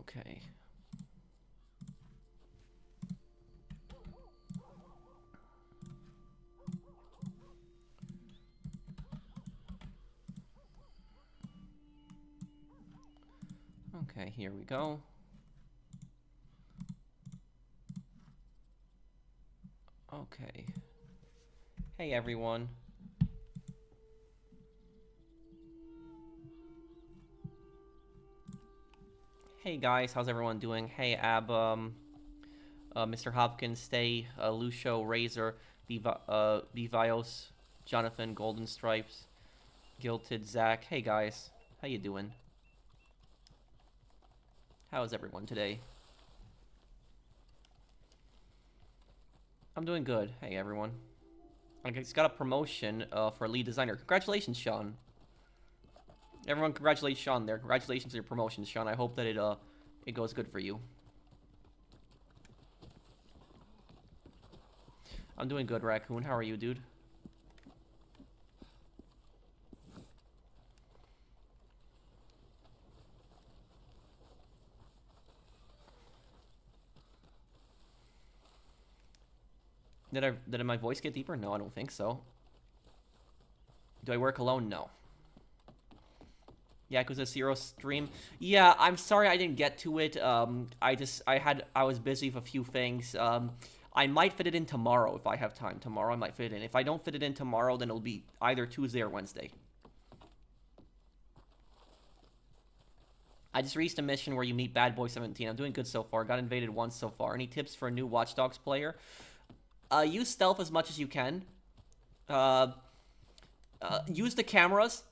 Okay. Okay, here we go. Okay. Hey, everyone. Hey, guys. How's everyone doing? Hey, Mr. Hopkins, Stay, Lucio, Razor, Bevios, Jonathan, Golden Stripes, Gilted, Zach. Hey, guys. How you doing? How is everyone today? I'm doing good. Hey, everyone. I just got a promotion for lead designer. Congratulations, Sean. Everyone, congratulate Sean there. Congratulations on your promotion, Sean. I hope that it goes good for you. I'm doing good, Raccoon. How are you, dude? Did my voice get deeper? No, I don't think so. Do I work alone? No. Yakuza 0 stream. Yeah, I'm sorry I didn't get to it. I was busy with a few things. I might fit it in tomorrow if I have time. Tomorrow I might fit it in. If I don't fit it in tomorrow, then it'll be either Tuesday or Wednesday. I just reached a mission where you meet Bad Boy 17. I'm doing good so far. Got invaded once so far. Any tips for a new Watch Dogs player? Use stealth as much as you can. Use the cameras.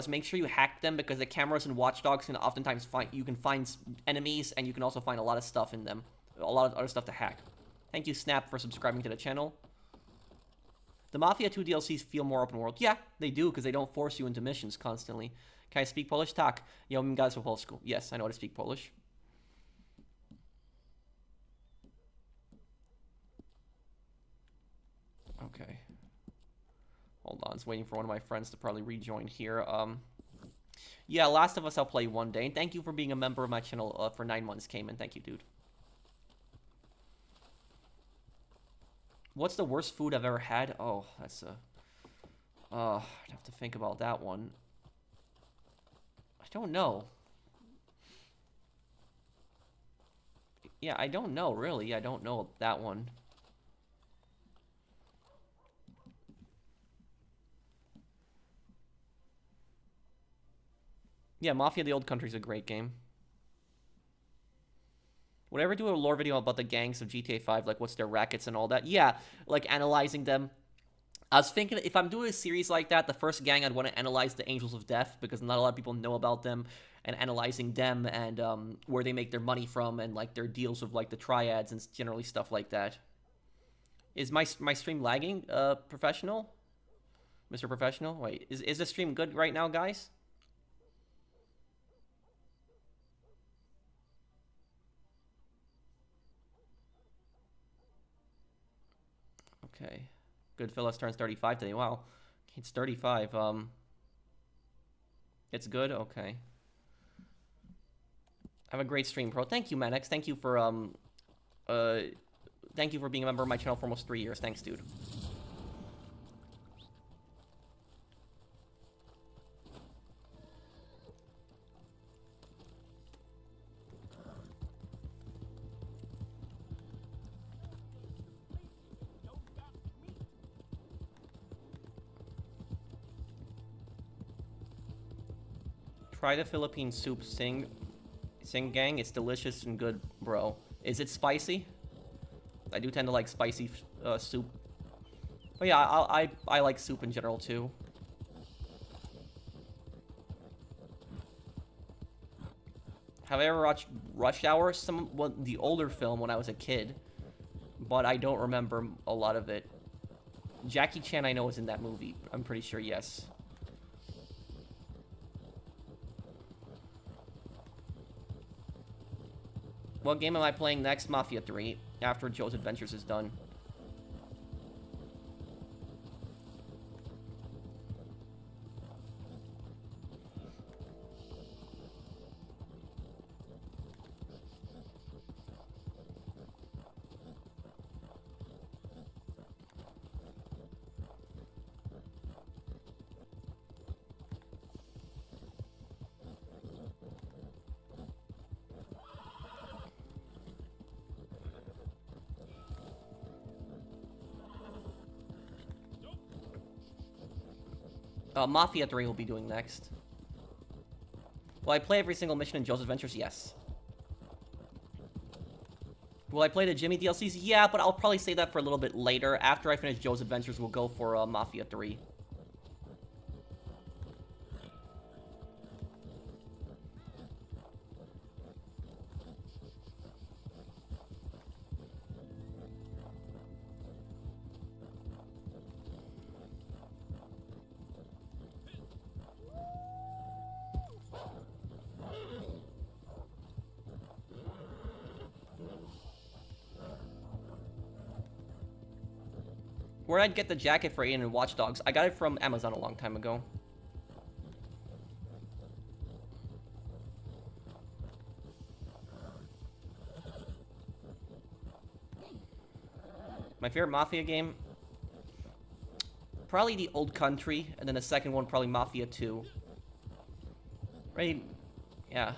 Make sure you hack them because the cameras in Watch Dogs can oftentimes find enemies, and you can also find a lot of stuff in them. A lot of other stuff to hack. Thank you, Snap, for subscribing to the channel. The Mafia 2 DLCs feel more open world. Yeah, they do, because they don't force you into missions constantly. Can I speak Polish? Tak. Ja umiem gadać po polsku. Yes, I know how to speak Polish. Okay. Hold on, I was waiting for one of my friends to probably rejoin here. Yeah, Last of Us I'll play one day. And thank you for being a member of my channel for 9 months, Cayman. Thank you, dude. What's the worst food I've ever had? Oh, that's a... I'd have to think about that one. I don't know. Yeah, I don't know, really. I don't know that one. Yeah, Mafia the Old Country is a great game. Would I ever do a lore video about the gangs of GTA 5, like what's their rackets and all that? Yeah, like analyzing them. I was thinking if I'm doing a series like that, the first gang I'd want to analyze the Angels of Death because not a lot of people know about them, and analyzing them and where they make their money from and like their deals with like the triads and generally stuff like that. Is my stream lagging, Professional? Mr. Professional? Wait, is the stream good right now, guys? Okay. Goodfellas turns 35 today. Wow. It's 35. It's good? Okay. Have a great stream, Pro. Thank you, Manex. Thank you for being a member of my channel for almost 3 years. Thanks, dude. Try the Philippine soup sing gang. It's delicious and good, bro. Is it spicy? I do tend to like spicy soup. But yeah, I like soup in general too. Have I ever watched Rush Hour? The older film when I was a kid, but I don't remember a lot of it. Jackie Chan I know is in that movie. I'm pretty sure, yes. What game am I playing next? Mafia 3, after Joe's Adventures is done. Mafia 3 will be doing next. Will I play every single mission in Joe's Adventures? Yes. Will I play the Jimmy DLCs? Yeah, but I'll probably save that for a little bit later. After I finish Joe's Adventures, we'll go for Mafia 3. Where'd I get the jacket for Aiden and Watch Dogs? I got it from Amazon a long time ago. My favorite Mafia game? Probably the Old Country, and then the second one probably Mafia 2. Right? Yeah.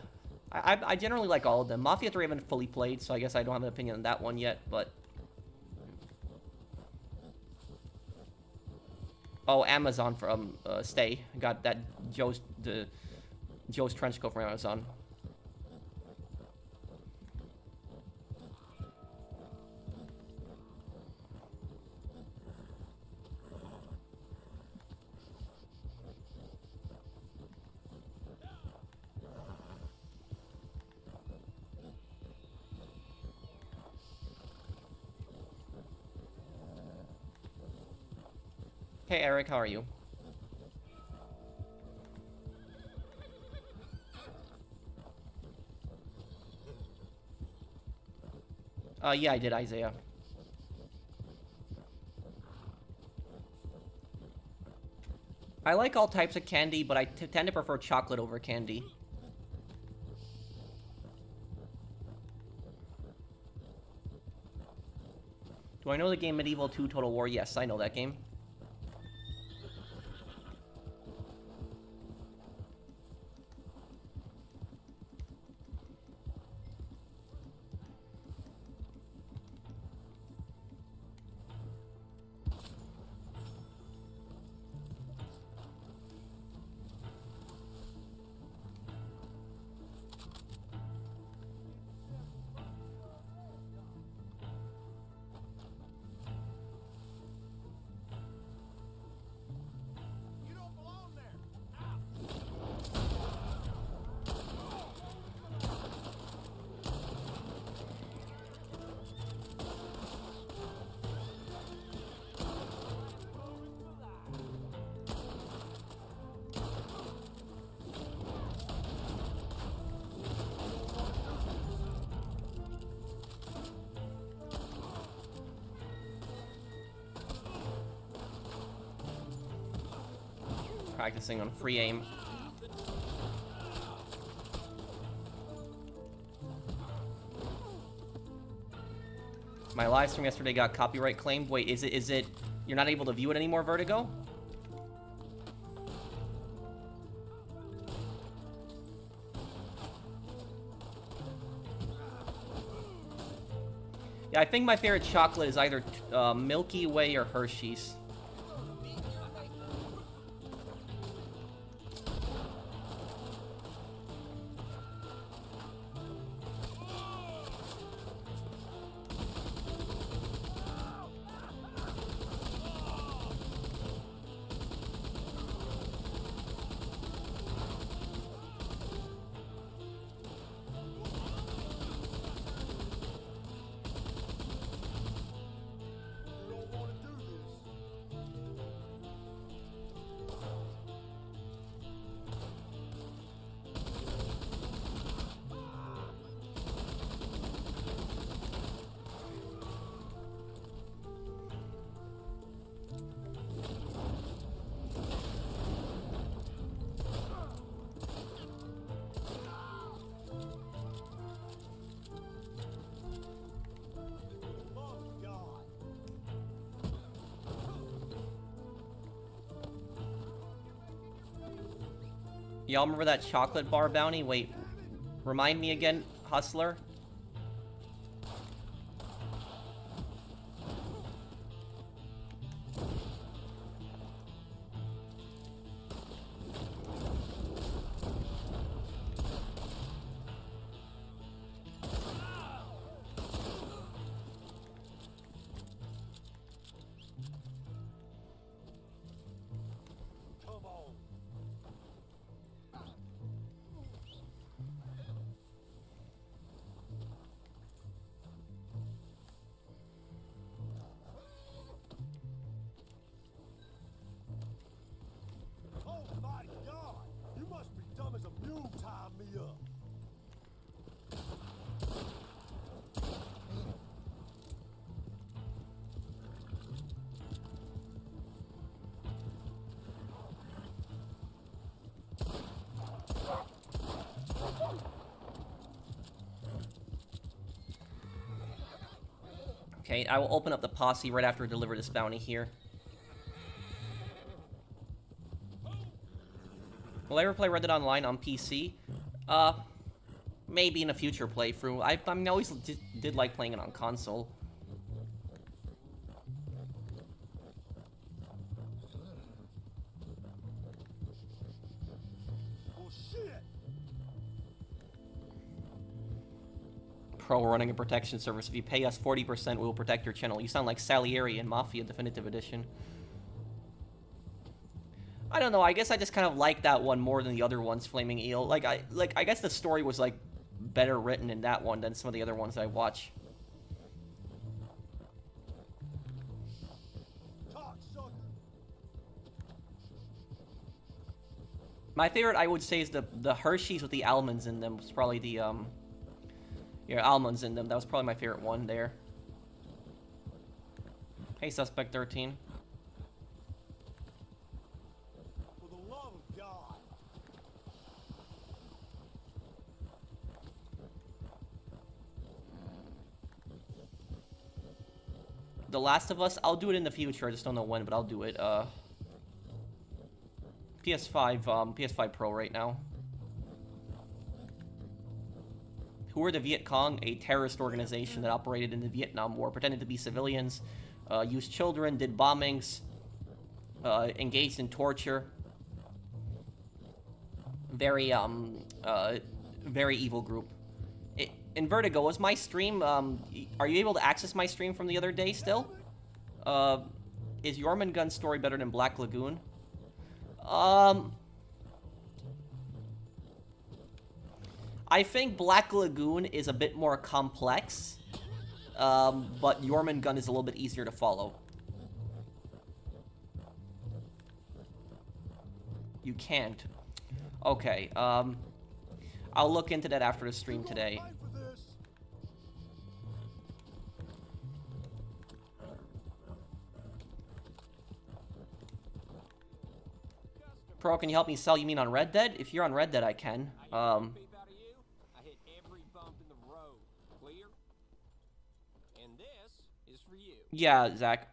I generally like all of them. Mafia 3 I haven't fully played, so I guess I don't have an opinion on that one yet, but... Oh, Amazon from Stay. Got that Joe's trench coat from Amazon. Hey Eric, how are you? Yeah, I did, Isaiah. I like all types of candy, but I tend to prefer chocolate over candy. Do I know the game Medieval 2 Total War? Yes, I know that game. Practicing on free aim. My live stream yesterday got copyright claimed. Wait, is it you're not able to view it anymore, Vertigo? Yeah, I think my favorite chocolate is either Milky Way or Hershey's. Y'all remember that chocolate bar bounty? Wait, remind me again, Hustler? Okay, I will open up the posse right after I deliver this bounty here. Will I ever play Red Dead Online on PC? Maybe in a future playthrough. I mean, I always did like playing it on console. Pro running a protection service. If you pay us 40%, we will protect your channel. You sound like Salieri in Mafia Definitive Edition. I don't know, I guess I just kind of like that one more than the other ones, Flaming Eel. I guess the story was, like, better written in that one than some of the other ones I watch. My favorite, I would say, is the Hershey's with the almonds in them. It's probably the, yeah, almonds in them. That was probably my favorite one there. Hey, Suspect 13. For the love of God. The Last of Us, I'll do it in the future. I just don't know when, but I'll do it. PS5 Pro right now. Who were the Viet Cong? A terrorist organization that operated in the Vietnam War, pretended to be civilians, used children, did bombings, engaged in torture. Very evil group. In Vertigo, was my stream, are you able to access my stream from the other day still? Is Jormungand's story better than Black Lagoon? I think Black Lagoon is a bit more complex, but Jormungand is a little bit easier to follow. You can't. Okay, I'll look into that after the stream today. Pro, can you help me sell? You mean on Red Dead? If you're on Red Dead, I can. Yeah, Zach.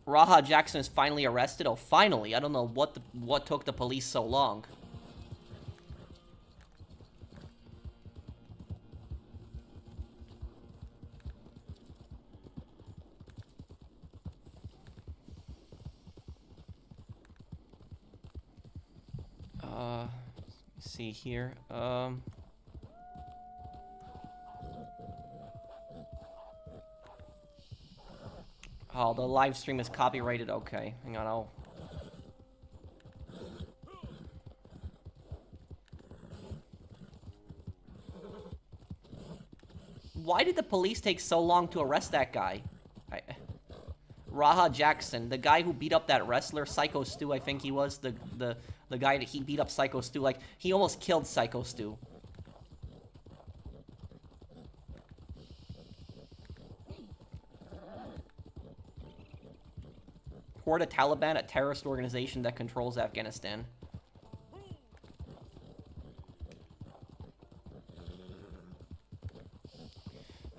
Raha Jackson is finally arrested. Oh, finally! I don't know what took the police so long. Let's see here. Oh, the live stream is copyrighted. Okay, hang on, I'll... Why did the police take so long to arrest that guy? Raha Jackson, the guy who beat up that wrestler, Psycho Stu, I think he was, the guy that he beat up Psycho Stu, like, he almost killed Psycho Stu. Or the Taliban, a terrorist organization that controls Afghanistan.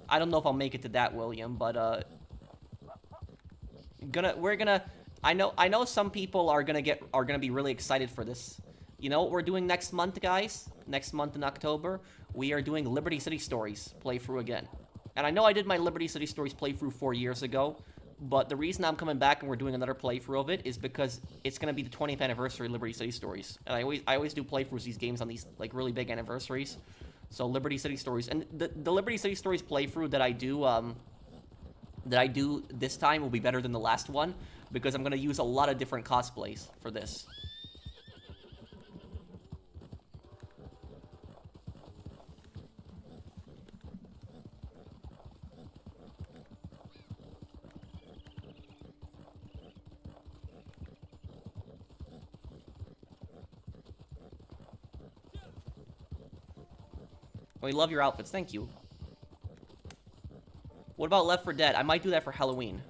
I don't know if I'll make it to that, William, but I know some people are gonna be really excited for this. You know what we're doing next month, guys? Next month in October, we are doing Liberty City Stories playthrough again. And I know I did my Liberty City Stories playthrough 4 years ago, but the reason I'm coming back and we're doing another playthrough of it is because it's gonna be the 20th anniversary of Liberty City Stories, and I always do playthroughs of these games on these like really big anniversaries. So Liberty City Stories, and the Liberty City Stories playthrough that I do this time will be better than the last one because I'm gonna use a lot of different cosplays for this. We love your outfits. Thank you. What about Left 4 Dead? I might do that for Halloween.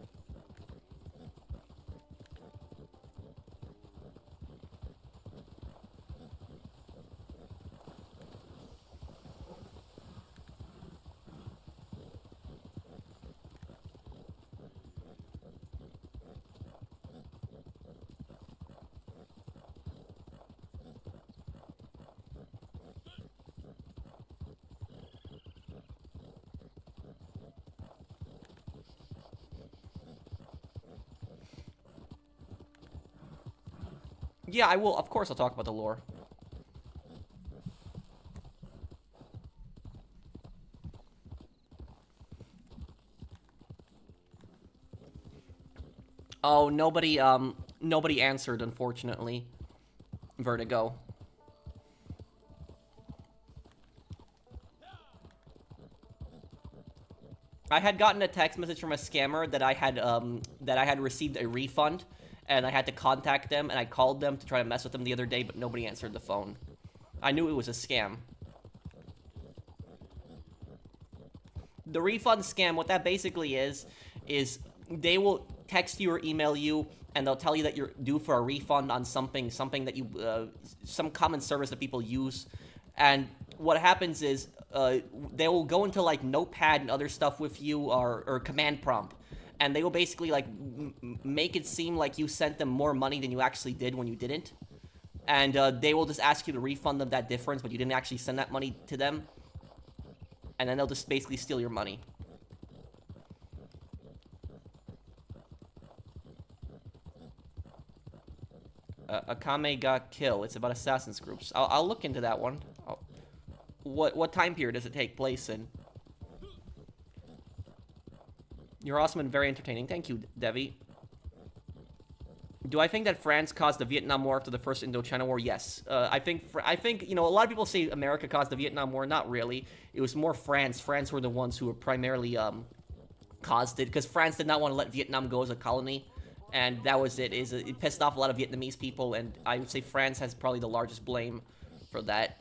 Yeah, I will. Of course, I'll talk about the lore. Oh, nobody answered, unfortunately. Vertigo. I had gotten a text message from a scammer that I had received a refund, and I had to contact them, and I called them to try to mess with them the other day, but nobody answered the phone. I knew it was a scam. The refund scam, what that basically is they will text you or email you, and they'll tell you that you're due for a refund on something that you, some common service that people use. And what happens is, they will go into, like, Notepad and other stuff with you, or command prompt. And they will basically, like, make it seem like you sent them more money than you actually did when you didn't. And, they will just ask you to refund them that difference, but you didn't actually send that money to them. And then they'll just basically steal your money. Akame ga Kill. It's about assassin's groups. I'll look into that one. What time period does it take place in? You're awesome and very entertaining. Thank you, Devi. Do I think that France caused the Vietnam War after the first Indochina War? Yes. I think, you know, a lot of people say America caused the Vietnam War. Not really. It was more France. France were the ones who were primarily, caused it, because France did not want to let Vietnam go as a colony. And that was it. It pissed off a lot of Vietnamese people, and I would say France has probably the largest blame for that.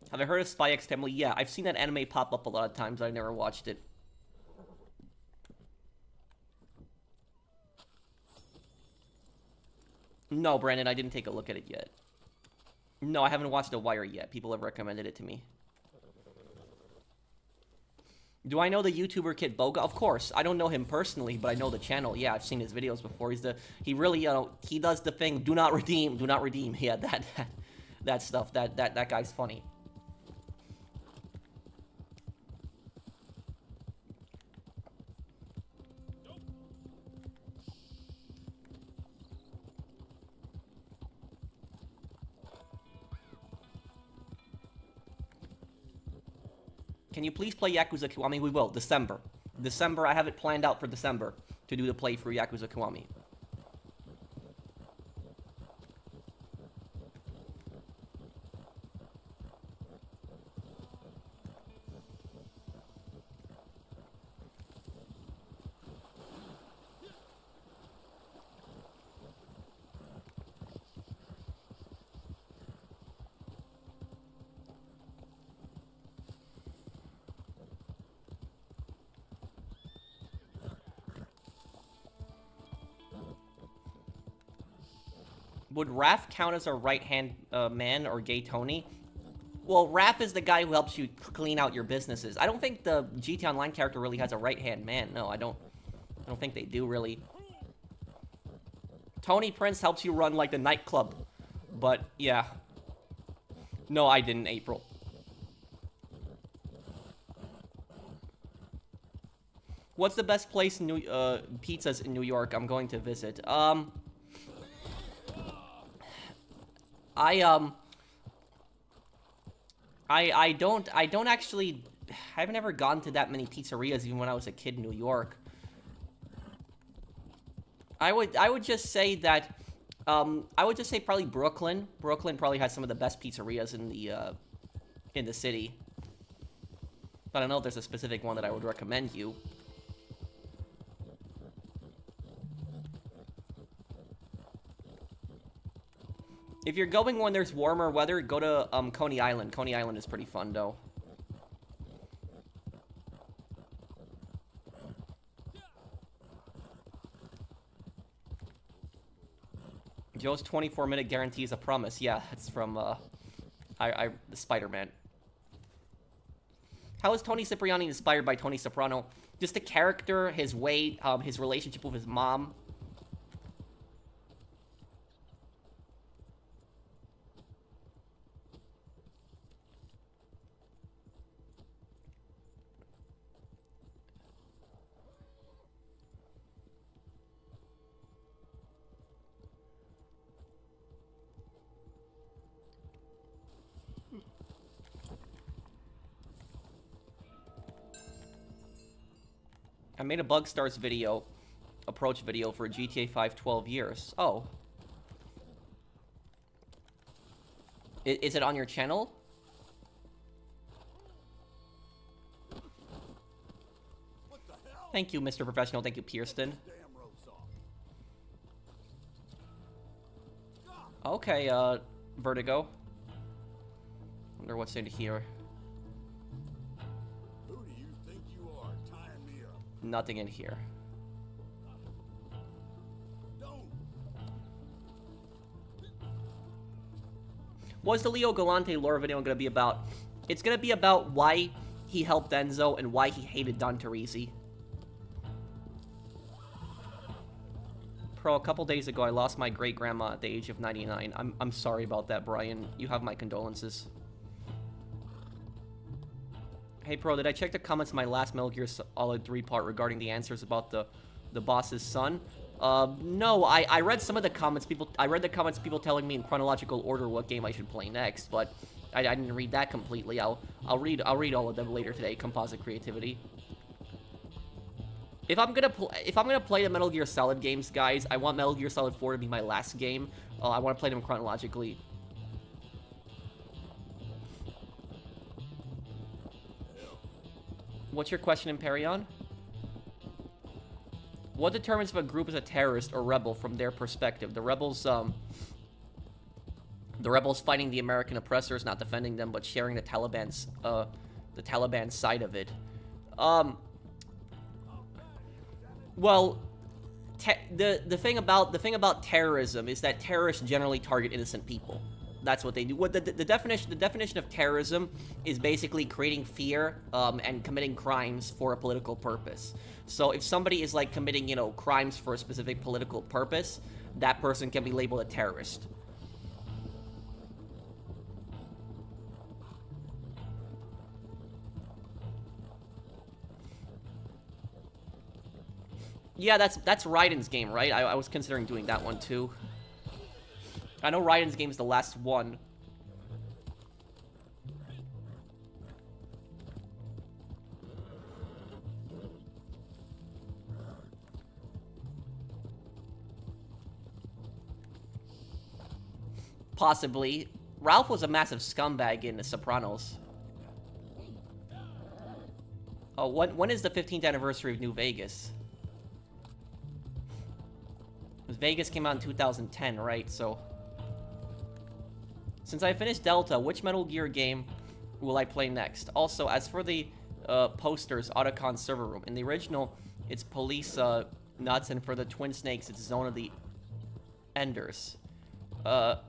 Have I heard of Spy X Family? Yeah, I've seen that anime pop up a lot of times. I've never watched it. No, Brandon, I didn't take a look at it yet. No, I haven't watched The Wire yet. People have recommended it to me. Do I know the YouTuber Kid Boga? Of course. I don't know him personally, but I know the channel. Yeah, I've seen his videos before. He really, you know, he does the thing, do not redeem. Yeah, that stuff. That guy's funny. Can you please play Yakuza Kiwami? We will. December. I have it planned out for December to do the play for Yakuza Kiwami. Would Raph count as a right-hand man or gay Tony? Well, Raph is the guy who helps you clean out your businesses. I don't think the GT Online character really has a right-hand man. No, I don't think they do, really. Tony Prince helps you run, like, the nightclub. But, yeah. No, I didn't, April. What's the best place in pizzas in New York I'm going to visit? I don't actually, I've never gone to that many pizzerias even when I was a kid in New York. I would just say that, I would just say probably Brooklyn. Brooklyn probably has some of the best pizzerias in the city. But I don't know if there's a specific one that I would recommend you. If you're going when there's warmer weather, go to Coney Island. Coney Island is pretty fun, though. Joe's 24-minute guarantee is a promise. Yeah, it's from Spider-Man. How is Tony Cipriani inspired by Tony Soprano? Just the character, his weight, his relationship with his mom. I made a Bug Stars video, approach video for GTA 5 12 years. Oh. Is it on your channel? What the hell? Thank you, Mr. Professional. Thank you, Pierston. Damn ropes off. Okay, Vertigo. Wonder what's in here. Who do you think you are, tying me up? Nothing in here. Don't. What's the Leo Galante lore video gonna be about? It's gonna be about why he helped Enzo and why he hated Don Teresi. Pro, a couple days ago, I lost my great-grandma at the age of 99. I'm sorry about that, Brian. You have my condolences. Hey, Pro, did I check the comments of my last Metal Gear Solid 3 part regarding the answers about the boss's son? No, I read some of the comments. I read the comments people telling me in chronological order what game I should play next, but I didn't read that completely. I'll read all of them later today. Composite creativity. If I'm gonna play the Metal Gear Solid games, guys, I want Metal Gear Solid 4 to be my last game. I want to play them chronologically. What's your question, Imperion? What determines if a group is a terrorist or rebel from their perspective? The rebels fighting the American oppressors, not defending them, but sharing the Taliban's side of it. Well, the thing about terrorism is that terrorists generally target innocent people. That's what they do. What the definition of terrorism is basically creating fear and committing crimes for a political purpose. So if somebody is like committing, crimes for a specific political purpose, that person can be labeled a terrorist. Yeah, that's Raiden's game, right? I was considering doing that one too. I know Raiden's game is the last one. Possibly. Ralph was a massive scumbag in The Sopranos. Oh, when is the 15th anniversary of New Vegas? Vegas came out in 2010, right? So, since I finished Delta, which Metal Gear game will I play next? Also, as for the posters, Otacon server room. In the original, it's Police Nuts, and for the Twin Snakes, it's Zone of the Enders. I'm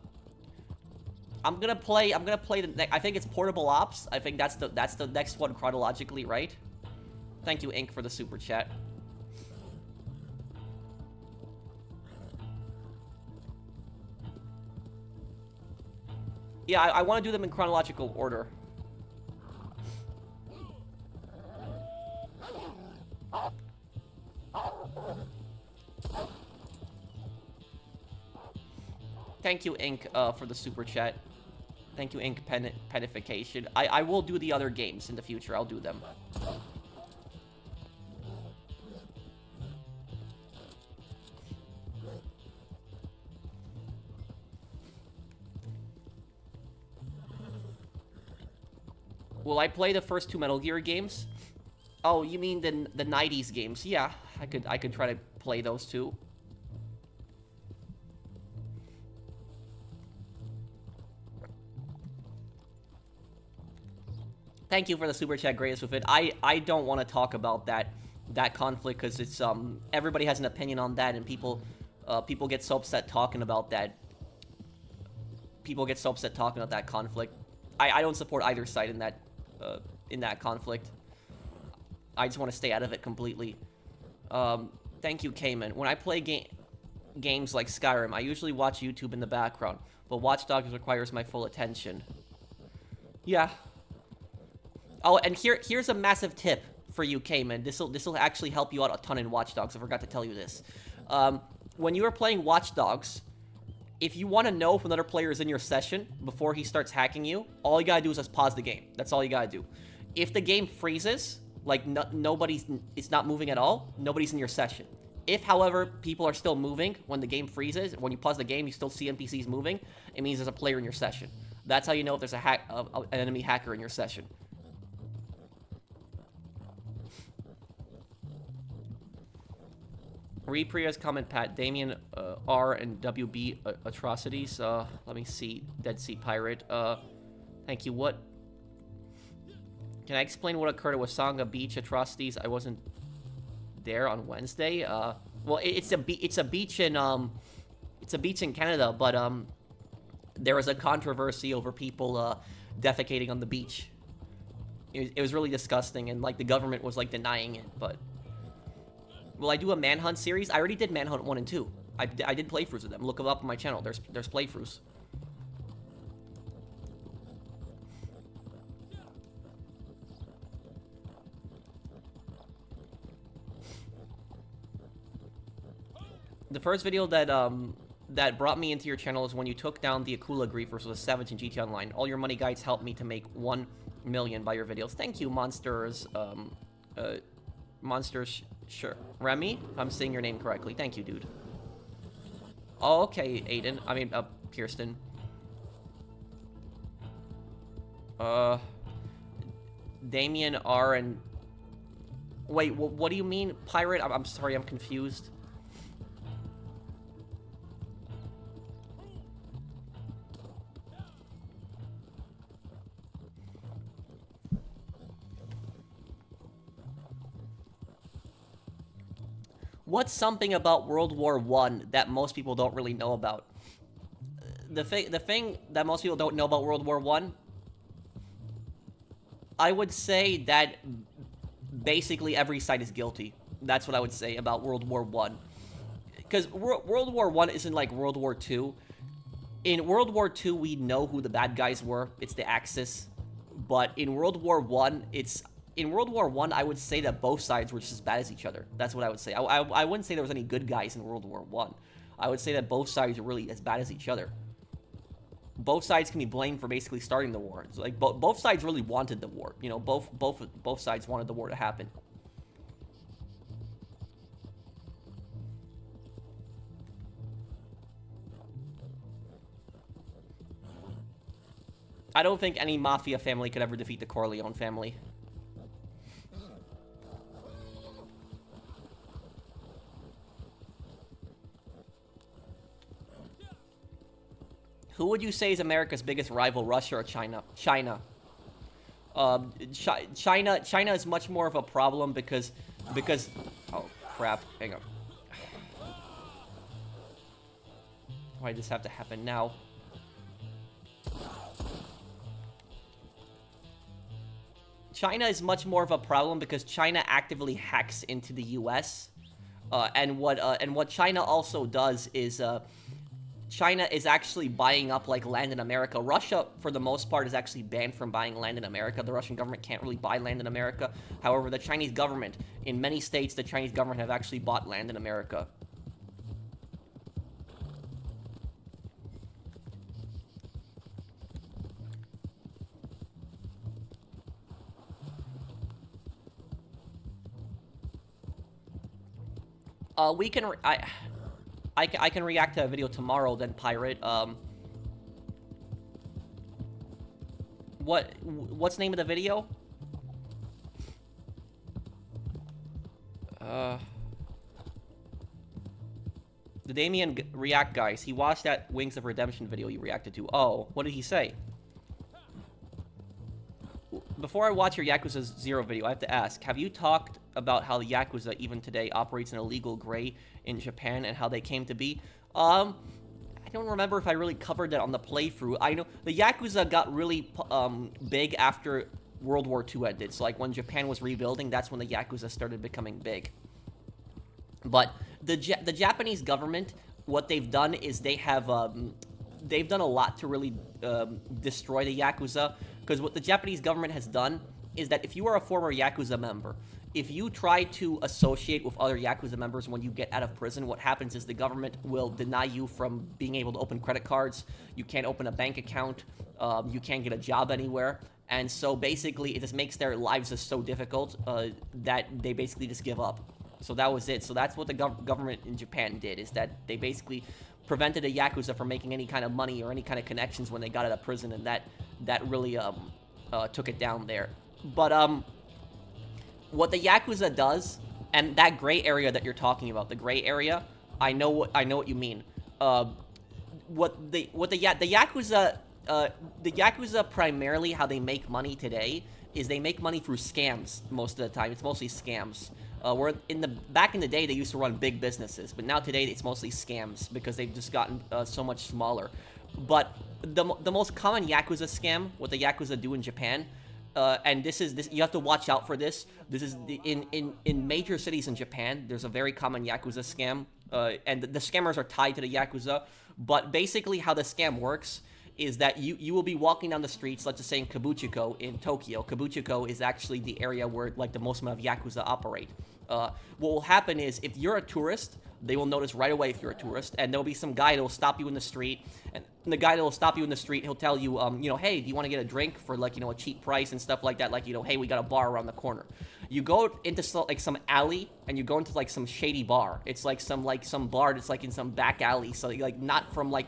gonna play the I think it's Portable Ops. I think that's the next one chronologically, right? Thank you, Ink, for the super chat. Yeah, I want to do them in chronological order. Thank you, Ink, for the super chat. Thank you, Ink Penification. I will do the other games in the future. I'll do them. Will I play the first two Metal Gear games? Oh, you mean the 90s games? Yeah, I could try to play those too. Thank you for the super chat, greatest with it. I don't want to talk about that conflict because it's everybody has an opinion on that, and people get so upset talking about that. People get so upset talking about that conflict. I don't support either side in that conflict. I just want to stay out of it completely. Thank you, Cayman. When I play games like Skyrim, I usually watch YouTube in the background, but Watch Dogs requires my full attention. Yeah. Oh, and here's a massive tip for you, Cayman. This'll actually help you out a ton in Watch Dogs. I forgot to tell you this. When you are playing Watch Dogs, if you want to know if another player is in your session before he starts hacking you, all you gotta do is just pause the game. That's all you gotta do. If the game freezes, like it's not moving at all, nobody's in your session. If, however, people are still moving when the game freezes, when you pause the game, you still see NPCs moving, it means there's a player in your session. That's how you know if there's an enemy hacker in your session. Repria's comment, Pat. Damien R and WB atrocities. Let me see. Dead Sea Pirate. Thank you. What? Can I explain what occurred at Wasanga Beach atrocities? I wasn't there on Wednesday. Well, it's a beach in Canada, but there was a controversy over people defecating on the beach. It was really disgusting, and like the government was like denying it. But will I do a Manhunt series? I already did Manhunt 1 and 2. I did playthroughs of them. Look them up on my channel. There's playthroughs. The first video that brought me into your channel is when you took down the Yakuza Griefers with a Savage in GT Online. All your money guides helped me to make 1 million by your videos. Thank you, Monsters. Monsters, sure. Remy, I'm saying your name correctly. Thank you, dude. Oh, okay, Aiden. I mean, Kirsten. Damien R and... Wait, what do you mean, pirate? I'm sorry, I'm confused. What's something about World War I that most people don't really know about? The thing that most people don't know about World War I would say that basically every side is guilty. That's what I would say about World War I. Because World War I isn't like World War II. In World War II, we know who the bad guys were. It's the Axis. But in World War I, in World War I would say that both sides were just as bad as each other. That's what I would say. I wouldn't say there was any good guys in World War I. I would say that both sides are really as bad as each other. Both sides can be blamed for basically starting the war. It's like both sides really wanted the war. You know, both sides wanted the war to happen. I don't think any mafia family could ever defeat the Corleone family. Who would you say is America's biggest rival, Russia or China? China. China is much more of a problem because... Oh, crap. Hang on. Why does this have to happen now? China is much more of a problem because China actively hacks into the U.S. And what China also does is... China is actually buying up, like, land in America. Russia, for the most part, is actually banned from buying land in America. The Russian government can't really buy land in America. However, the Chinese government, in many states, the Chinese government have actually bought land in America. We can... I can react to a video tomorrow, then, Pirate. What's the name of the video? The Damien React guys. He watched that Wings of Redemption video you reacted to. Oh, what did he say? before I watch your Yakuza 0 video, I have to ask, have you talked about how the Yakuza, even today, operates in a legal gray in Japan and how they came to be? I don't remember if I really covered that on the playthrough. I know the Yakuza got really big after World War II ended. So, like, when Japan was rebuilding, that's when the Yakuza started becoming big. But the Japanese government, what they've done is they've done a lot to really destroy the Yakuza. Because what the Japanese government has done is that if you are a former Yakuza member, if you try to associate with other Yakuza members when you get out of prison, what happens is the government will deny you from being able to open credit cards. You can't open a bank account. You can't get a job anywhere. And so basically, it just makes their lives just so difficult that they basically just give up. So that was it. So that's what the government in Japan did, is that they basically prevented a Yakuza from making any kind of money or any kind of connections when they got out of prison, and that really took it down there. But what the Yakuza does, and that gray area that you're talking about, the gray area, I know what you mean. What the Yakuza primarily, how they make money today is they make money through scams most of the time. It's mostly scams. Where back in the day they used to run big businesses, but now today it's mostly scams because they've just gotten so much smaller. But the most common Yakuza scam, what the Yakuza do in Japan, and this you have to watch out for this. This is in major cities in Japan. There's a very common Yakuza scam, and the scammers are tied to the Yakuza. But basically, how the scam works is that you will be walking down the streets, let's just say in Kabuchiko in Tokyo. Kabuchiko is actually the area where like the most amount of Yakuza operate. What will happen is if you're a tourist, they will notice right away if you're a tourist, and there'll be some guy that will stop you in the street, and the guy that will stop you in the street, he'll tell you, hey, do you want to get a drink for like, a cheap price and stuff like that, like, hey, we got a bar around the corner. You go into some alley, and you go into like some shady bar. It's like some bar that's like in some back alley, so like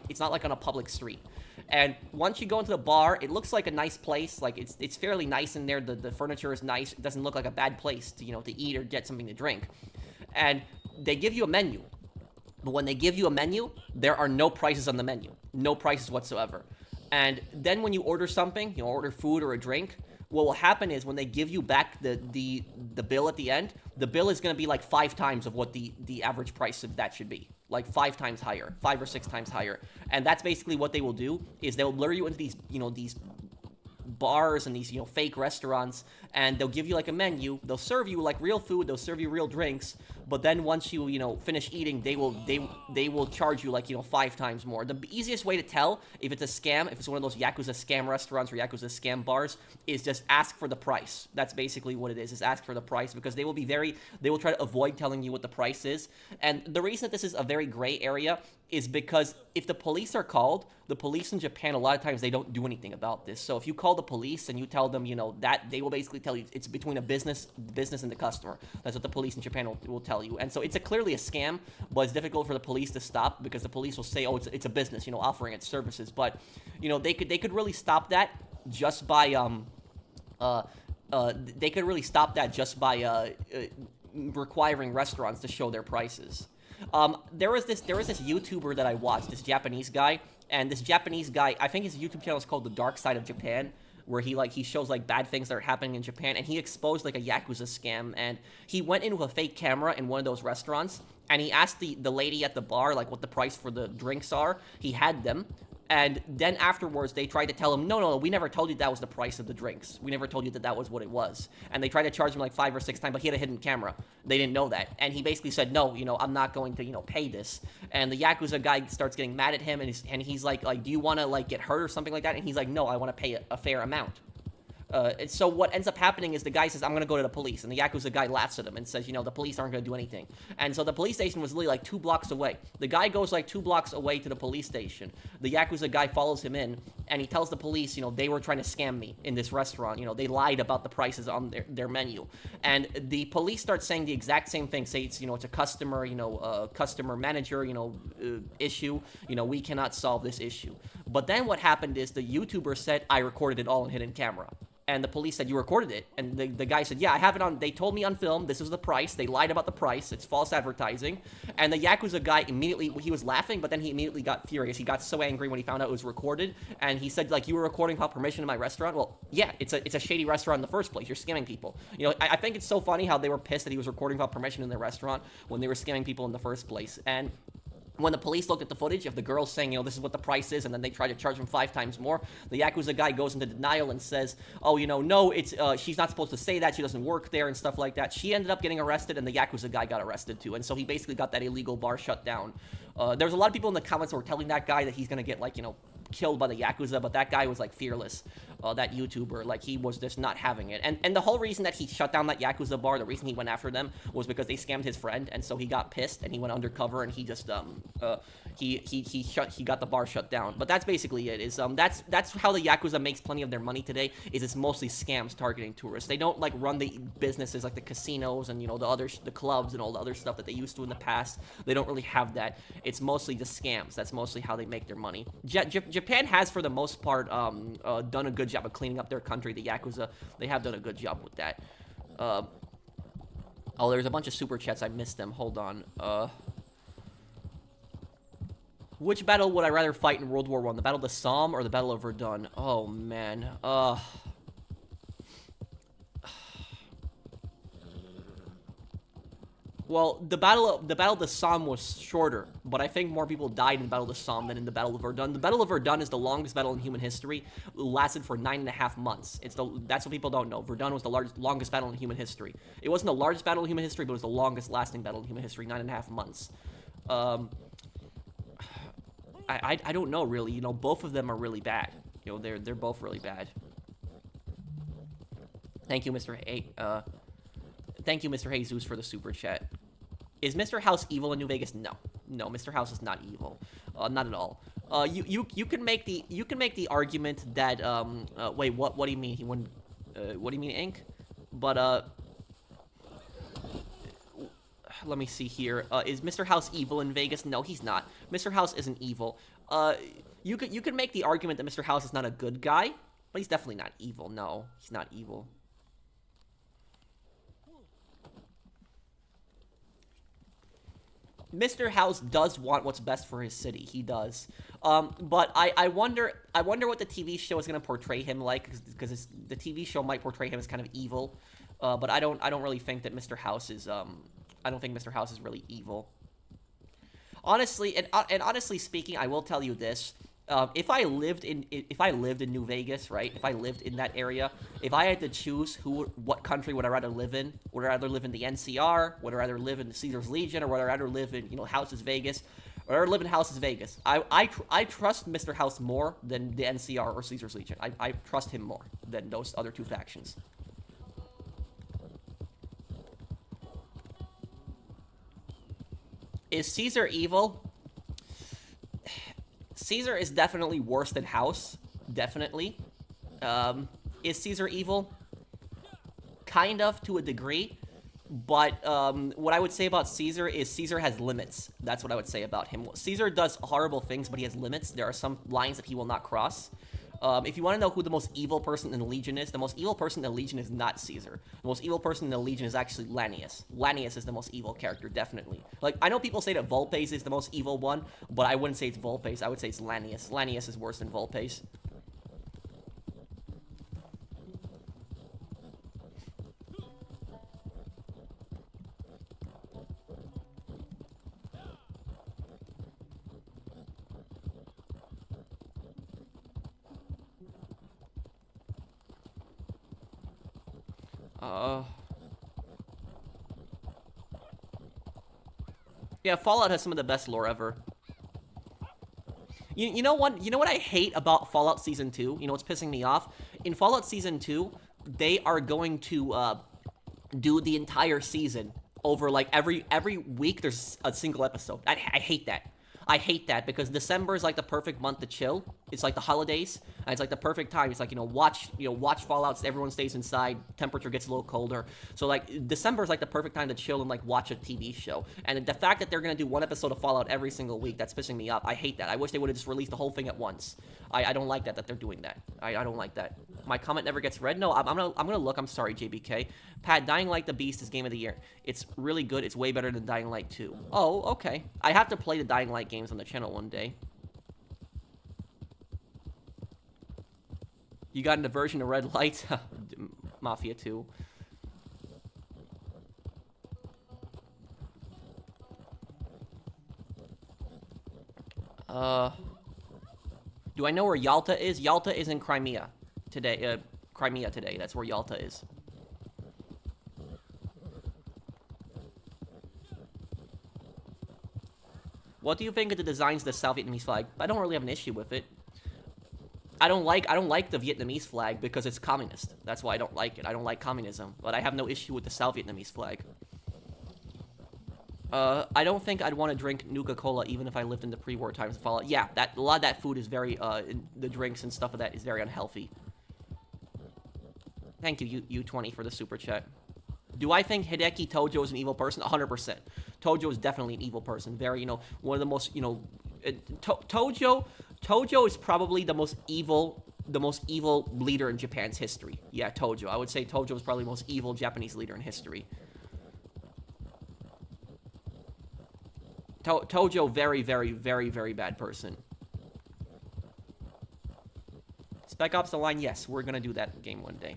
it's not like on a public street. And once you go into the bar, it looks like a nice place. Like it's fairly nice in there. The furniture is nice. It doesn't look like a bad place to to eat or get something to drink. And they give you a menu. But when they give you a menu, there are no prices on the menu. No prices whatsoever. And then when you order something, order food or a drink, what will happen is when they give you back the bill at the end, the bill is going to be like 5 times of what the average price of that should be. Like 5 times higher, 5 or 6 times higher. And that's basically what they will do, is they'll lure you into these bars and these fake restaurants, and they'll give you like a menu. They'll serve you like real food, they'll serve you real drinks, but then once you finish eating, they will charge you like 5 times more. The easiest way to tell if it's a scam, if it's one of those Yakuza scam restaurants or Yakuza scam bars, is just ask for the price. That's basically what it is ask for the price, because they will try to avoid telling you what the price is. And the reason that this is a very gray area is because if the police are called, the police in Japan, a lot of times they don't do anything about this. So if you call the police and you tell them, that, they will basically tell you it's between a business and the customer. That's what the police in Japan will tell you. And so it's clearly a scam, but it's difficult for the police to stop, because the police will say, oh, it's a business, offering its services. But, they could really stop that just by, requiring restaurants to show their prices. There was this YouTuber that I watched, this Japanese guy, and this Japanese guy, I think his YouTube channel is called The Dark Side of Japan, where he shows like bad things that are happening in Japan, and he exposed like a Yakuza scam, and he went in with a fake camera in one of those restaurants, and he asked the lady at the bar like what the price for the drinks are. He had them. And then afterwards, they tried to tell him, no, we never told you that was the price of the drinks. We never told you that was what it was. And they tried to charge him like 5 or 6 times, but he had a hidden camera. They didn't know that. And he basically said, no, I'm not going to, pay this. And the Yakuza guy starts getting mad at him, and he's like, do you want to, like, get hurt or something like that? And he's like, no, I want to pay a fair amount. And so what ends up happening is the guy says, I'm going to go to the police. And the Yakuza guy laughs at him and says, the police aren't going to do anything. And so the police station was literally like 2 blocks away. The guy goes like 2 blocks away to the police station. The Yakuza guy follows him in, and he tells the police, they were trying to scam me in this restaurant. They lied about the prices on their menu. And the police start saying the exact same thing. Say it's, it's a customer, customer manager, issue. We cannot solve this issue. But then what happened is the YouTuber said, I recorded it all on hidden camera. And the police said, you recorded it. And the guy said, yeah, I have it on. They told me on film. This was the price. They lied about the price. It's false advertising. And the Yakuza guy immediately, he was laughing, but then he immediately got furious. He got so angry when he found out it was recorded. And he said, like, you were recording without permission in my restaurant? Well, yeah, it's a shady restaurant in the first place. You're scamming people. You know, I think it's so funny how they were pissed that he was recording without permission in their restaurant when they were scamming people in the first place. And when the police looked at the footage of the girls saying, you know, this is what the price is, and then they try to charge him 5 times more, the Yakuza guy goes into denial and says, oh, you know, no, it's, she's not supposed to say that, she doesn't work there, and stuff like that. She ended up getting arrested, and the Yakuza guy got arrested too, and so he basically got that illegal bar shut down. There's a lot of people in the comments who were telling that guy that he's gonna get, like, you know, killed by the Yakuza, but that guy was, like, fearless. That YouTuber, like, he was just not having it. And the whole reason that he shut down that Yakuza bar, the reason he went after them, was because they scammed his friend, and so he got pissed, and he went undercover, and he just, he got the bar shut down. But that's basically it, is, that's how the Yakuza makes plenty of their money today, is it's mostly scams targeting tourists. They don't, like, run the businesses like the casinos and, you know, the clubs and all the other stuff that they used to in the past. They don't really have that. It's mostly just scams. That's mostly how they make their money. Japan has, for the most part, done a good job of cleaning up their country. The Yakuza, they have done a good job with that. Oh, there's a bunch of super chats. I missed them. Hold on. Which battle would I rather fight in World War I? The Battle of the Somme or the Battle of Verdun? Oh, man. Well, the Battle of the Somme was shorter, but I think more people died in the Battle of the Somme than in the Battle of Verdun. The Battle of Verdun is the longest battle in human history. It lasted for 9.5 months. That's what people don't know. Verdun was the longest battle in human history. It wasn't the largest battle in human history, but it was the longest lasting battle in human history, 9.5 months. I don't know, really. You know, both of them are really bad. You know, they're both really bad. Thank you, Mr. Thank you, Mr. Jesus, for the super chat. Is Mr. House evil in New Vegas? No. No, Mr. House is not evil. Not at all. You can make the argument that wait, what do you mean? He wouldn't what do you mean, Ink? But let me see here. Is Mr. House evil in Vegas? No, he's not. Mr. House isn't evil. You could make the argument that Mr. House is not a good guy, but he's definitely not evil. No, he's not evil. Mr. House does want what's best for his city. He does. But I wonder what the TV show is going to portray him like, because the TV show might portray him as kind of evil. But I don't really think that Mr. House is I don't think Mr. House is really evil. Honestly, and honestly speaking, I will tell you this. If I lived in New Vegas, right? If I lived in that area, if I had to choose what country would I rather live in? Would I rather live in the NCR? Would I rather live in the Caesars Legion? Or would I rather live in, you know, Houses Vegas? Or I'd rather live in Houses Vegas? I trust Mr. House more than the NCR or Caesars Legion. I trust him more than those other two factions. Is Caesar evil? Caesar is definitely worse than House. Definitely. Is Caesar evil? Kind of, to a degree. But what I would say about Caesar is Caesar has limits. That's what I would say about him. Caesar does horrible things, but he has limits. There are some lines that he will not cross. If you want to know who the most evil person in the Legion is, the most evil person in the Legion is not Caesar. The most evil person in the Legion is actually Lanius. Lanius is the most evil character, definitely. Like, I know people say that Volpes is the most evil one, but I wouldn't say it's Volpes. I would say it's Lanius. Lanius is worse than Volpes. Yeah, Fallout has some of the best lore ever. You know what I hate about Fallout Season 2? You know what's pissing me off? In Fallout Season 2, they are going to do the entire season over, like, every week there's a single episode. I hate that. I hate that because December is like the perfect month to chill. It's like the holidays, and it's like the perfect time. It's like, watch Fallout. Everyone stays inside. Temperature gets a little colder. So like December is like the perfect time to chill and like watch a TV show. And the fact that they're gonna do one episode of Fallout every single week, that's pissing me off. I hate that. I wish they would have just released the whole thing at once. I don't like that they're doing that. I don't like that. My comment never gets read. No, I'm gonna look. I'm sorry, JBK. Pat, Dying Light the Beast is game of the year. It's really good. It's way better than Dying Light 2. Oh, okay. I have to play the Dying Light games on the channel one day. You got an aversion to red lights? Mafia 2. Do I know where Yalta is? Yalta is in Crimea today. Crimea today. That's where Yalta is. What do you think of the designs of the South Vietnamese flag? I don't really have an issue with it. I don't like the Vietnamese flag because it's communist. That's why I don't like it. I don't like communism, but I have no issue with the South Vietnamese flag. I don't think I'd want to drink Nuka-Cola even if I lived in the pre-war times of Fallout. Yeah, a lot of that food is very, the drinks and stuff of that is very unhealthy. Thank you, U20, for the super chat. Do I think Hideki Tojo is an evil person? 100%. Tojo is definitely an evil person. Very, one of the most, Tojo is probably the most evil leader in Japan's history. Yeah, Tojo. I would say Tojo is probably the most evil Japanese leader in history. Tojo, very, very, very, very bad person. Spec Ops The Line, yes, we're gonna do that game one day.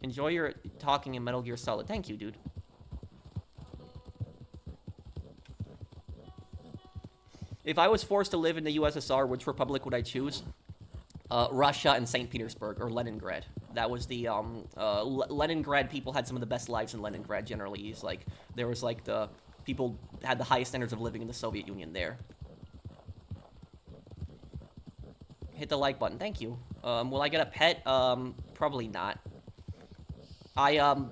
Enjoy your talking in Metal Gear Solid. Thank you, dude. If I was forced to live in the USSR, which republic would I choose? Russia and St. Petersburg, or Leningrad. That was the, Leningrad people had some of the best lives in Leningrad, generally. There was, the people had the highest standards of living in the Soviet Union there. Hit the like button. Thank you. Will I get a pet? Probably not. I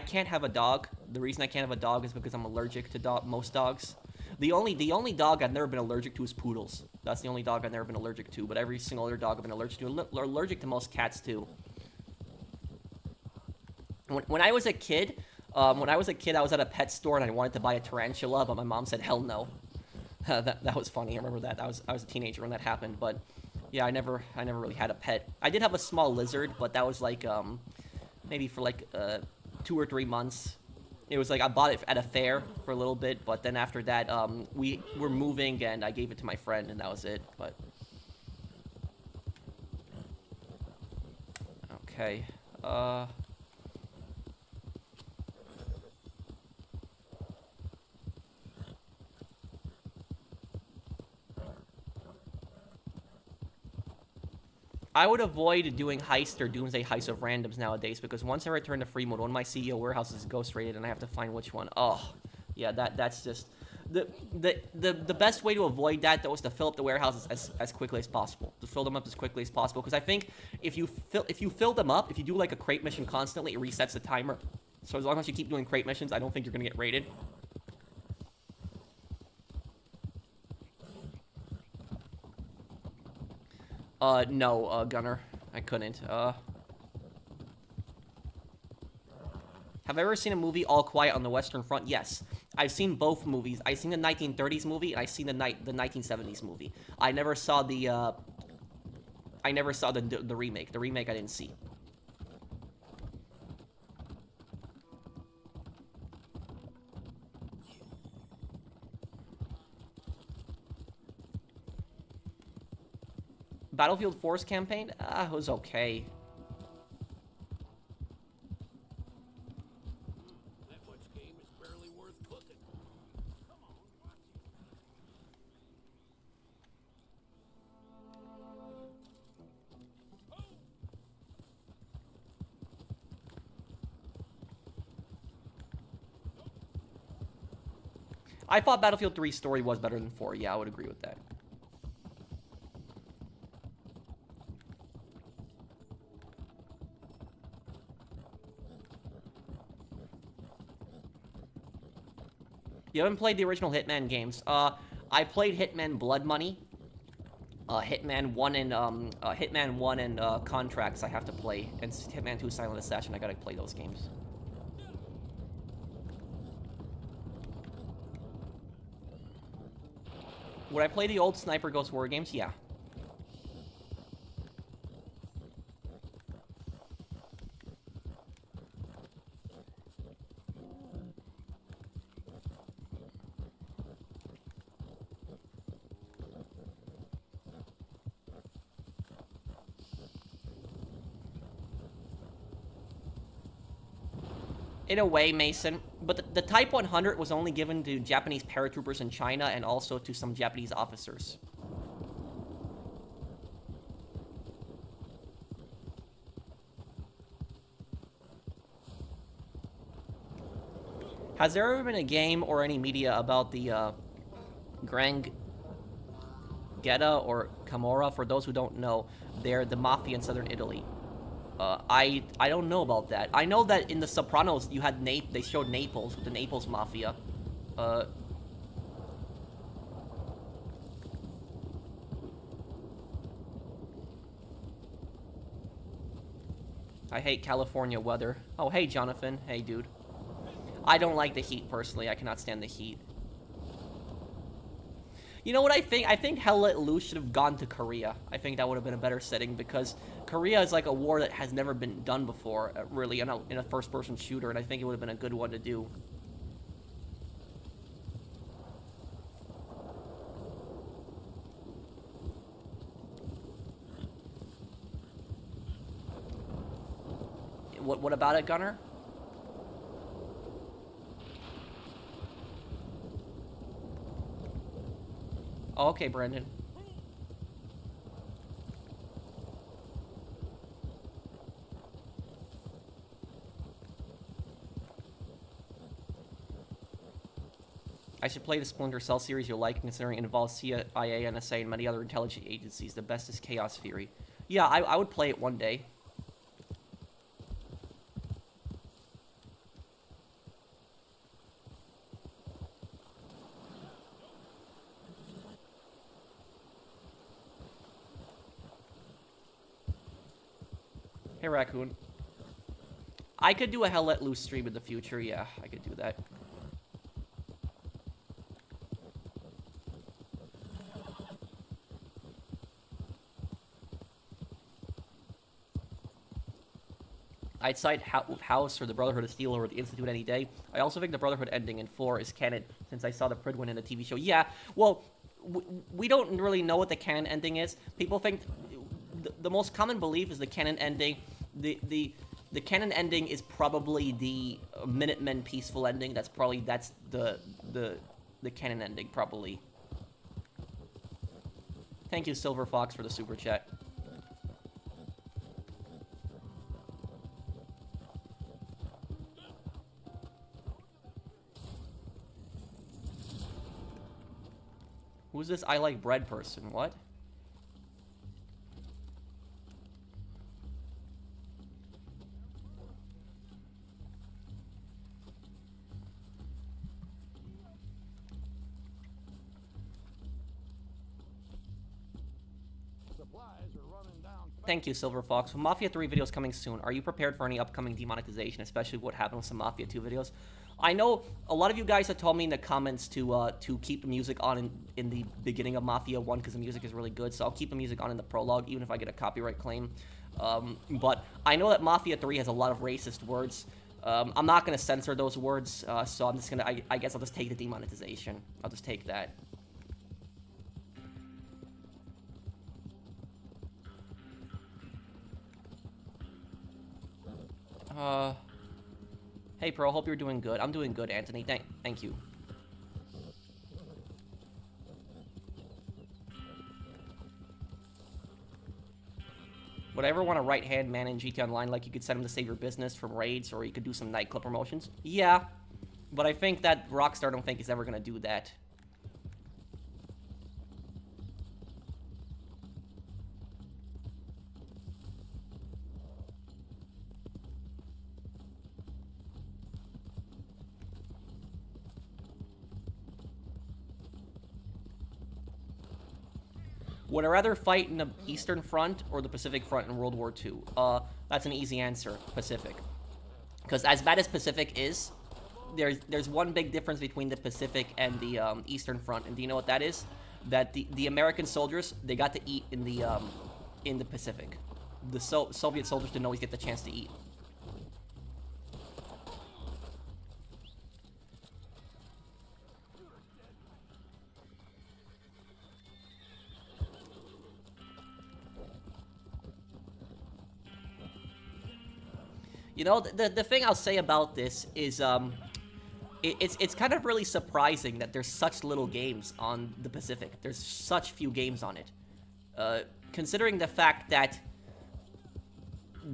can't have a dog. The reason I can't have a dog is because I'm allergic to most dogs. The only dog I've never been allergic to is poodles. That's the only dog I've never been allergic to, but every single other dog I've been allergic to. I'm allergic to most cats, too. When I was a kid, I was at a pet store and I wanted to buy a tarantula, but my mom said, hell no. That was funny. I remember that. I was a teenager when that happened, but yeah, I never really had a pet. I did have a small lizard, but that was maybe for 2 or 3 months. It was I bought it at a fair for a little bit, but then after that, we were moving and I gave it to my friend and that was it, but. Okay, I would avoid doing heist or doomsday heists of randoms nowadays because once I return to free mode, one of my CEO warehouses is ghost rated and I have to find which one. Oh, yeah, that's just the best way to avoid that though is to fill up the warehouses as quickly as possible. To fill them up as quickly as possible because I think if you fill them up, if you do a crate mission constantly, it resets the timer. So as long as you keep doing crate missions, I don't think you're gonna get raided. No, Gunner. I couldn't. Have I ever seen a movie All Quiet on the Western Front? Yes. I've seen both movies. I've seen the 1930s movie, and I've seen the 1970s movie. I never saw the remake. The remake I didn't see. Battlefield 4's campaign? It was okay. That much game is barely worth cooking. Come on, watch it. I thought Battlefield 3's story was better than 4. Yeah, I would agree with that. You haven't played the original Hitman games. I played Hitman Blood Money. Hitman 1 and Hitman 1 and Contracts I have to play, and Hitman 2 Silent Assassin I gotta play those games. Would I play the old Sniper Ghost War games? Yeah. In a way, Mason, but the Type 100 was only given to Japanese paratroopers in China and also to some Japanese officers. Has there ever been a game or any media about the Grand Getta or Camorra? For those who don't know, they're the mafia in southern Italy. I don't know about that. I know that in The Sopranos you had they showed Naples with the Naples Mafia. I hate California weather. Oh, hey, Jonathan. Hey, dude. I don't like the heat, personally. I cannot stand the heat. You know what I think? I think Hell Let Loose should have gone to Korea. I think that would have been a better setting, because Korea is like a war that has never been done before, really, in a first-person shooter, and I think it would have been a good one to do. What about it, Gunner? Oh, okay, Brandon. I should play the Splinter Cell series you'll like, considering it involves CIA, NSA, and many other intelligence agencies. The best is Chaos Theory. Yeah, I would play it one day. Hey, Raccoon. I could do a Hell Let Loose stream in the future. Yeah, I could do that. I'd cite House or the Brotherhood of Steel or the Institute any day. I also think the Brotherhood ending in 4 is canon, since I saw the Pridwin in the TV show. Yeah, well, we don't really know what the canon ending is. People think the most common belief is the canon ending. The canon ending is probably the Minutemen peaceful ending. That's the canon ending, probably. Thank you, Silver Fox, for the super chat. Who's this I like bread person? What? Thank you, Silver Fox. With Mafia 3 videos coming soon, are you prepared for any upcoming demonetization, especially what happened with some Mafia 2 videos? I know a lot of you guys have told me in the comments to keep the music on in the beginning of Mafia 1 because the music is really good, so I'll keep the music on in the prologue, even if I get a copyright claim. But I know that Mafia 3 has a lot of racist words. I'm not going to censor those words, so I'm just going to, I guess I'll just take the demonetization. I'll just take that. Hey, Pro, hope you're doing good. I'm doing good, Anthony. Thank you. Would I ever want a right-hand man in GT Online? Like, you could send him to save your business from raids, or you could do some nightclub promotions? Yeah, but I think that Rockstar don't think is ever gonna do that. Would I rather fight in the Eastern Front or the Pacific Front in World War II? That's an easy answer, Pacific. Because as bad as Pacific is, there's one big difference between the Pacific and the Eastern Front, and do you know what that is? That the American soldiers, they got to eat in the Pacific. The Soviet soldiers didn't always get the chance to eat. You know, the thing I'll say about this is, it's kind of really surprising that there's such little games on the Pacific. There's such few games on it. Considering the fact that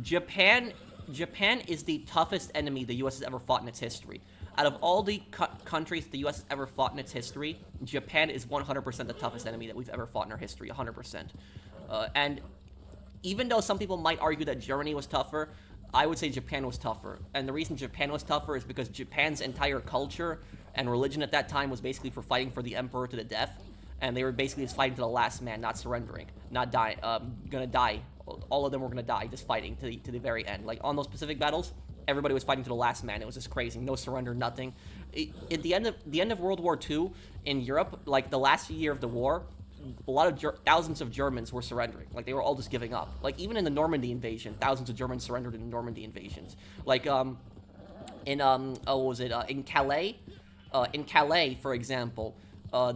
Japan is the toughest enemy the U.S. has ever fought in its history. Out of all the countries the U.S. has ever fought in its history, Japan is 100% the toughest enemy that we've ever fought in our history, 100%. And even though some people might argue that Germany was tougher, I would say Japan was tougher. And the reason Japan was tougher is because Japan's entire culture and religion at that time was basically for fighting for the emperor to the death. And they were basically just fighting to the last man, not surrendering, not dying, gonna die. All of them were gonna die, just fighting to the very end. Like, on those Pacific battles, everybody was fighting to the last man. It was just crazy. No surrender, nothing. At the end of World War II, in Europe, like, the last year of the war, a lot of thousands of Germans were surrendering. Like, they were all just giving up. Like, even in the Normandy invasion, thousands of Germans surrendered in the Normandy invasions. Like, in Calais, for example,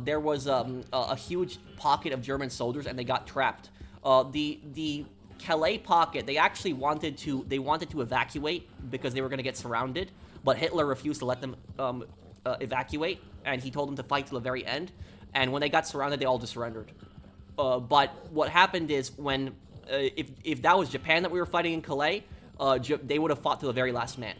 there was a huge pocket of German soldiers, and they got trapped. The Calais pocket, they actually wanted to evacuate because they were going to get surrounded, but Hitler refused to let them evacuate, and he told them to fight till the very end. And when they got surrounded, they all just surrendered. But what happened is when, if that was Japan that we were fighting in Calais, they would have fought to the very last man.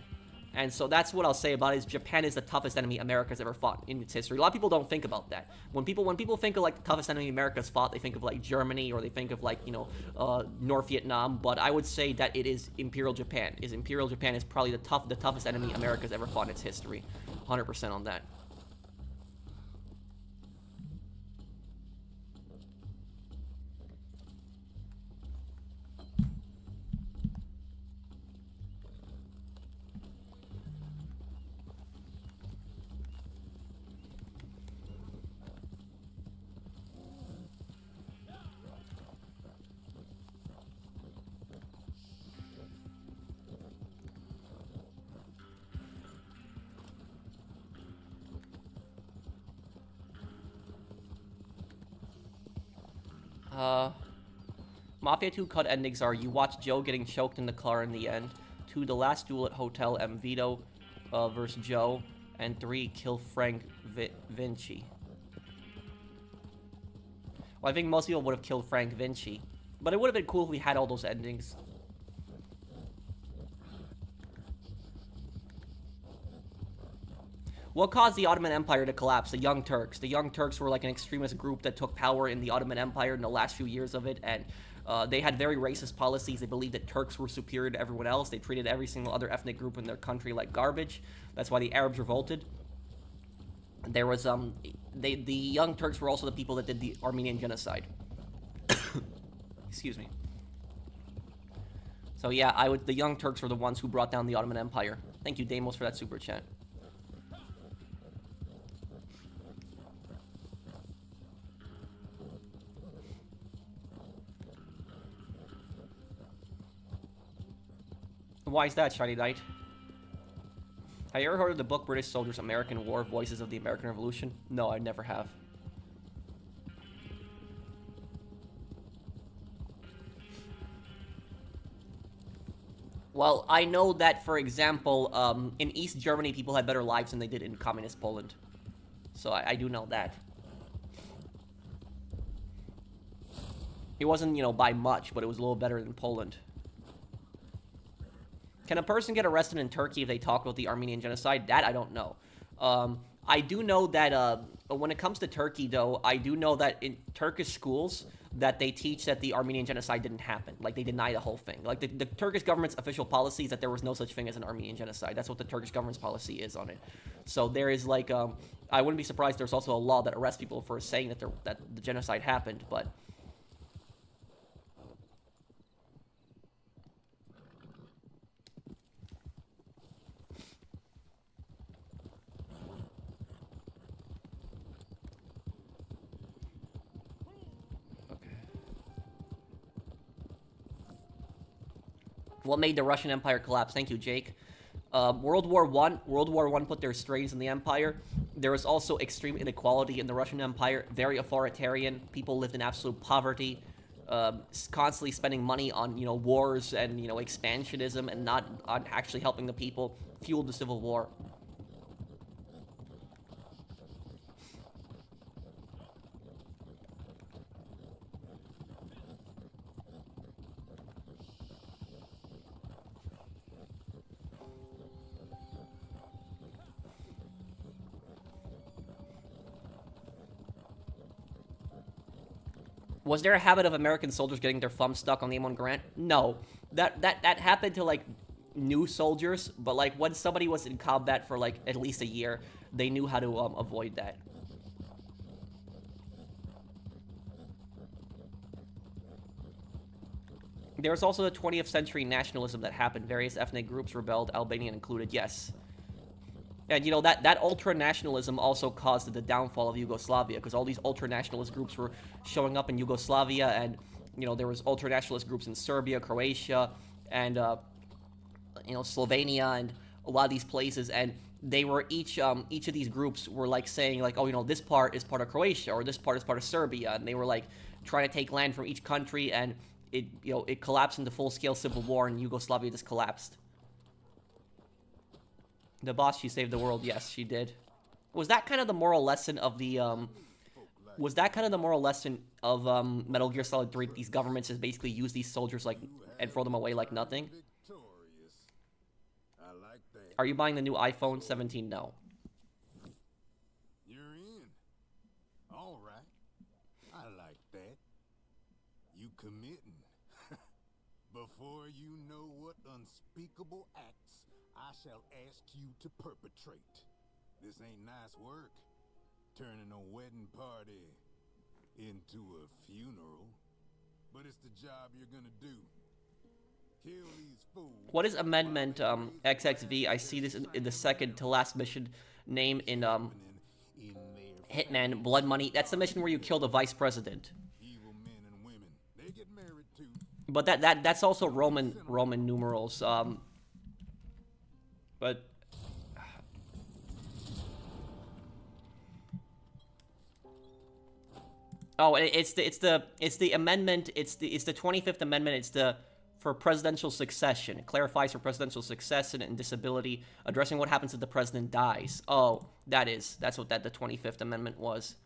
And so that's what I'll say about it, is Japan is the toughest enemy America's ever fought in its history. A lot of people don't think about that. When people think of, like, the toughest enemy America's fought, they think of, like, Germany, or they think of, like, North Vietnam. But I would say that it is Imperial Japan. Imperial Japan is probably the toughest enemy America's ever fought in its history. 100% on that. Mafia 2 cut endings are: you watch Joe getting choked in the car in the end, 2, the last duel at Hotel M. Vito versus Joe, and 3, kill Frank Vinci. Well, I think most people would have killed Frank Vinci, but it would have been cool if we had all those endings. What caused the Ottoman Empire to collapse? The Young Turks. The Young Turks were like an extremist group that took power in the Ottoman Empire in the last few years of it, and they had very racist policies. They believed that Turks were superior to everyone else. They treated every single other ethnic group in their country like garbage. That's why the Arabs revolted. There was, the Young Turks were also the people that did the Armenian genocide. Excuse me. So yeah, the Young Turks were the ones who brought down the Ottoman Empire. Thank you, Damos, for that super chat. Why is that, Shiny Knight? Have you ever heard of the book British Soldiers, American War, Voices of the American Revolution? No, I never have. Well, I know that, for example, in East Germany, people had better lives than they did in communist Poland. So I do know that. It wasn't, by much, but it was a little better than Poland. Can a person get arrested in Turkey if they talk about the Armenian genocide? That I don't know. I do know that when it comes to Turkey, though, I do know that in Turkish schools that they teach that the Armenian genocide didn't happen. Like, they deny the whole thing. Like, the Turkish government's official policy is that there was no such thing as an Armenian genocide. That's what the Turkish government's policy is on it. So there is, like, I wouldn't be surprised there's also a law that arrests people for saying that the genocide happened, but What made the Russian Empire collapse? Thank you, Jake. World War I put their strains in the empire. There was also extreme inequality in the Russian Empire, very authoritarian. People lived in absolute poverty, constantly spending money on wars and expansionism, and not on actually helping the people. Fueled the civil war. Was there a habit of American soldiers getting their thumbs stuck on the M1 Garand? No. That happened to, like, new soldiers, but, like, when somebody was in combat for, like, at least a year, they knew how to avoid that. There was also the 20th century nationalism that happened. Various ethnic groups rebelled, Albania included, yes. And, that ultra-nationalism also caused the downfall of Yugoslavia, because all these ultra-nationalist groups were showing up in Yugoslavia, and, there was ultra-nationalist groups in Serbia, Croatia, and, Slovenia, and a lot of these places, and they were each of these groups were, like, saying, like, oh, this part is part of Croatia, or this part is part of Serbia, and they were, like, trying to take land from each country, and it collapsed into full-scale civil war, and Yugoslavia just collapsed. The boss, she saved the world. Yes, she did. Was that kind of the moral lesson of the, Metal Gear Solid 3? These governments just basically use these soldiers, like, and throw them away like nothing? Are you buying the new iPhone 17? No. You're in. All right. I like that. You committing. Before you know what unspeakable acts I shall ask you to perpetrate. This ain't nice work. Turning a wedding party into a funeral. But it's the job you're gonna do. Kill these fools. What is Amendment XXV? I see this in the second to last mission name in Hitman Blood Money. That's the mission where you kill the vice president. Evil men and women. They get married too. But that's also Roman numerals. But oh, it's the amendment. It's the 25th Amendment. It's for presidential succession. It clarifies for presidential succession and disability, addressing what happens if the president dies. Oh, that's what the 25th Amendment was.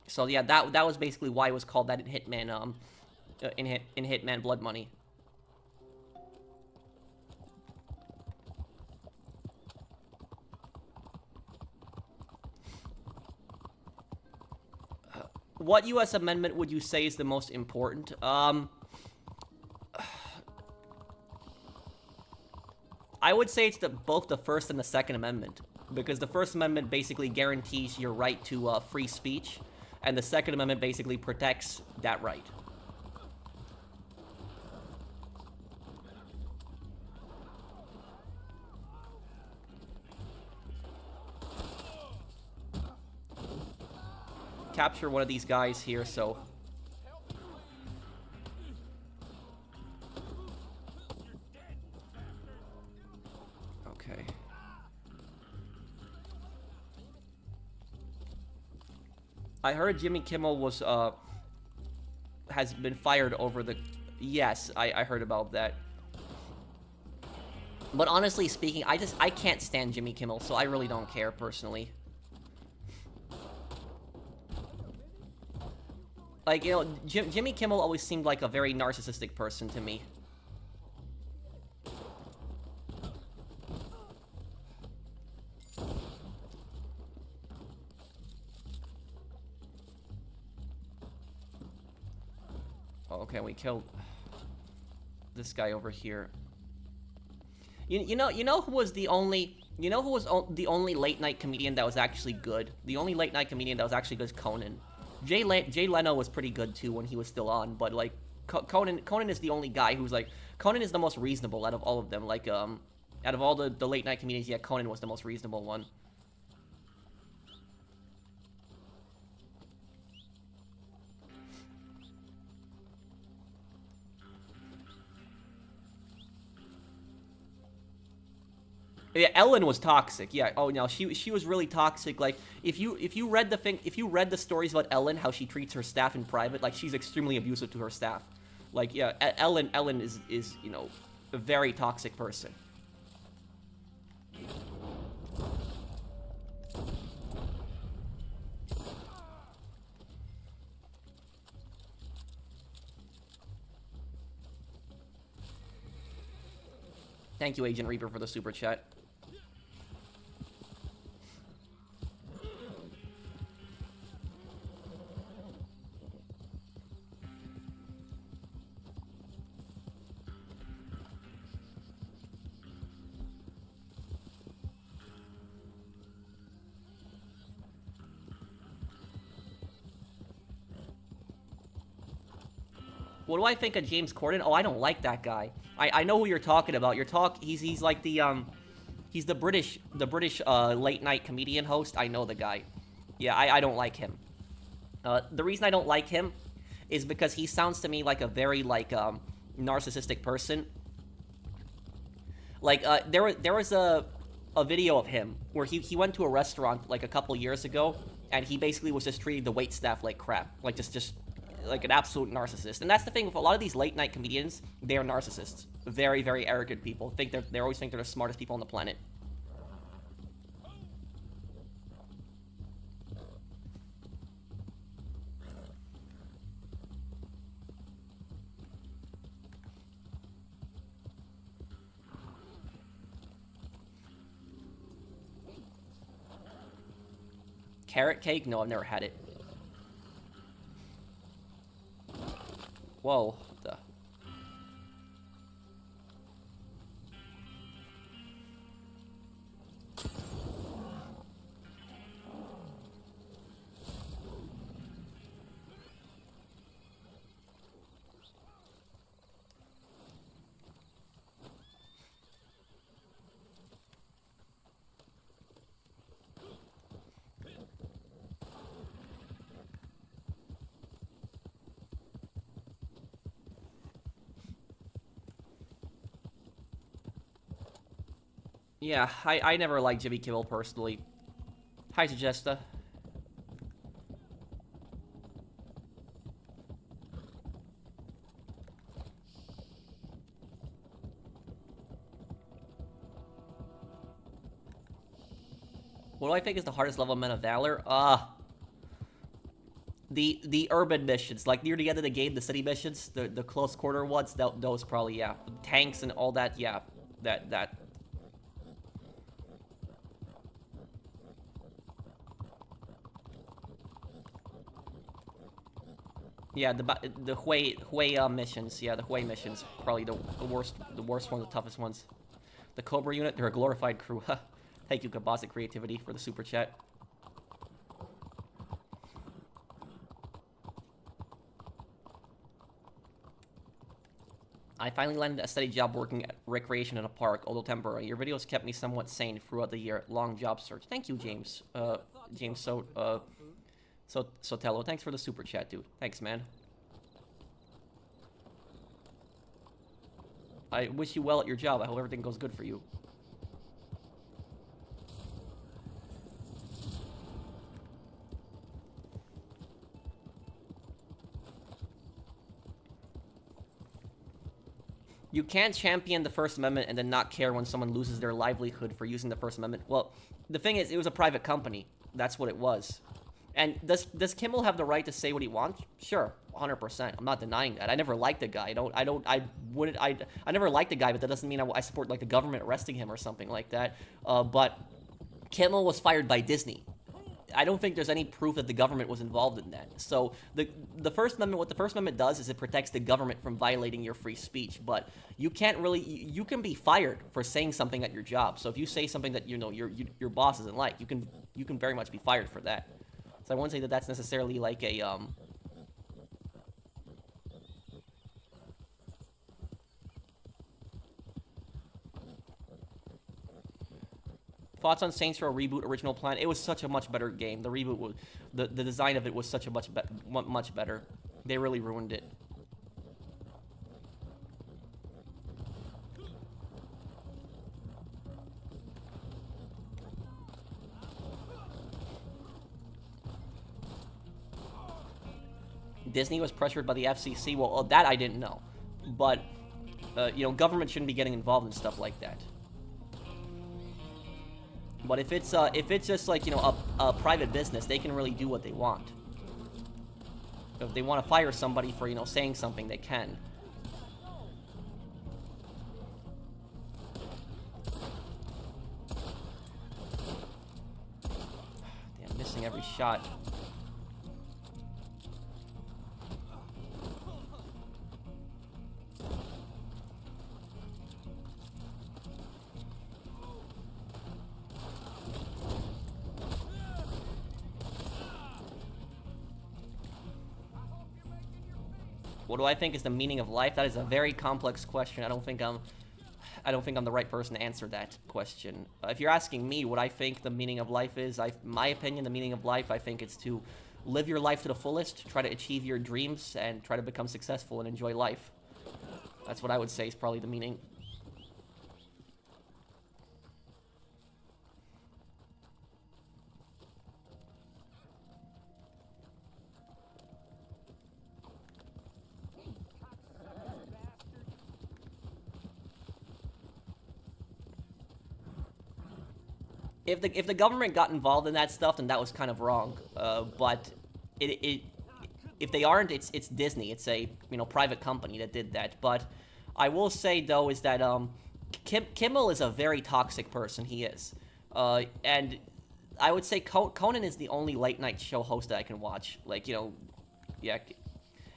So yeah, that was basically why it was called that in Hitman. In Hitman Blood Money. What U.S. amendment would you say is the most important? I would say it's both the First and the Second Amendment, because the First Amendment basically guarantees your right to free speech, and the Second Amendment basically protects that right. Capture one of these guys here, so... Okay. I heard Jimmy Kimmel was, has been fired over the... Yes, I heard about that. But honestly speaking, I can't stand Jimmy Kimmel, so I really don't care, personally. Like, Jimmy Kimmel always seemed like a very narcissistic person to me. Oh, okay, we killed this guy over here. You know who was the only... You know who was the only late-night comedian that was actually good? The only late-night comedian that was actually good is Conan. Jay Leno was pretty good too when he was still on, but like Conan is the only guy who's like Conan is the most reasonable out of all of them. Like out of all the late night comedians, yeah, Conan was the most reasonable one. Yeah, Ellen was toxic. Yeah. Oh no, she was really toxic. Like if you read the stories about Ellen, how she treats her staff in private, like she's extremely abusive to her staff. Like yeah, Ellen is you know a very toxic person. Thank you, Agent Reaper, for the super chat. What do I think of James Corden? Oh, I don't like that guy. I know who you're talking about. He's like the he's the British late night comedian host. I know the guy. Yeah, I don't like him. The reason I don't like him is because he sounds to me like a very like narcissistic person. Like there was a video of him where he went to a restaurant like a couple years ago, and he basically was just treating the wait staff like crap, like just like an absolute narcissist. And that's the thing with a lot of these late night comedians, they are narcissists, very very arrogant people. They always think they're the smartest people on the planet. Carrot cake? No, I've never had it. Whoa. The... Yeah, I never liked Jimmy Kimmel personally. Hi, Sugesta. What do I think is the hardest level of Men of Valor? The urban missions, like near the end of the game, the city missions, the close quarter ones, those probably, yeah. Tanks and all that, yeah. That. Yeah, the Hui missions. Yeah, the Hui missions probably the worst ones, the toughest ones. The Cobra unit, they're a glorified crew. Thank you, Composite Creativity, for the super chat. I finally landed a steady job working at recreation in a park, although temporary. Your videos kept me somewhat sane throughout the year. Long job search. Thank you, James. James Sotelo. Thanks for the super chat, dude. Thanks, man. I wish you well at your job. I hope everything goes good for you. You can't champion the First Amendment and then not care when someone loses their livelihood for using the First Amendment. Well, the thing is, it was a private company. That's what it was. And does Kimmel have the right to say what he wants? Sure, 100%. I'm not denying that. I never liked the guy. I never liked the guy, but that doesn't mean I support like the government arresting him or something like that. But Kimmel was fired by Disney. I don't think there's any proof that the government was involved in that. So the First Amendment, what the First Amendment does is it protects the government from violating your free speech. But you can't really, you can be fired for saying something at your job. So if you say something that your boss doesn't like, you can very much be fired for that. So I wouldn't say that that's necessarily like a Thoughts on Saints Row reboot original plan? It was such a much better game. The reboot was the design of it was such a much better. They really ruined it. Disney was pressured by the FCC. Well, that I didn't know, but you know, government shouldn't be getting involved in stuff like that. But if it's just like, you know, a private business, they can really do what they want. If they want to fire somebody for, you know, saying something, they can. Damn, missing every shot. What do I think is the meaning of life? That is a very complex question. I don't think I'm the right person to answer that question. If you're asking me what I think the meaning of life is, my opinion, the meaning of life, I think it's to live your life to the fullest, try to achieve your dreams, and try to become successful and enjoy life. That's what I would say is probably the meaning. If the government got involved in that stuff, then that was kind of wrong. But if they aren't, it's Disney. It's a, you know, private company that did that. But I will say though is that Kimmel is a very toxic person. He is, and I would say Conan is the only late night show host that I can watch. Like, you know, yeah.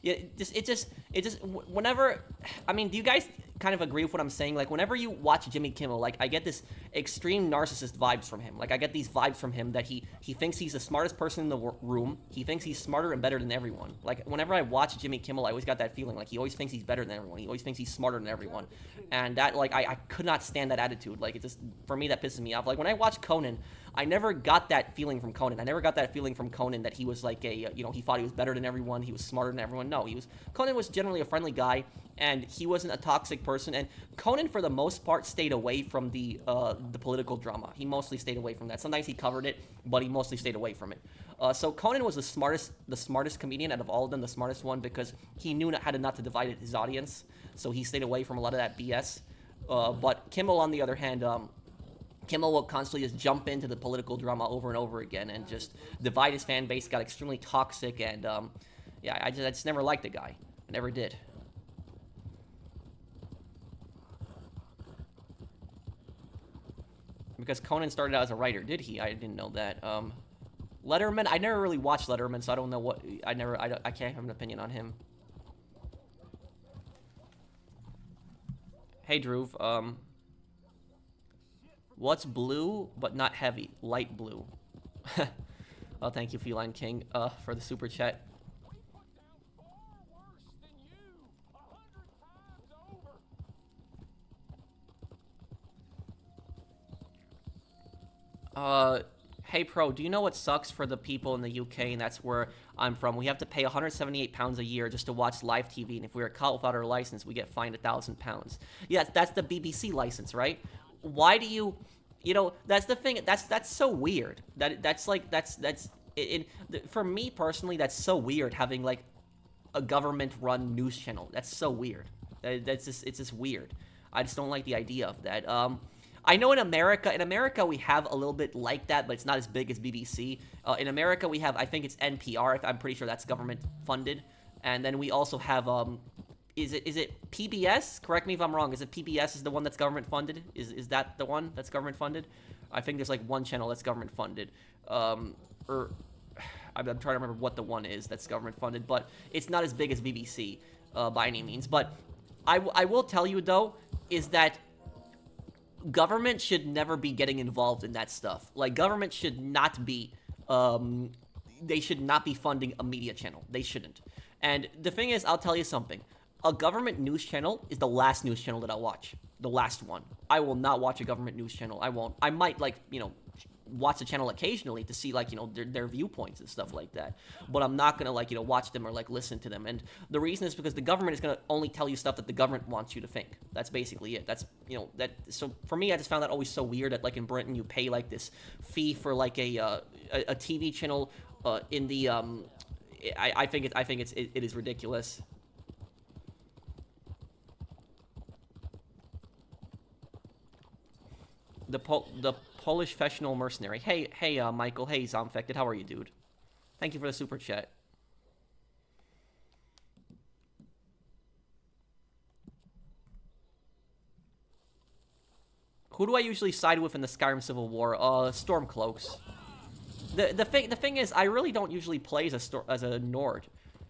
Yeah, it just whenever, I mean, do you guys kind of agree with what I'm saying? Like, whenever you watch Jimmy Kimmel, like, I get this extreme narcissist vibes from him. Like, I get these vibes from him that he thinks he's the smartest person in the room. He thinks he's smarter and better than everyone. Like, whenever I watch Jimmy Kimmel, I always got that feeling. Like, he always thinks he's better than everyone. He always thinks he's smarter than everyone. And that, like, I could not stand that attitude. Like, it just, for me, that pisses me off. Like, when I watch Conan, I never got that feeling from Conan. I never got that feeling from Conan that he was like a, you know, he thought he was better than everyone. He was smarter than everyone. No, Conan was generally a friendly guy, and he wasn't a toxic person. And Conan, for the most part, stayed away from the political drama. He mostly stayed away from that. Sometimes he covered it, but he mostly stayed away from it. So Conan was the smartest comedian out of all of them, the smartest one, because he knew how to not to divide his audience. So he stayed away from a lot of that BS. But Kimmel, on the other hand, Kimmel will constantly just jump into the political drama over and over again and just divide his fan base, got extremely toxic, and yeah, I just never liked the guy. I never did. Because Conan started out as a writer, did he? I didn't know that. Letterman, I never really watched Letterman, so I don't know what, I can't have an opinion on him. Hey, Droove, what's blue but not heavy? Light blue. Well, thank you, Feline King, for the super chat. Hey, Pro, do you know what sucks for the people in the UK, and that's where I'm from? We have to pay £178 a year just to watch live TV, and if we are caught without our license, we get fined £1,000. Yeah, that's the BBC license, right? Why do you know, that's the thing, that's so weird. For me personally, that's so weird having, like, a government-run news channel. That's so weird. It's just weird. I just don't like the idea of that. I know in America we have a little bit like that, but it's not as big as BBC. In America we have, I think it's NPR, I'm pretty sure that's government funded. And then we also have, is it PBS? Correct me if I'm wrong. Is it PBS is the one that's government funded? Is that the one that's government funded? I think there's like one channel that's government funded. I'm trying to remember what the one is that's government funded, but it's not as big as BBC by any means. But I will tell you, though, is that government should never be getting involved in that stuff. Like, government should not be, they should not be funding a media channel. They shouldn't. And the thing is, I'll tell you something. A government news channel is the last news channel that I'll watch. The last one. I will not watch a government news channel. I won't. I might, like, you know, watch the channel occasionally to see, like, you know, their viewpoints and stuff like that. But I'm not gonna, like, you know, watch them or, like, listen to them. And the reason is because the government is gonna only tell you stuff that the government wants you to think. That's basically it. That's, you know, that. So for me, I just found that always so weird that, like, in Britain you pay, like, this fee for, like, a TV channel in the I think it is ridiculous. The Polish professional mercenary. Hey, Michael. Hey, Zomfected. How are you, dude? Thank you for the super chat. Who do I usually side with in the Skyrim Civil War? Stormcloaks. The thing is, I really don't usually play as a Nord.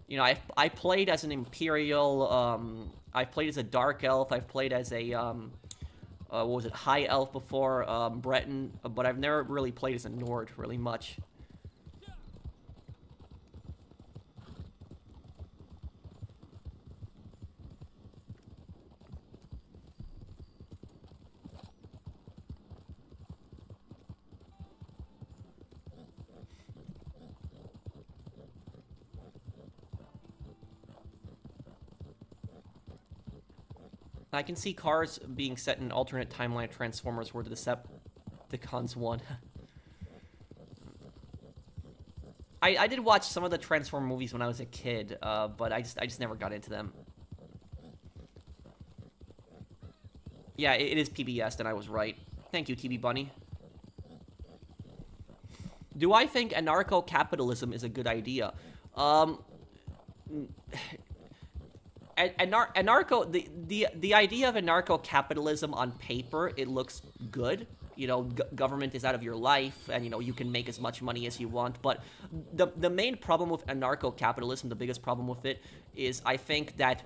You know, I played as an Imperial. I've played as a Dark Elf. I've played as a what was it, High Elf before, Breton. But I've never really played as a Nord really much. I can see cars being set in an alternate timeline of Transformers where the Decepticons won. I did watch some of the Transformer movies when I was a kid, but I just never got into them. Yeah, it is PBS, and I was right. Thank you, TB Bunny. Do I think anarcho-capitalism is a good idea? The idea of anarcho-capitalism on paper, it looks good. You know, government is out of your life, and you know you can make as much money as you want. But the main problem with anarcho-capitalism, the biggest problem with it, is I think that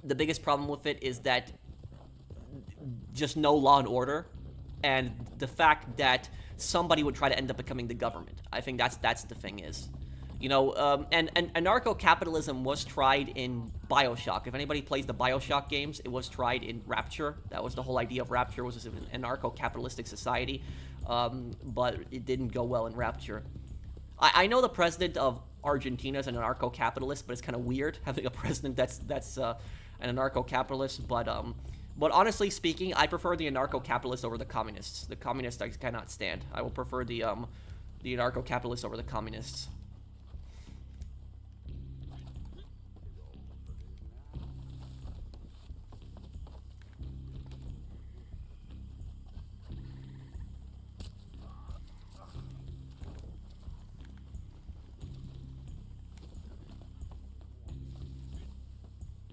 the biggest problem with it is that just no law and order, and the fact that somebody would try to end up becoming the government. I think that's the thing is. You know, and anarcho-capitalism was tried in BioShock. If anybody plays the BioShock games, it was tried in Rapture. That was the whole idea of Rapture, was an anarcho-capitalistic society. But it didn't go well in Rapture. I know the president of Argentina is an anarcho-capitalist, but it's kind of weird having a president that's an anarcho-capitalist. But honestly speaking, I prefer the anarcho-capitalists over the communists. The communists I cannot stand. I will prefer the anarcho-capitalists over the communists.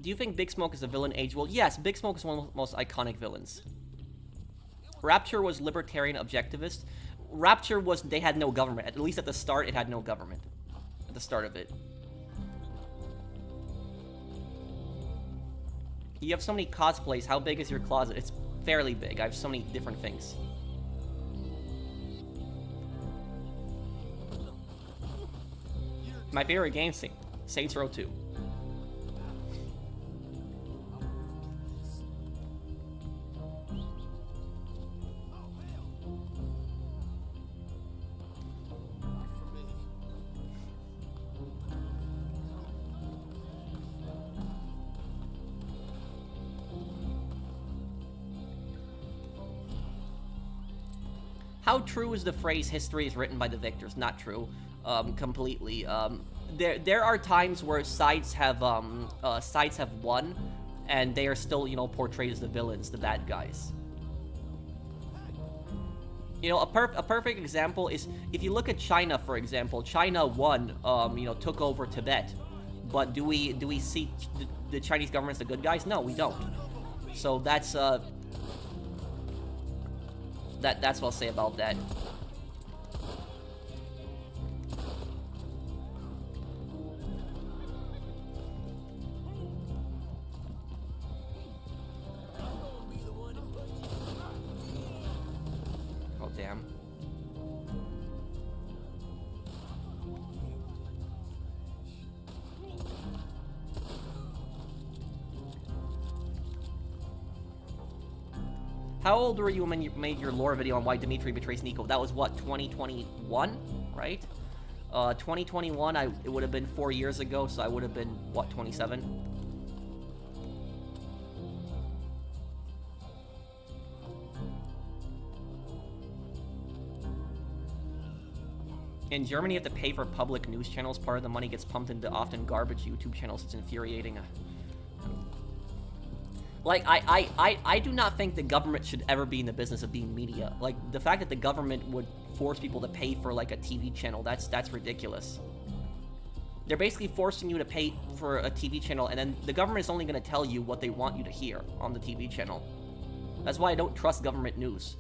Do you think Big Smoke is a villain age well? Yes, Big Smoke is one of the most iconic villains. Rapture was libertarian objectivist. Rapture was, they had no government. At least at the start, it had no government. At the start of it. You have so many cosplays. How big is your closet? It's fairly big. I have so many different things. My favorite game, Saints Row 2. How true is the phrase "history is written by the victors"? Not true, completely. There are times where sides have won, and they are still, you know, portrayed as the villains, the bad guys. You know, a perfect example is if you look at China, for example. China won, you know, took over Tibet, but do we see the Chinese government as the good guys? No, we don't. So that's that's what I'll say about that. Oh, damn. How old were you when you made your lore video on why Dimitri betrays Nico? That was what, 2021, right? 2021, it would have been 4 years ago, so I would have been, what, 27? In Germany, you have to pay for public news channels. Part of the money gets pumped into often garbage YouTube channels. It's infuriating. Like, I do not think the government should ever be in the business of being media. Like, the fact that the government would force people to pay for, like, a TV channel, that's ridiculous. They're basically forcing you to pay for a TV channel, and then the government is only going to tell you what they want you to hear on the TV channel. That's why I don't trust government news.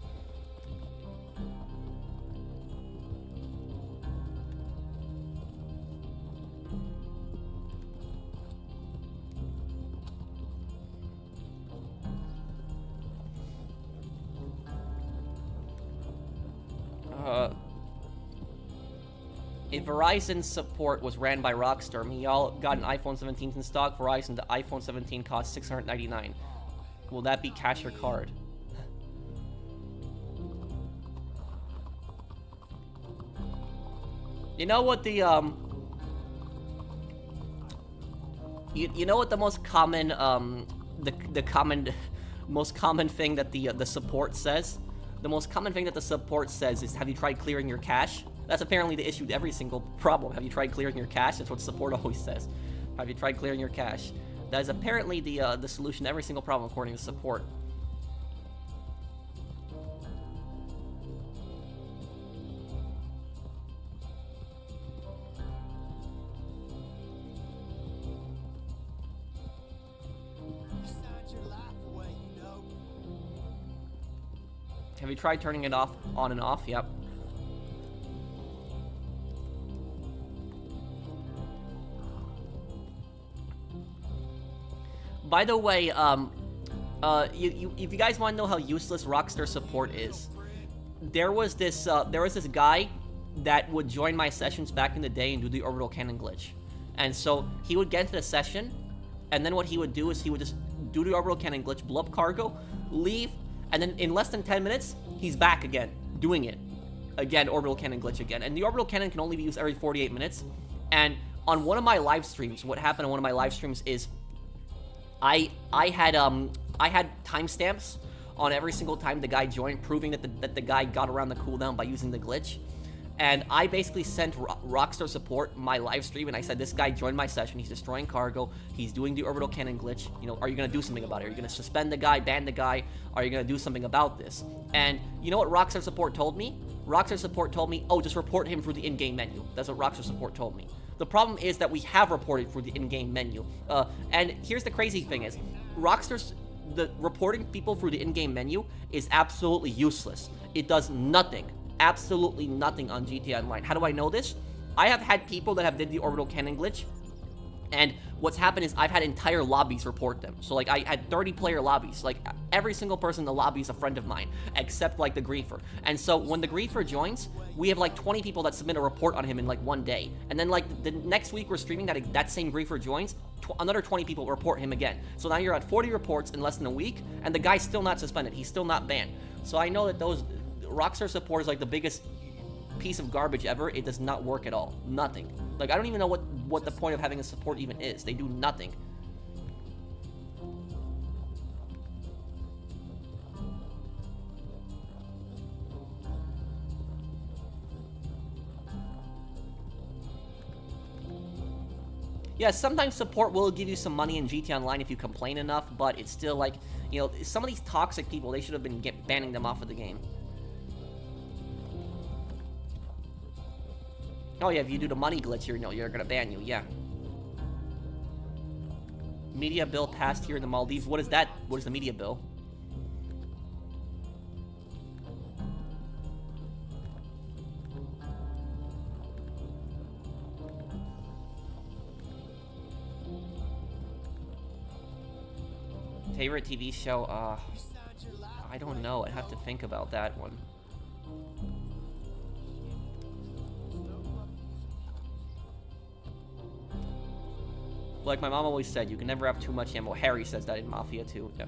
If Verizon support was ran by Rockstar, me all got an iPhone 17 in stock. Verizon, the iPhone 17 costs $699. Will that be cash or card? You know what the you know what the most common most common thing that the support says? The most common thing that the support says is, have you tried clearing your cache? That's apparently the issue to every single problem. Have you tried clearing your cache? That's what support always says. Have you tried clearing your cache? That is apparently the solution to every single problem according to support. Have you tried turning it off, on and off? Yep. By the way, if you guys want to know how useless Rockstar support is, there was this guy that would join my sessions back in the day and do the orbital cannon glitch, and so he would get into the session, and then what he would do is he would just do the orbital cannon glitch, blow up cargo, leave, and then in less than 10 minutes, he's back again, doing it. Again, orbital cannon glitch again. And the orbital cannon can only be used every 48 minutes. And on one of my live streams, what happened on one of my live streams is I had timestamps on every single time the guy joined, proving that the guy got around the cooldown by using the glitch. And I basically sent Rockstar support my live stream, and I said, this guy joined my session, he's destroying cargo, he's doing the orbital cannon glitch, you know, are you going to do something about it? Are you going to suspend the guy, ban the guy? Are you going to do something about this? And you know what Rockstar support told me? Rockstar support told me, oh, just report him through the in-game menu. That's what Rockstar support told me. The problem is that we have reported through the in-game menu. And here's the crazy thing is, the reporting people through the in-game menu is absolutely useless. It does nothing. Absolutely nothing on GTA Online. How do I know this? I have had people that have did the orbital cannon glitch, and what's happened is I've had entire lobbies report them. So like I had 30 player lobbies. Like every single person in the lobby is a friend of mine, except like the griefer. And so when the griefer joins, we have like 20 people that submit a report on him in like one day. And then like the next week we're streaming that same griefer joins, another 20 people report him again. So now you're at 40 reports in less than a week, and the guy's still not suspended. He's still not banned. So I know that those Rockstar support is like the biggest piece of garbage ever. It does not work at all. Nothing. Like, I don't even know what the point of having a support even is. They do nothing. Yeah, sometimes support will give you some money in GTA Online if you complain enough, but it's still like, you know, some of these toxic people, they should have been banning them off of the game. Oh yeah, if you do the money glitch, you're gonna ban you, yeah. Media bill passed here in the Maldives. What is that? What is the media bill? Favorite TV show? I don't know. I'd have to think about that one. Like my mom always said, you can never have too much ammo. Harry says that in Mafia 2. Yeah.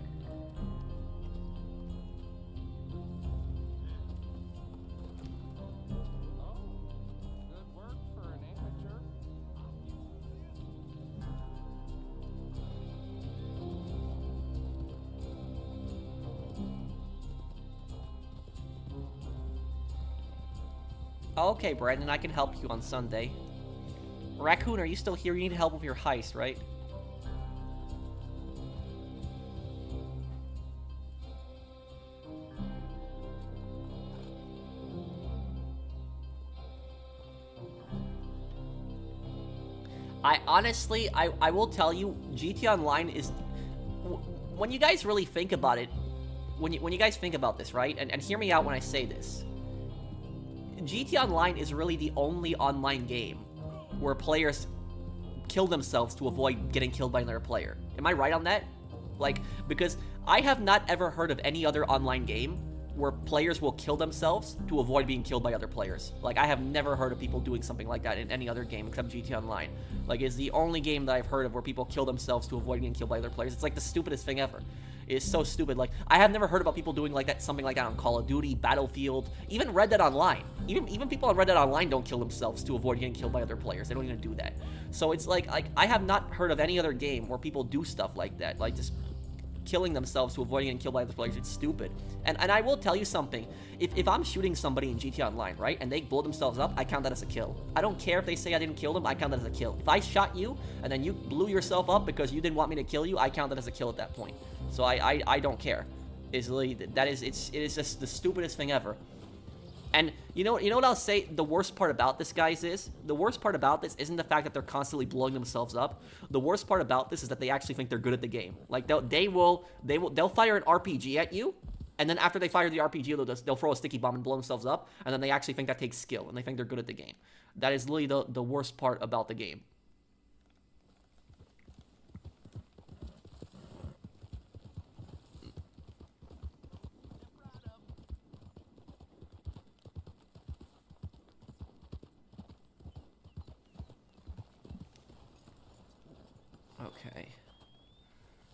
Okay, Brandon, I can help you on Sunday. Raccoon, are you still here? You need help with your heist, right? I honestly, I will tell you, GT Online is... When you guys really think about it, when you guys think about this, right? And hear me out when I say this. GT Online is really the only online game where players kill themselves to avoid getting killed by another player. Am I right on that? Like, because I have not ever heard of any other online game where players will kill themselves to avoid being killed by other players. Like, I have never heard of people doing something like that in any other game except GT Online. Like, it's the only game that I've heard of where people kill themselves to avoid getting killed by other players. It's like the stupidest thing ever. It's so stupid. Like, I have never heard about people doing like that, something like that on Call of Duty, Battlefield, even Red Dead Online. Even people on Red Dead Online don't kill themselves to avoid getting killed by other players. They don't even do that. So it's like I have not heard of any other game where people do stuff like that. Like, just killing themselves to avoid getting killed by other players. It's stupid. And I will tell you something. If I'm shooting somebody in GT Online, right, and they blow themselves up, I count that as a kill. I don't care if they say I didn't kill them, I count that as a kill. If I shot you, and then you blew yourself up because you didn't want me to kill you, I count that as a kill at that point. So I don't care. It's really, it is just the stupidest thing ever. And you know what I'll say, the worst part about this, guys, is the worst part about this isn't the fact that they're constantly blowing themselves up. The worst part about this is that they actually think they're good at the game. Like, they'll fire an RPG at you, and then after they fire the RPG, they'll throw a sticky bomb and blow themselves up, and then they actually think that takes skill, and they think they're good at the game. That is literally the worst part about the game. Okay.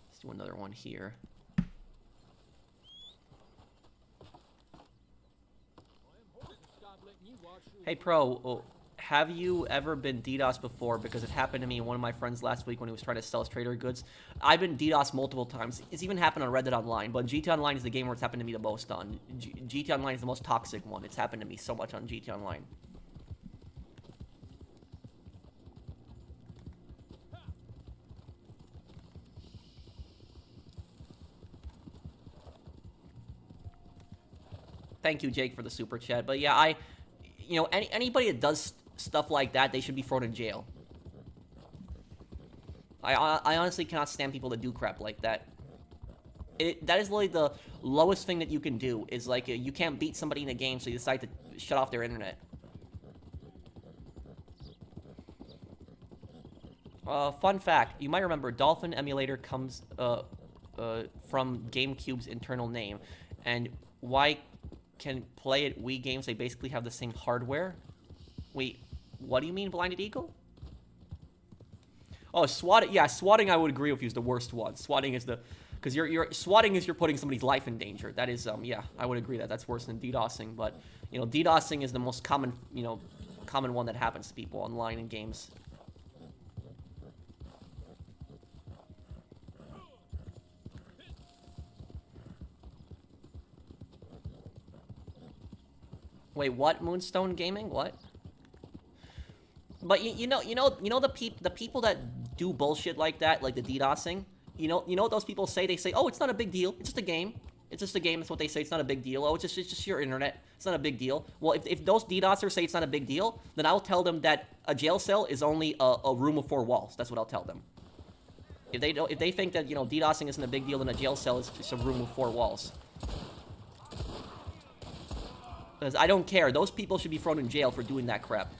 Let's do another one here. Hey, Pro, have you ever been DDoS before? Because it happened to me and one of my friends last week when he was trying to sell his trader goods. I've been DDoS multiple times. It's even happened on Red Dead Online, but GT Online is the game where it's happened to me the most on. GT Online is the most toxic one. It's happened to me so much on GT Online. Thank you, Jake, for the super chat. But yeah, anybody that does stuff like that, they should be thrown in jail. I honestly cannot stand people that do crap like that. That is literally the lowest thing that you can do, is like, you can't beat somebody in a game, so you decide to shut off their internet. Fun fact, you might remember Dolphin Emulator comes from GameCube's internal name, and why can play at Wii games, they basically have the same hardware. Wait, what do you mean, Blinded Eagle? Oh, swatting. Yeah, swatting, I would agree with you, is the worst one. Swatting is because swatting is you're putting somebody's life in danger. That is, yeah, I would agree that that's worse than DDoSing. But DDoSing is the most common, common one that happens to people online in games. Wait, what? Moonstone Gaming? What? But the people that do bullshit like that, like the DDoSing, you know what those people say? They say, "Oh, it's not a big deal. It's just a game. It's just a game." That's what they say. It's not a big deal. Oh, it's just your internet. It's not a big deal. Well, if those DDoSers say it's not a big deal, then I'll tell them that a jail cell is only a room of 4 walls. That's what I'll tell them. If they think that DDoSing isn't a big deal, then a jail cell is just a room with 4 walls. Because I don't care. Those people should be thrown in jail for doing that crap.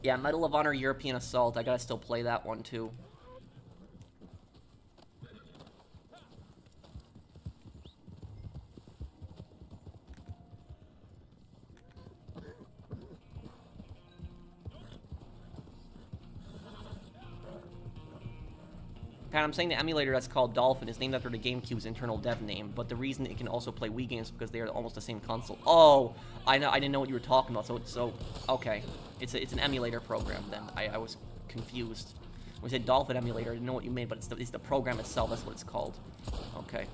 Yeah, Medal of Honor European Assault. I gotta still play that one, too. Pat, I'm saying the emulator that's called Dolphin is named after the GameCube's internal dev name, but the reason it can also play Wii games is because they are almost the same console. Oh, I know. I didn't know what you were talking about. So okay, it's an emulator program. Then I was confused. When you said Dolphin emulator, I didn't know what you meant, but it's the program itself. That's what it's called. Okay.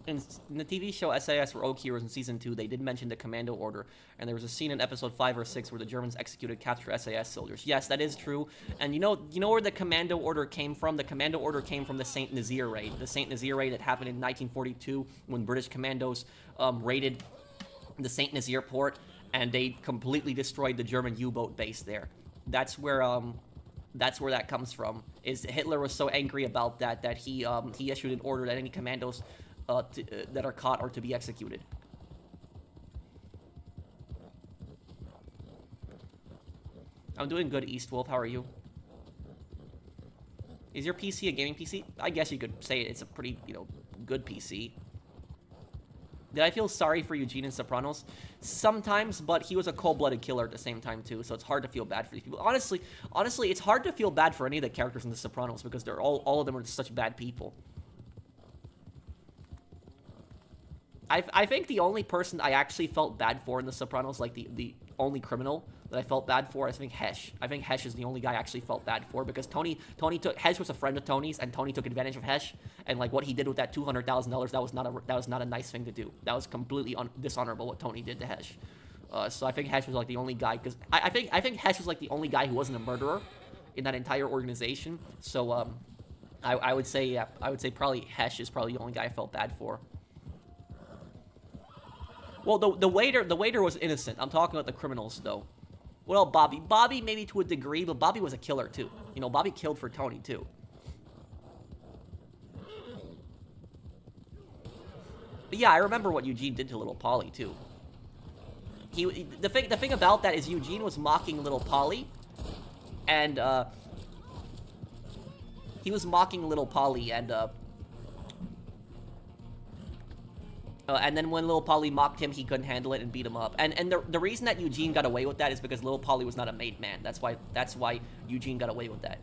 In the TV show SAS Rogue Heroes in Season 2, they did mention the Commando Order, and there was a scene in Episode 5 or 6 where the Germans executed captured SAS soldiers. Yes, that is true. And you know where the Commando Order came from? The Commando Order came from the Saint Nazaire raid. The Saint Nazaire raid that happened in 1942 when British commandos raided the Saint Nazaire port, and they completely destroyed the German U-boat base there. That's where that comes from. Is Hitler was so angry about that he issued an order that any commandos that are caught are to be executed. I'm doing good, Eastwolf. How are you? Is your PC a gaming PC? I guess you could say it's a pretty, good PC. Did I feel sorry for Eugene in Sopranos? Sometimes, but he was a cold-blooded killer at the same time, too, so it's hard to feel bad for these people. Honestly, it's hard to feel bad for any of the characters in The Sopranos because they're all of them are such bad people. I think the only person I actually felt bad for in The Sopranos, like the only criminal that I felt bad for, is I think Hesh. I think Hesh is the only guy I actually felt bad for because Hesh was a friend of Tony's, and Tony took advantage of Hesh, and like what he did with that $200,000, that was not a nice thing to do. That was completely dishonorable what Tony did to Hesh. So I think Hesh was like the only guy, because I think Hesh was like the only guy who wasn't a murderer in that entire organization. So I would say probably Hesh is probably the only guy I felt bad for. Well, the waiter was innocent. I'm talking about the criminals, though. Well, Bobby maybe to a degree, but Bobby was a killer, too. Bobby killed for Tony, too. But yeah, I remember what Eugene did to little Polly, too. The thing about that is Eugene was mocking little Polly, and, he was mocking little Polly, and then when Lil Polly mocked him, he couldn't handle it and beat him up. And the reason that Eugene got away with that is because Lil Polly was not a made man. That's why Eugene got away with that.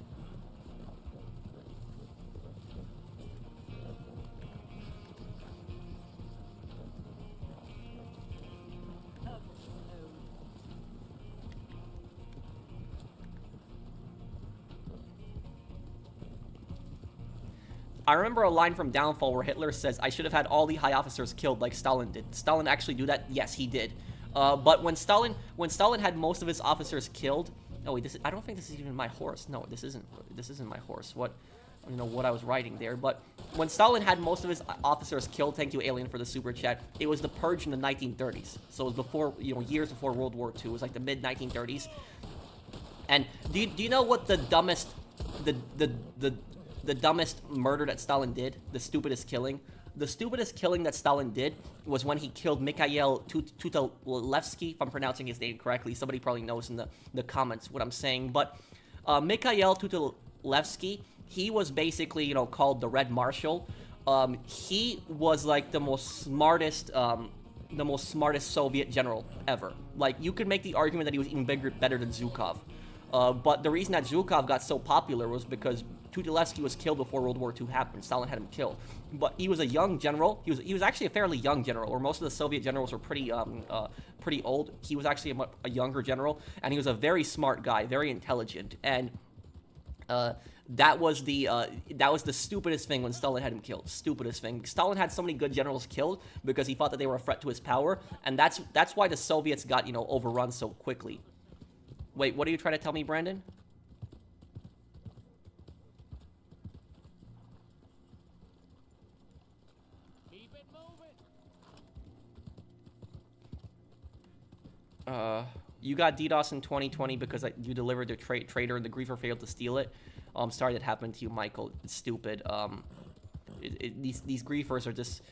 I remember a line from Downfall where Hitler says, "I should have had all the high officers killed like Stalin did." Stalin actually do that? Yes, he did. But when Stalin had most of his officers killed, oh wait, I don't think this is even my horse. No, this isn't my horse. What I was writing there. But when Stalin had most of his officers killed, thank you Alien for the super chat. It was the purge in the 1930s. So it was before, years before World War II. It was like the mid 1930s. And do you know what the dumbest the dumbest murder that Stalin did, the stupidest killing? The stupidest killing that Stalin did was when he killed Mikhail Tutalevsky, if I'm pronouncing his name correctly. Somebody probably knows in the comments what I'm saying. But Mikhail Tutalevsky, he was basically, called the Red Marshal. He was like the most smartest Soviet general ever. Like, you could make the argument that he was even better than Zhukov. But the reason that Zhukov got so popular was because Tutalevsky was killed before World War II happened. Stalin had him killed. But he was a young general. He was actually a fairly young general, where most of the Soviet generals were pretty old. He was actually a younger general, and he was a very smart guy, very intelligent. And that was the stupidest thing when Stalin had him killed. Stupidest thing. Stalin had so many good generals killed because he thought that they were a threat to his power, and that's why the Soviets got, overrun so quickly. Wait, what are you trying to tell me, Brandon? Keep it moving. You got DDoS in 2020 because you delivered the trader and the griefer failed to steal it. Oh, I'm sorry that happened to you, Michael. It's stupid. These griefers are just...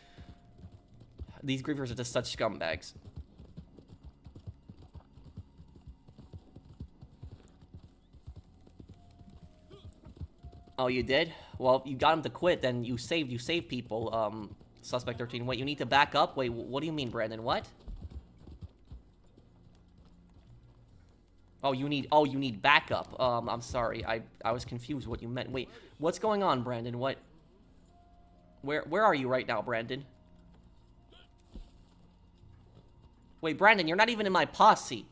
These griefers are just such scumbags. Oh, you did? Well, you got him to quit, then you saved people, Suspect 13. Wait, you need to back up? Wait, what do you mean, Brandon? What? Oh, you need backup. I'm sorry. I was confused what you meant. Wait, what's going on, Brandon? What? Where are you right now, Brandon? Wait, Brandon, you're not even in my posse.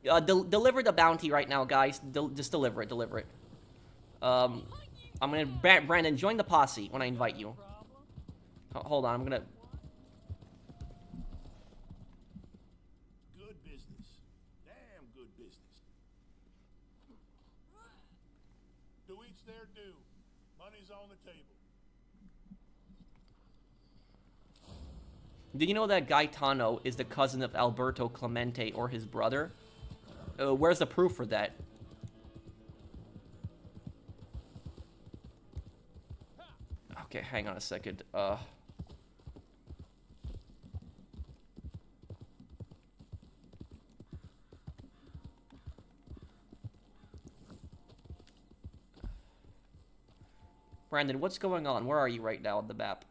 Deliver the bounty right now, guys. Just deliver it. I'm gonna... Brandon, join the posse when I invite you. Hold on, I'm gonna... Good business. Damn good business. To each their due. Money's on the table. Did you know that Gaetano is the cousin of Alberto Clemente or his brother? Where's the proof for that? Okay, hang on a second. Brandon, what's going on? Where are you right now on the map?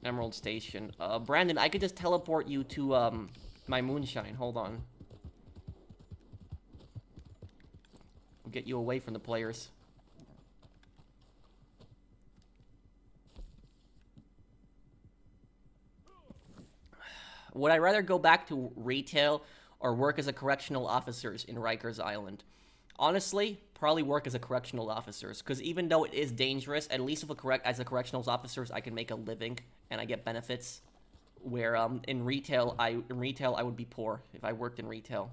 Emerald Station. Brandon, I could just teleport you to, my moonshine. Hold on. I'll get you away from the players. Would I rather go back to retail or work as a correctional officer in Rikers Island? Honestly, probably work as a correctional officers, because even though it is dangerous, at least as a correctional officers, I can make a living and I get benefits. Where in retail I would be poor if I worked in retail.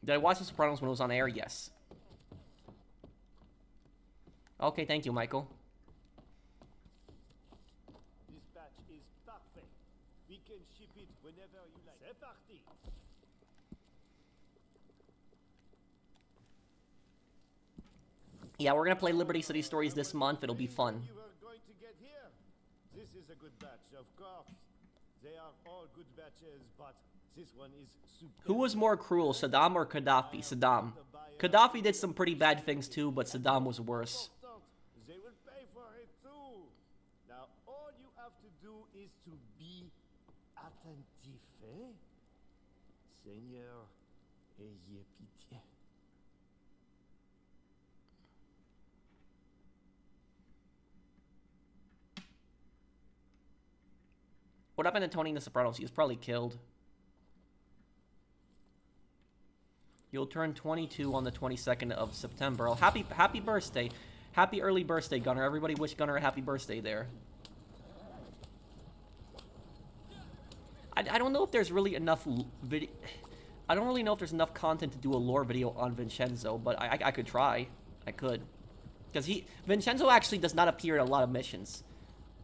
Did I watch The Sopranos when it was on air? Yes. Okay, thank you, Michael. Dispatch is parfait. We can ship it whenever you like. C'est parti. Yeah, we're gonna play Liberty City Stories this month. It'll be fun. You are going to get here. This is a good batch, of course. They are all good batches, but this one is super. Who was more cruel, Saddam or Gaddafi? Saddam. Gaddafi did some pretty bad things too, but Saddam was worse. They will pay for it too. Now all you have to do is to be attentif, eh? Seigneur, ayez pitié. What happened to Tony in The Sopranos? He was probably killed. You'll turn 22 on the 22nd of September. Oh, happy birthday. Happy early birthday, Gunnar. Everybody wish Gunnar a happy birthday there. I don't know if there's really enough video... I don't really know if there's enough content to do a lore video on Vincenzo, but I could try. I could. Because Vincenzo actually does not appear in a lot of missions.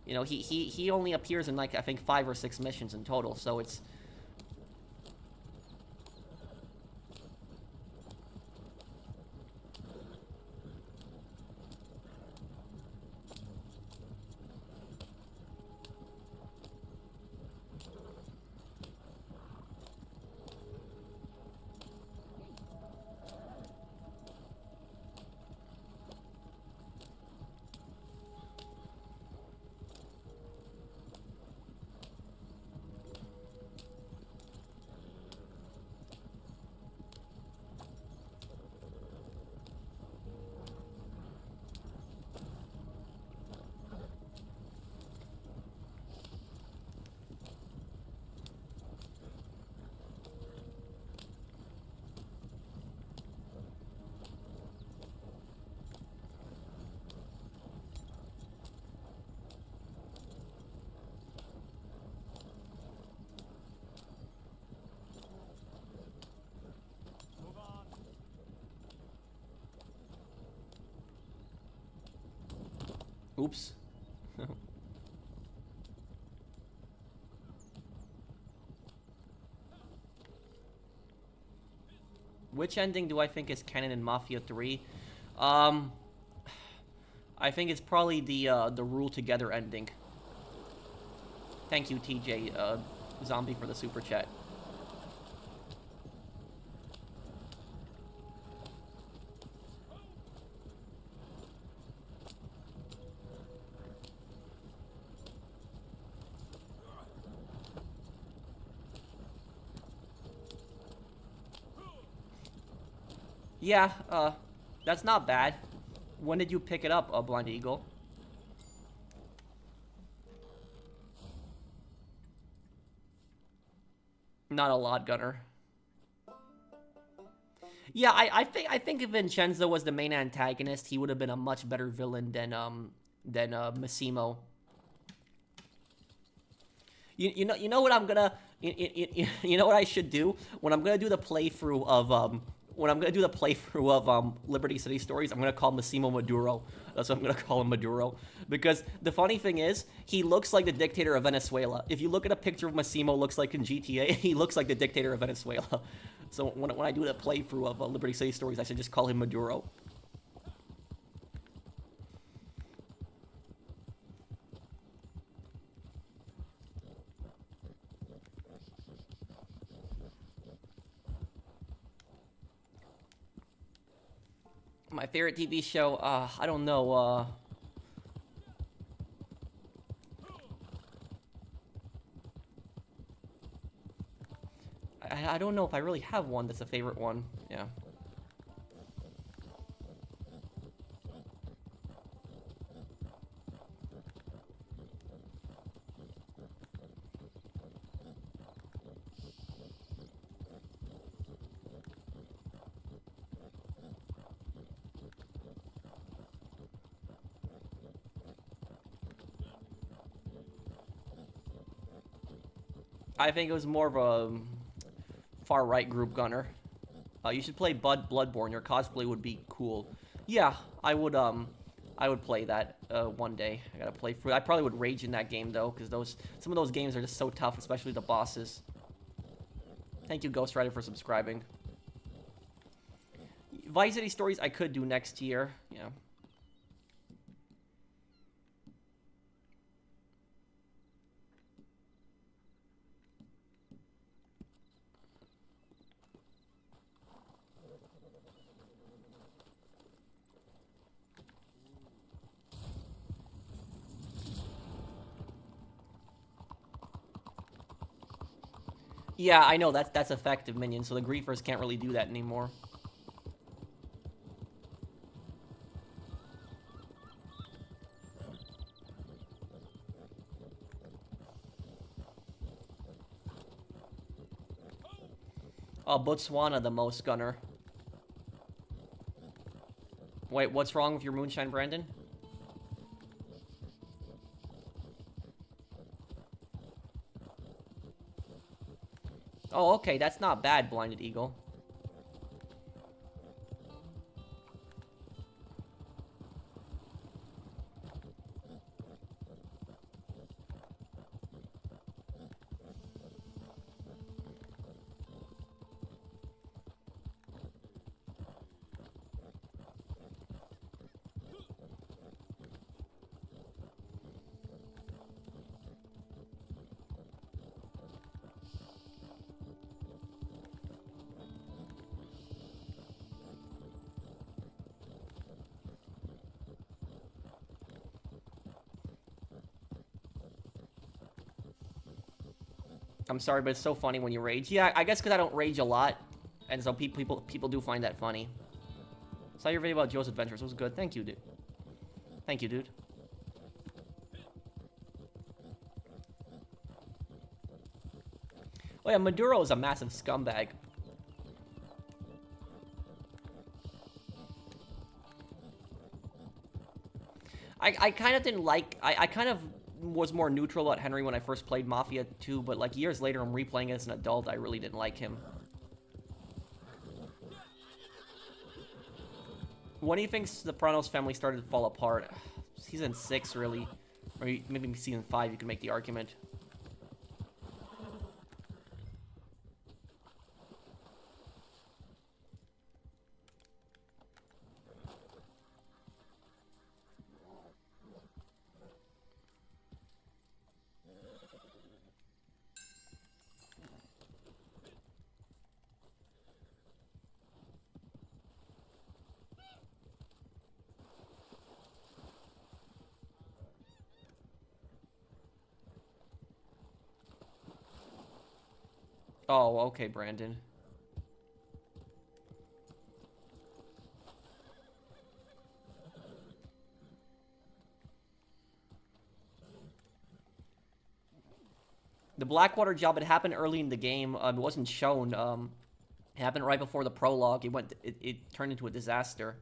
You know, he only appears in, like, I think 5 or 6 missions in total, so it's... Oops. Which ending do I think is canon in Mafia 3? Um, I think it's probably the rule together ending. Thank you, TJ Zombie, for the super chat. Yeah, that's not bad. When did you pick it up, Blind Eagle? Not a lot, Gunner. Yeah, I think if Vincenzo was the main antagonist, he would have been a much better villain than Massimo. You know what I'm gonna you know what I should do when I'm gonna do the playthrough of Liberty City Stories. I'm gonna call Massimo Maduro. That's what I'm gonna call him, Maduro, because the funny thing is he looks like the dictator of Venezuela. If you look at a picture of Massimo, looks like in GTA, he looks like the dictator of Venezuela. So when I do the playthrough of Liberty City Stories, I should just call him Maduro. My favorite TV show, I don't know, I don't know if I really have one that's a favorite one, yeah. I think it was more of a far-right group, Gunner. You should play Bloodborne. Your cosplay would be cool. Yeah, I would play that one day. I gotta play through. I probably would rage in that game though, because some of those games are just so tough, especially the bosses. Thank you, Ghost Rider, for subscribing. Vice City Stories I could do next year. Yeah. Yeah, I know, that's effective, Minion, so the Griefers can't really do that anymore. Oh, Botswana the most, Gunner. Wait, what's wrong with your moonshine, Brandon? Oh, okay, that's not bad, Blinded Eagle. I'm sorry, but it's so funny when you rage. Yeah, I guess because I don't rage a lot, and so people do find that funny. Saw your video about Joe's Adventures. It was good. Thank you, dude. Thank you, dude. Oh yeah, Maduro is a massive scumbag. I kind of didn't like... I kind of was more neutral about Henry when I first played Mafia 2, but like years later I'm replaying it as an adult, I really didn't like him. When do you think Sopranos family started to fall apart? Season 6, really. Or maybe season 5, you can make the argument. Oh, okay, Brandon. The Blackwater job, it happened early in the game. It wasn't shown. It happened right before the prologue. It turned into a disaster.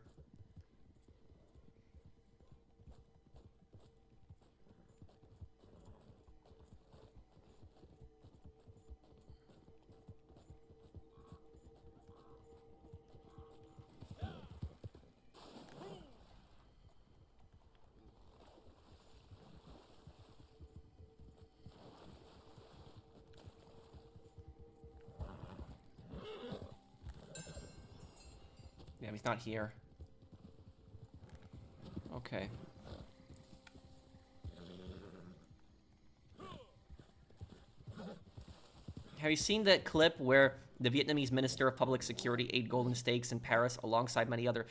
Yeah, he's not here. Okay. Have you seen that clip where the Vietnamese Minister of Public Security ate golden steaks in Paris alongside many other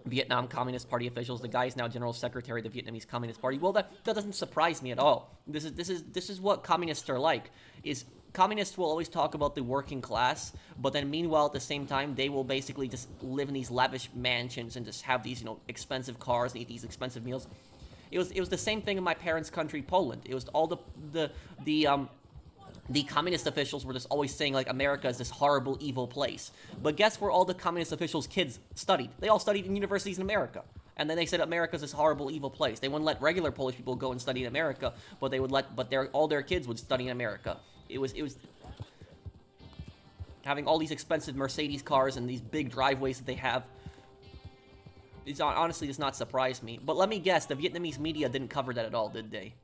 Vietnam Communist Party officials? The guy is now General Secretary of the Vietnamese Communist Party. Well, that doesn't surprise me at all. This is what communists are like. Is communists will always talk about the working class, but then meanwhile at the same time they will basically just live in these lavish mansions and just have these, you know, expensive cars and eat these expensive meals. It was the same thing in my parents' country, Poland. It was all the communist officials were just always saying, like, America is this horrible, evil place. But guess where all the communist officials' kids studied? They all studied in universities in America. And then they said America's this horrible, evil place. They wouldn't let regular Polish people go and study in America, but they would let, all their kids would study in America. It was having all these expensive Mercedes cars and these big driveways that they have. It's honestly does not surprise me. But let me guess, the Vietnamese media didn't cover that at all, did they?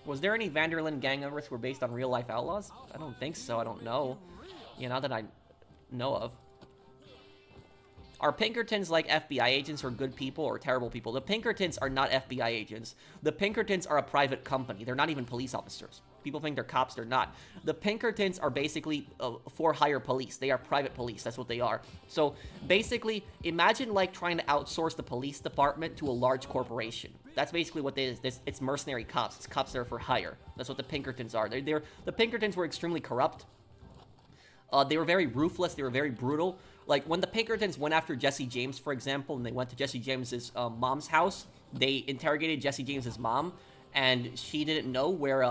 Was there any Vanderlyn gang members who were based on real-life outlaws? I don't think so. I don't know. Yeah, not that I know of. Are Pinkertons like FBI agents or good people or terrible people? The Pinkertons are not FBI agents. The Pinkertons are a private company. They're not even police officers. People think they're cops. They're not. The Pinkertons are basically for-hire police. They are private police. That's what they are. So basically, imagine like trying to outsource the police department to a large corporation. That's basically what it is. It's mercenary cops. It's cops that are for hire. That's what the Pinkertons are. The Pinkertons were extremely corrupt. They were very ruthless. They were very brutal. Like, when the Pinkertons went after Jesse James, for example, and they went to Jesse James's mom's house, they interrogated Jesse James's mom, and she didn't know where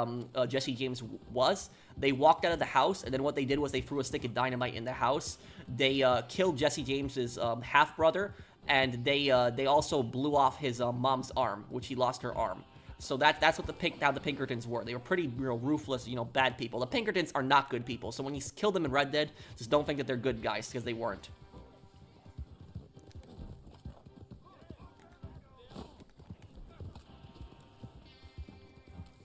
Jesse James was. They walked out of the house, and then what they did was they threw a stick of dynamite in the house. They killed Jesse James's half-brother, and they also blew off his mom's arm, which he lost her arm. So that's what how the Pinkertons were. They were pretty, ruthless, bad people. The Pinkertons are not good people. So when you kill them in Red Dead, just don't think that they're good guys, because they weren't.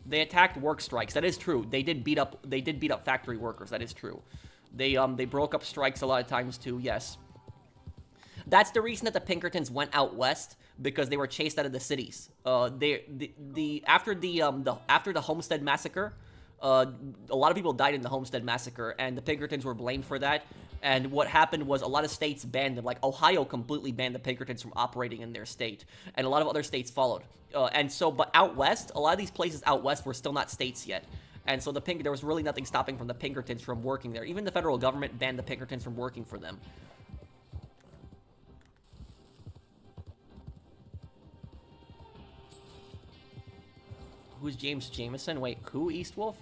They attacked work strikes. That is true. They did beat up factory workers. That is true. They broke up strikes a lot of times too. Yes. That's the reason that the Pinkertons went out west, because they were chased out of the cities. After the Homestead Massacre, a lot of people died in the Homestead Massacre, and the Pinkertons were blamed for that. And what happened was a lot of states banned them. Like, Ohio completely banned the Pinkertons from operating in their state, and a lot of other states followed. But out west, a lot of these places out west were still not states yet. And so there was really nothing stopping from the Pinkertons from working there. Even the federal government banned the Pinkertons from working for them. Who's James Jameson? Wait, who, Eastwolf?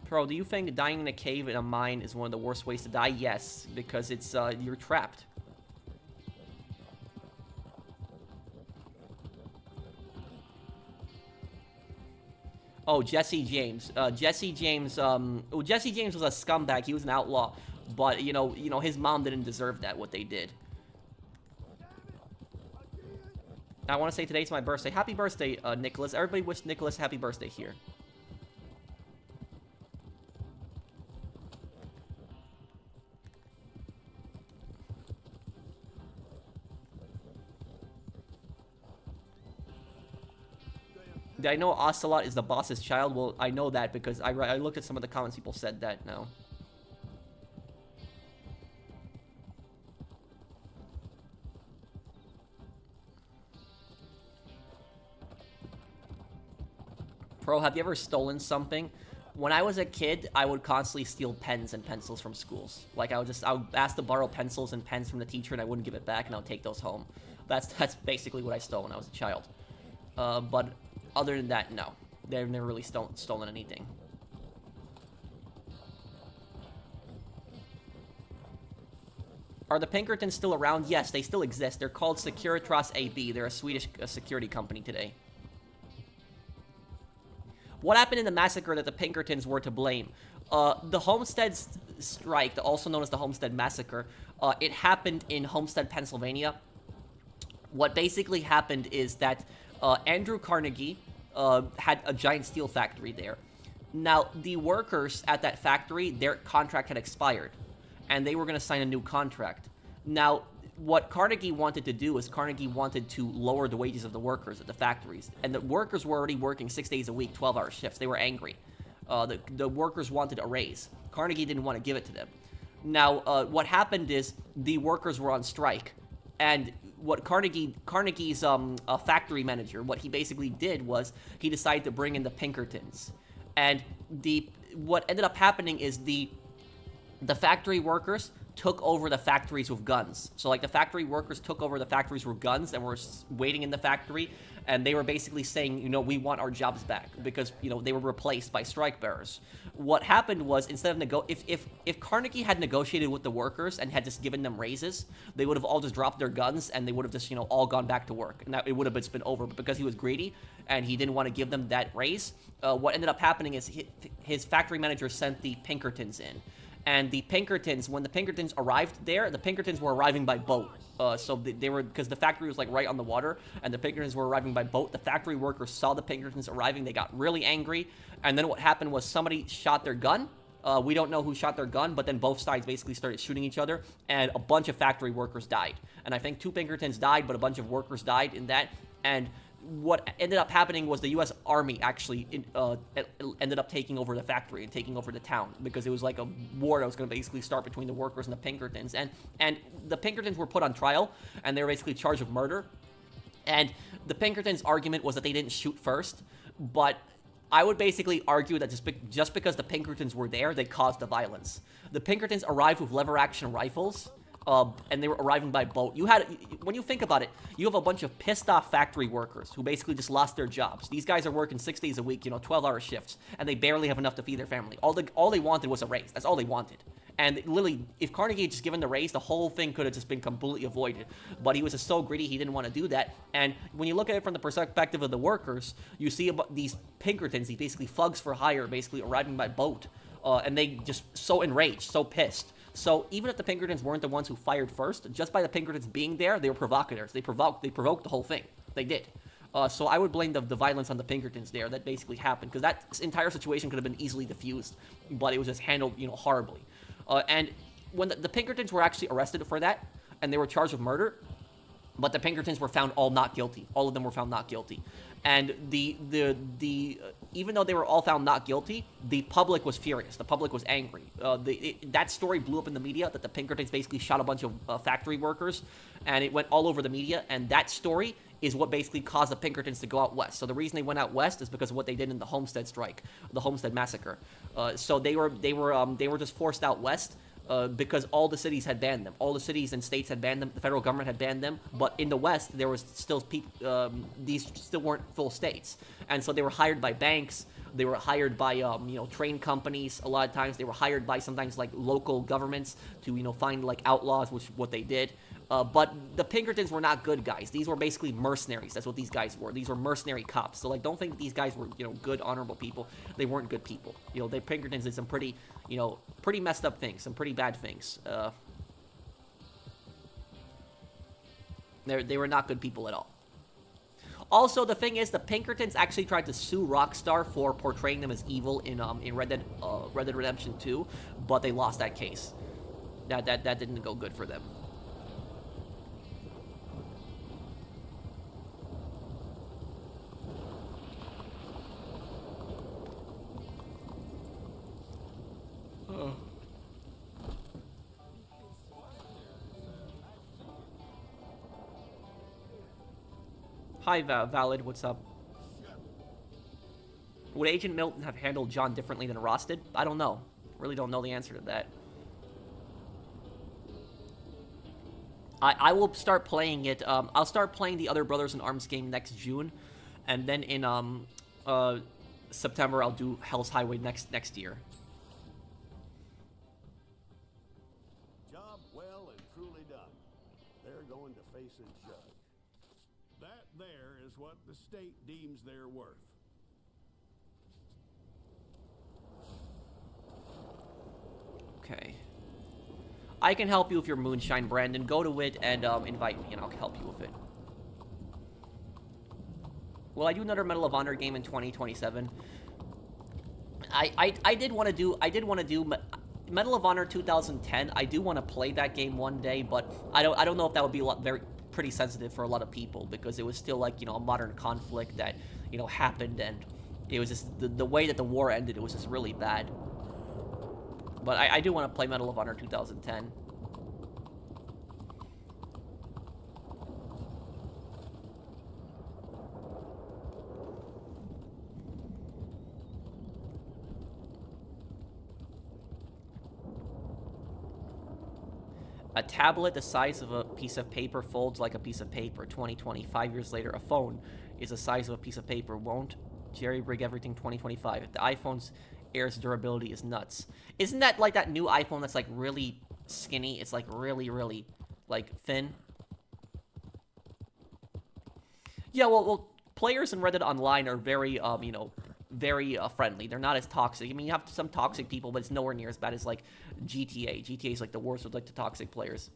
Pro, do you think dying in a cave in a mine is one of the worst ways to die? Yes, because it's, you're trapped. Oh, Jesse James. Well, Jesse James was a scumbag. He was an outlaw, but his mom didn't deserve that. What they did. I want to say today's my birthday. Happy birthday, Nicholas. Everybody wish Nicholas happy birthday here. Did I know Ocelot is the boss's child? Well, I know that because I looked at some of the comments. People said that now. Pro, have you ever stolen something? When I was a kid, I would constantly steal pens and pencils from schools. Like, I would ask to borrow pencils and pens from the teacher, and I wouldn't give it back, and I would take those home. That's basically what I stole when I was a child. But other than that, no. They've never really stolen anything. Are the Pinkertons still around? Yes, they still exist. They're called Securitas AB. They're a Swedish security company today. What happened in the massacre that the Pinkertons were to blame? The Homestead strike, also known as the Homestead Massacre, it happened in Homestead, Pennsylvania. What basically happened is that Andrew Carnegie had a giant steel factory there. Now, the workers at that factory, their contract had expired, and they were going to sign a new contract. Now, what Carnegie wanted to do is Carnegie wanted to lower the wages of the workers at the factories. And the workers were already working 6 days a week, 12-hour shifts. They were angry. The workers wanted a raise. Carnegie didn't want to give it to them. Now, what happened is the workers were on strike. And what Carnegie's factory manager, what he basically did was he decided to bring in the Pinkertons. And what ended up happening is the factory workers took over the factories with guns. So, like, the factory workers took over the factories with guns and were waiting in the factory, and they were basically saying, we want our jobs back because, they were replaced by strike bearers. What happened was, instead of if Carnegie had negotiated with the workers and had just given them raises, they would have all just dropped their guns and they would have just, all gone back to work. And it would have just been over. But because he was greedy and he didn't want to give them that raise, what ended up happening is his factory manager sent the Pinkertons in. And the Pinkertons, when the Pinkertons arrived there, the Pinkertons were arriving by boat. So they were, because the factory was like right on the water, and the Pinkertons were arriving by boat. The factory workers saw the Pinkertons arriving. They got really angry. And then what happened was somebody shot their gun. We don't know who shot their gun, but then both sides basically started shooting each other, and a bunch of factory workers died. And I think 2 Pinkertons died, but a bunch of workers died in that. And what ended up happening was the U.S. Army actually ended up taking over the factory and taking over the town because it was like a war that was going to basically start between the workers and the Pinkertons. And the Pinkertons were put on trial, and they were basically charged of murder. And the Pinkertons' argument was that they didn't shoot first, but I would basically argue that just because the Pinkertons were there, they caused the violence. The Pinkertons arrived with lever-action rifles, and they were arriving by boat. When you think about it, you have a bunch of pissed-off factory workers who basically just lost their jobs. These guys are working 6 days a week, 12-hour shifts, and they barely have enough to feed their family. All they wanted was a raise. That's all they wanted. And literally, if Carnegie had just given the raise, the whole thing could have just been completely avoided. But he was just so greedy, he didn't want to do that. And when you look at it from the perspective of the workers, you see about these Pinkertons, these basically thugs for hire, basically arriving by boat. And they just so enraged, so pissed. So even if the Pinkertons weren't the ones who fired first, just by the Pinkertons being there, they were provocateurs. They provoked the whole thing. They did. So I would blame the violence on the Pinkertons there. That basically happened because that entire situation could have been easily diffused, but it was just handled, horribly. And when the Pinkertons were actually arrested for that, and they were charged with murder, but the Pinkertons were found all not guilty. All of them were found not guilty. And even though they were all found not guilty, the public was furious. The public was angry. That story blew up in the media that the Pinkertons basically shot a bunch of factory workers, and it went all over the media. And that story is what basically caused the Pinkertons to go out west. So the reason they went out west is because of what they did in the Homestead strike, the Homestead Massacre. So they were just forced out west. Because all the cities had banned them. All the cities and states had banned them. The federal government had banned them. But in the West, there was still these still weren't full states. And so they were hired by banks. They were hired by, train companies. A lot of times they were hired by sometimes like local governments to, find like outlaws, which is what they did. But the Pinkertons were not good guys. These were basically mercenaries. That's what these guys were. These were mercenary cops. So, like, don't think these guys were, good, honorable people. They weren't good people. The Pinkertons did some pretty, pretty messed up things. Some pretty bad things. They were not good people at all. Also, the thing is, the Pinkertons actually tried to sue Rockstar for portraying them as evil in Red Dead Redemption 2, but they lost that case. That didn't go good for them. Hi, Valid. What's up? Would Agent Milton have handled John differently than Ross did? I don't know. Really don't know the answer to that. I will start playing it. I'll start playing the other Brothers in Arms game next June, and then in September I'll do Hell's Highway next year. Job well and truly done. They're going to face a judge. That there is what the state deems their worth. Okay. I can help you with your moonshine, Brandon. Go to it and invite me, and I'll help you with it. Will I do another Medal of Honor game in 2027? I did want to do Medal of Honor 2010. I do want to play that game one day, but I don't know if that would be pretty sensitive for a lot of people, because it was still like, a modern conflict that, happened, and it was just the way that the war ended, it was just really bad. But I do want to play Medal of Honor 2010. A tablet the size of a piece of paper folds like a piece of paper. 2025 years later, a phone is the size of a piece of paper. Won't jerry-rig everything 2025. If the iPhone's air's durability is nuts. Isn't that like that new iPhone that's like really skinny? It's like really, really like thin. Yeah, well, players in Red Dead Online are very, very friendly. They're not as toxic. I mean, you have some toxic people, but it's nowhere near as bad as like GTA. GTA is like the worst with like the toxic players.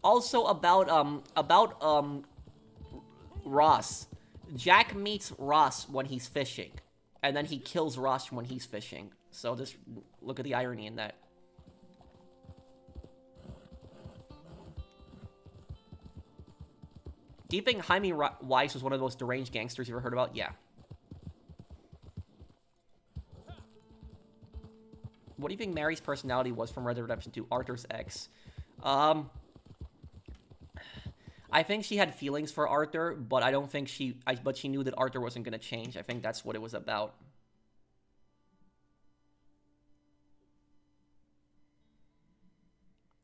Also about Ross. Jack meets Ross when he's fishing, and then he kills Ross when he's fishing. So just look at the irony in that. Do you think Jaime Weiss was one of the most deranged gangsters you ever heard about? Yeah. What do you think Mary's personality was from Red Dead Redemption 2? Arthur's ex. I think she had feelings for Arthur, but I don't think but she knew that Arthur wasn't going to change. I think that's what it was about.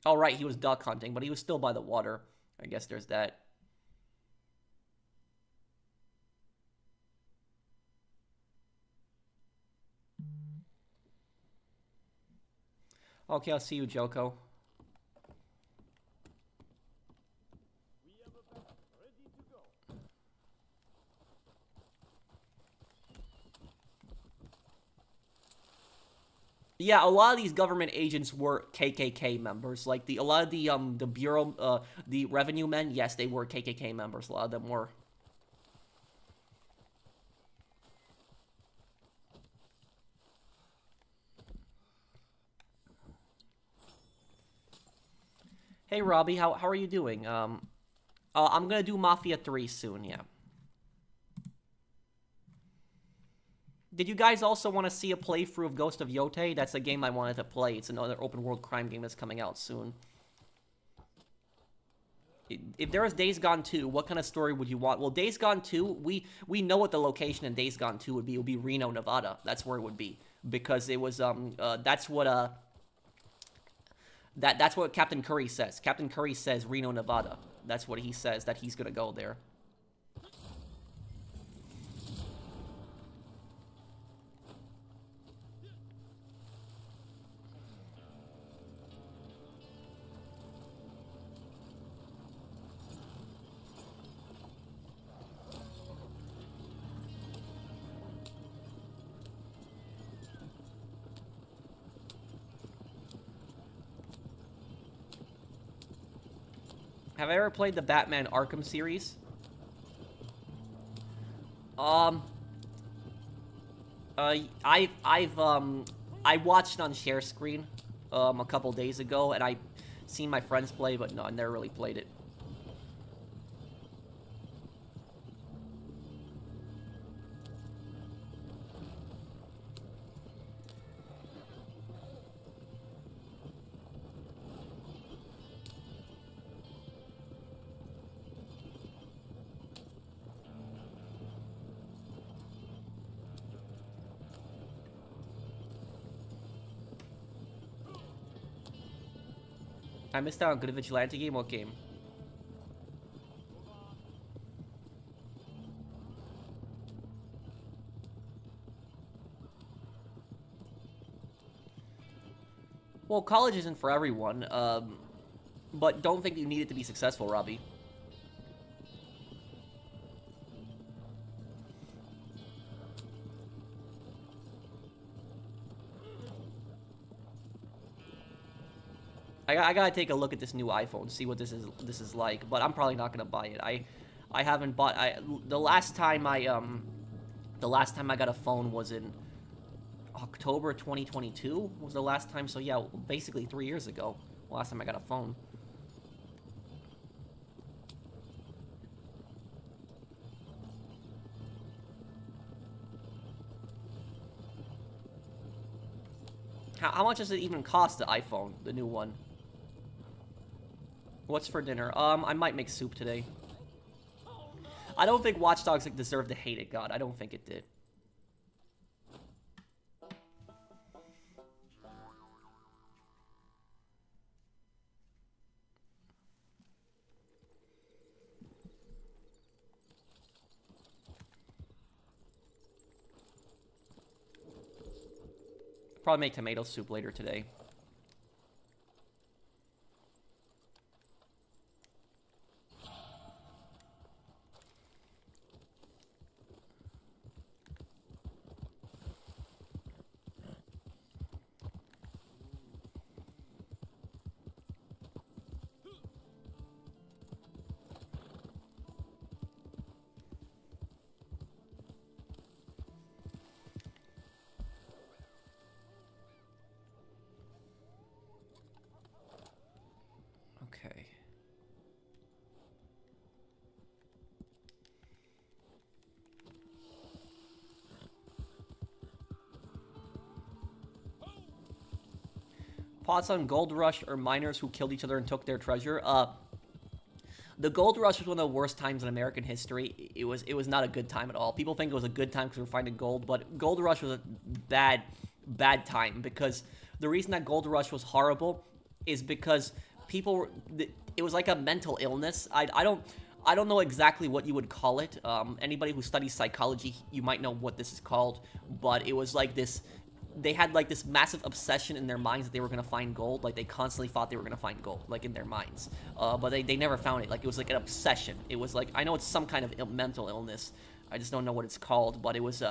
Oh, right, he was duck hunting, but he was still by the water. I guess there's that. Okay, I'll see you, Joko. Yeah, a lot of these government agents were KKK members. Like a lot of the bureau, the revenue men, yes, they were KKK members. A lot of them were. Hey, Robbie, how are you doing? I'm gonna do Mafia 3 soon, yeah. Did you guys also want to see a playthrough of Ghost of Yotei? That's a game I wanted to play. It's another open-world crime game that's coming out soon. If there was Days Gone 2, what kind of story would you want? Well, Days Gone 2, we know what the location in Days Gone 2 would be. It would be Reno, Nevada. That's where it would be. Because it was, that's what Captain Curry says. Captain Curry says Reno, Nevada. That's what he says, that he's gonna go there. Have I ever played the Batman Arkham series? I watched on share screen, a couple days ago, and I seen my friends play, but no, I never really played it. I missed out on good vigilante game. What game? Well, college isn't for everyone, but don't think you need it to be successful, Robbie. I gotta take a look at this new iPhone, see what this is like, but I'm probably not gonna buy it. I haven't bought. The last time I got a phone was in October 2022 was the last time. So yeah, basically 3 years ago. Last time I got a phone. How much does it even cost, the iPhone, the new one? What's for dinner? I might make soup today. I don't think Watch Dogs deserved to hate it, God. I don't think it did. Probably make tomato soup later today. Okay. Thoughts on Gold Rush or miners who killed each other and took their treasure? The Gold Rush was one of the worst times in American history. It was not a good time at all. People think it was a good time because we were finding gold, but Gold Rush was a bad time, because the reason that Gold Rush was horrible is because people, it was like a mental illness. I don't know exactly what you would call it. Anybody who studies psychology, you might know what this is called, but it was like this. They had like this massive obsession in their minds that they were gonna find gold. Like they constantly thought they were gonna find gold, like in their minds. But they never found it. Like it was like an obsession. It was like, I know it's some kind of mental illness. I just don't know what it's called. But it was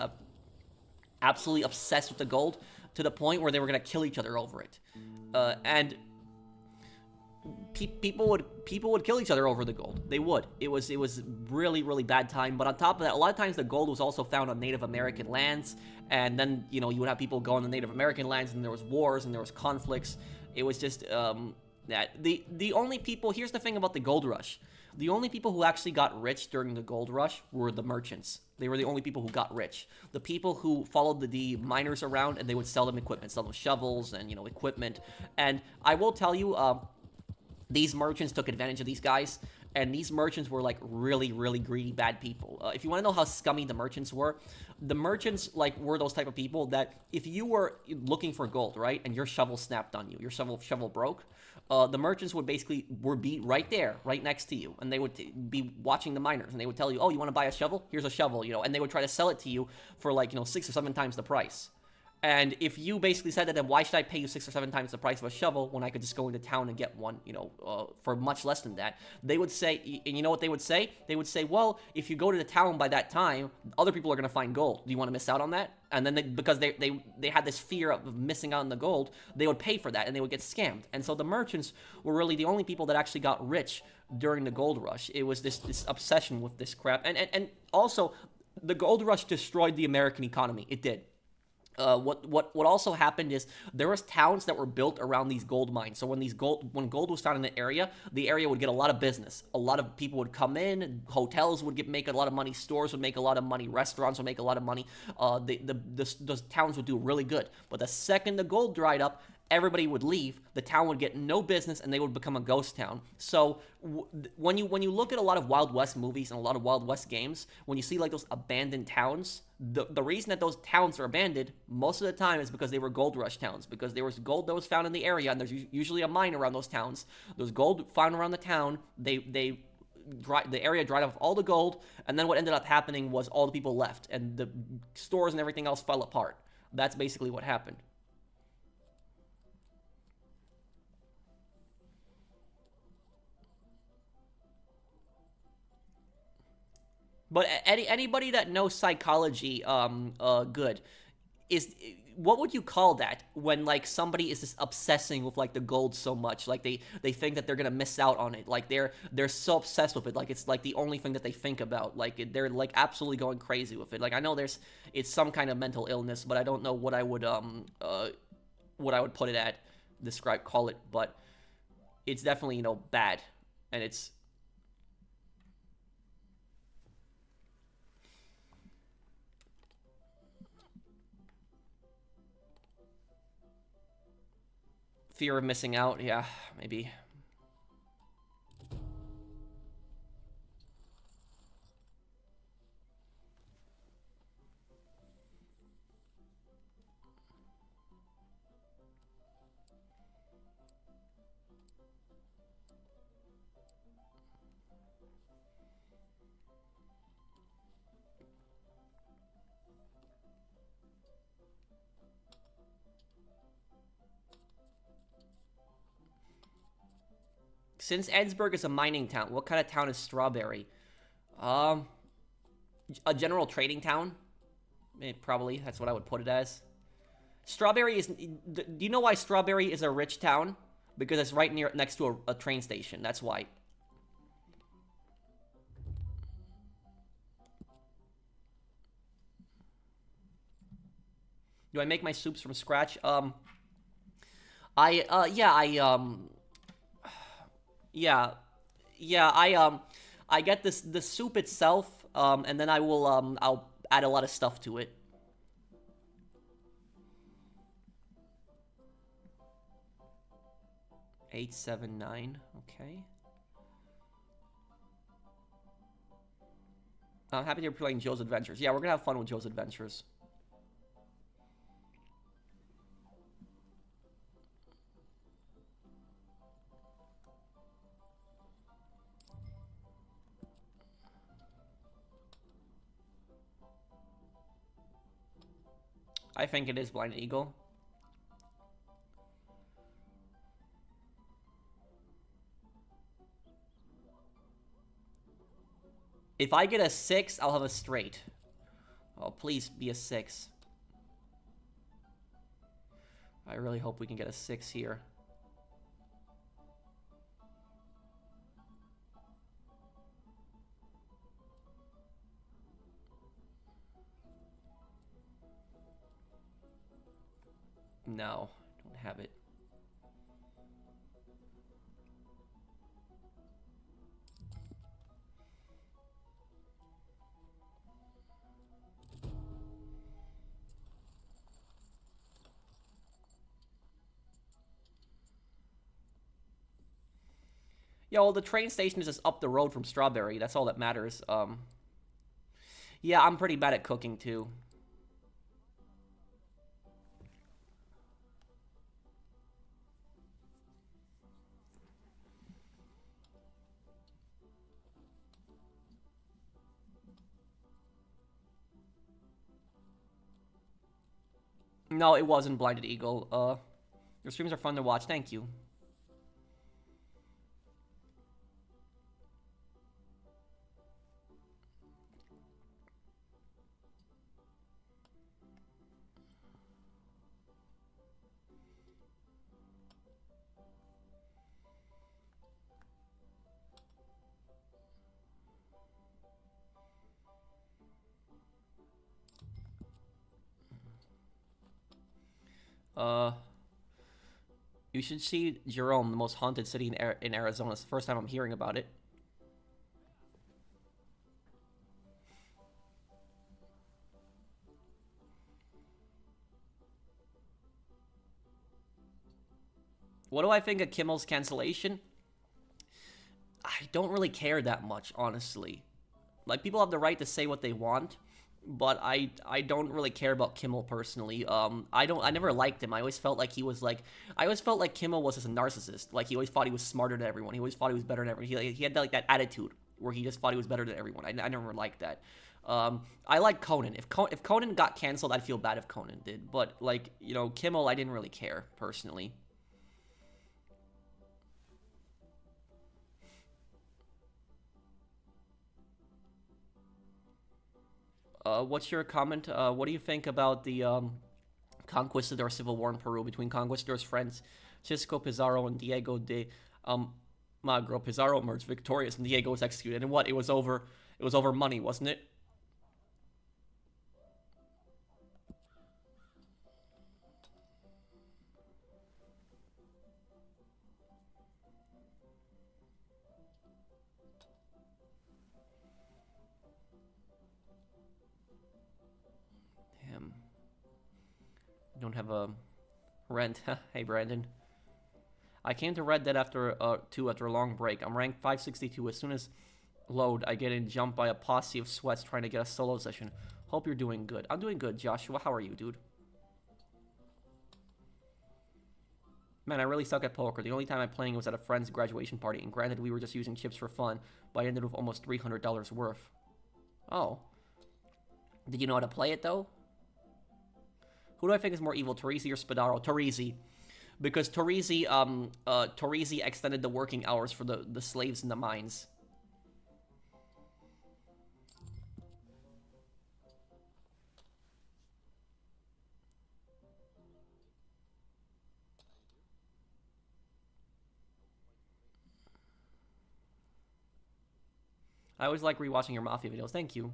absolutely obsessed with the gold to the point where they were gonna kill each other over it. And people would kill each other over the gold. They would. It was really bad time. But on top of that, a lot of times the gold was also found on Native American lands, and then you would have people go on the Native American lands, and there was wars and there was conflicts. It was just that the only people. Here's the thing about the gold rush: the only people who actually got rich during the gold rush were the merchants. They were the only people who got rich. The people who followed the miners around, and they would sell them equipment, sell them shovels and equipment. And I will tell you, these merchants took advantage of these guys, and these merchants were like really greedy, bad people. If you want to know how scummy the merchants were were those type of people that if you were looking for gold, right, and your shovel snapped on you, your shovel broke, the merchants would be right there, right next to you, and they would be watching the miners, and they would tell you, oh, you want to buy a shovel? Here's a shovel, and they would try to sell it to you for like 6 or 7 times the price. And if you basically said to them, why should I pay you 6 or 7 times the price of a shovel when I could just go into town and get one, for much less than that? They would say, and you know what they would say? They would say, well, if you go to the town by that time, other people are going to find gold. Do you want to miss out on that? And then because they had this fear of missing out on the gold, they would pay for that and they would get scammed. And so the merchants were really the only people that actually got rich during the gold rush. It was this obsession with this crap. And also, the gold rush destroyed the American economy. It did. What also happened is there was towns that were built around these gold mines. So when gold was found in the area would get a lot of business. A lot of people would come in. Hotels would make a lot of money. Stores would make a lot of money. Restaurants would make a lot of money. Those towns would do really good. But the second the gold dried up, everybody would leave. The town would get no business, and they would become a ghost town. So when you look at a lot of Wild West movies and a lot of Wild West games, when you see like those abandoned towns, the reason that those towns are abandoned most of the time is because they were gold rush towns, because there was gold that was found in the area, and there's usually a mine around those towns. There's gold found around the town. The area dried off all the gold, and then what ended up happening was all the people left, and the stores and everything else fell apart. That's basically what happened. But anybody that knows psychology, good, what would you call that when like somebody is just obsessing with like the gold so much, like they think that they're gonna miss out on it, like they're so obsessed with it, like it's like the only thing that they think about, like they're like absolutely going crazy with it. Like I know it's some kind of mental illness, but I don't know what I would put it at, call it, but it's definitely bad, and it's. Fear of missing out, yeah, maybe. Since Edsburg is a mining town, what kind of town is Strawberry? A general trading town? Probably, that's what I would put it as. Strawberry is... Do you know why Strawberry is a rich town? Because it's right next to a train station, that's why. Do I make my soups from scratch? I get the soup itself, and then I'll add a lot of stuff to it. $8.79, okay. I'm happy you're playing Joe's Adventures. Yeah, we're gonna have fun with Joe's Adventures. I think it is Blind Eagle. If I get a 6, I'll have a straight. Oh, please be a 6. I really hope we can get a 6 here. No, don't have it. Yeah, well, the train station is just up the road from Strawberry. That's all that matters. Yeah, I'm pretty bad at cooking, too. No, it wasn't Blinded Eagle. Your streams are fun to watch. Thank you. Uh, you should see Jerome, the most haunted city in Arizona. It's the first time I'm hearing about it. What do I think of Kimmel's cancellation? I don't really care that much, honestly. Like, people have the right to say what they want, but I don't really care about Kimmel personally. I never liked him. I always felt like Kimmel was just a narcissist. Like, he always thought he was smarter than everyone. He always thought he was better than everyone. He had like that attitude where he just thought he was better than everyone. I never liked that. I like Conan. If Conan got canceled, I'd feel bad if Conan did. But like, you know, Kimmel, I didn't really care personally. What's your comment? What do you think about the Conquistador civil war in Peru between Conquistador's friends Cisco Pizarro and Diego de Magro? Pizarro emerged victorious and Diego was executed. And what? It was over money, wasn't it? Damn. Don't have a rent. Hey, Brandon. I came to Red Dead after 2 after a long break. I'm ranked 562. As soon as load, I get in jumped by a posse of sweats trying to get a solo session. Hope you're doing good. I'm doing good, Joshua. How are you, dude? Man, I really suck at poker. The only time I'm playing was at a friend's graduation party, and granted, we were just using chips for fun, but I ended with almost $300 worth. Oh. Did you know how to play it, though? Who do I think is more evil, Torrisi or Spadaro? Torrisi. Because Torrisi extended the working hours for the slaves in the mines. I always like rewatching your Mafia videos. Thank you.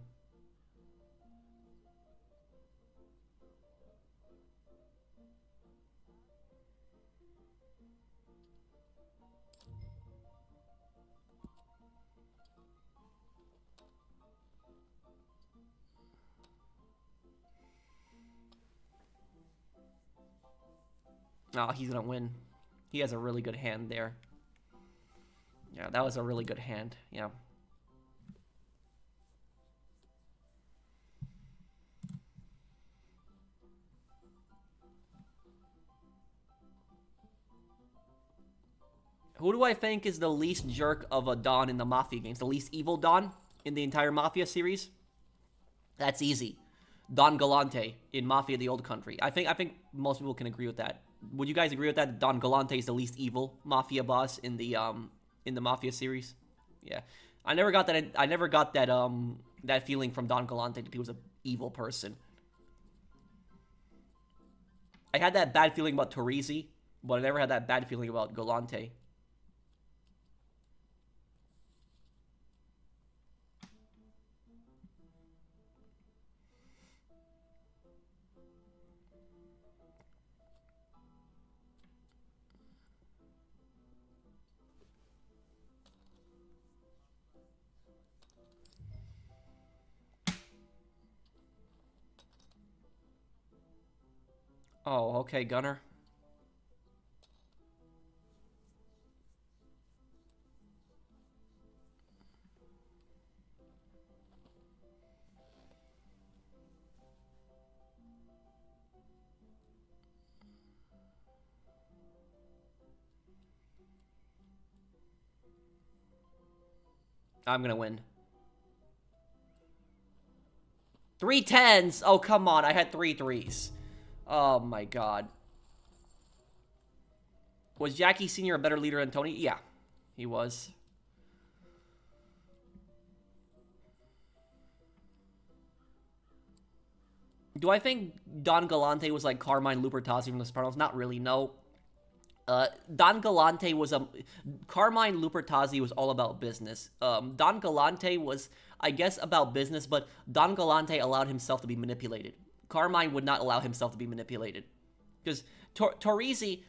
Oh, he's gonna win. He has a really good hand there. Yeah, that was a really good hand. Yeah. Who do I think is the least jerk of a Don in the Mafia games? The least evil Don in the entire Mafia series? That's easy. Don Galante in Mafia the Old Country. I think most people can agree with that. Would you guys agree with that? Don Galante is the least evil Mafia boss in the Mafia series? Yeah. I never got that feeling from Don Galante that he was an evil person. I had that bad feeling about Torrisi, but I never had that bad feeling about Galante. Oh, okay, Gunner. I'm gonna win. 3 10s? Oh, come on. I had 3 3s. Oh my god. Was Jackie Sr. a better leader than Tony? Yeah, he was. Do I think Don Galante was like Carmine Lupertazzi from The Sopranos? Not really, no. Don Galante was a... Carmine Lupertazzi was all about business. Don Galante was, I guess, about business, but Don Galante allowed himself to be manipulated. Carmine would not allow himself to be manipulated. Because Torrisi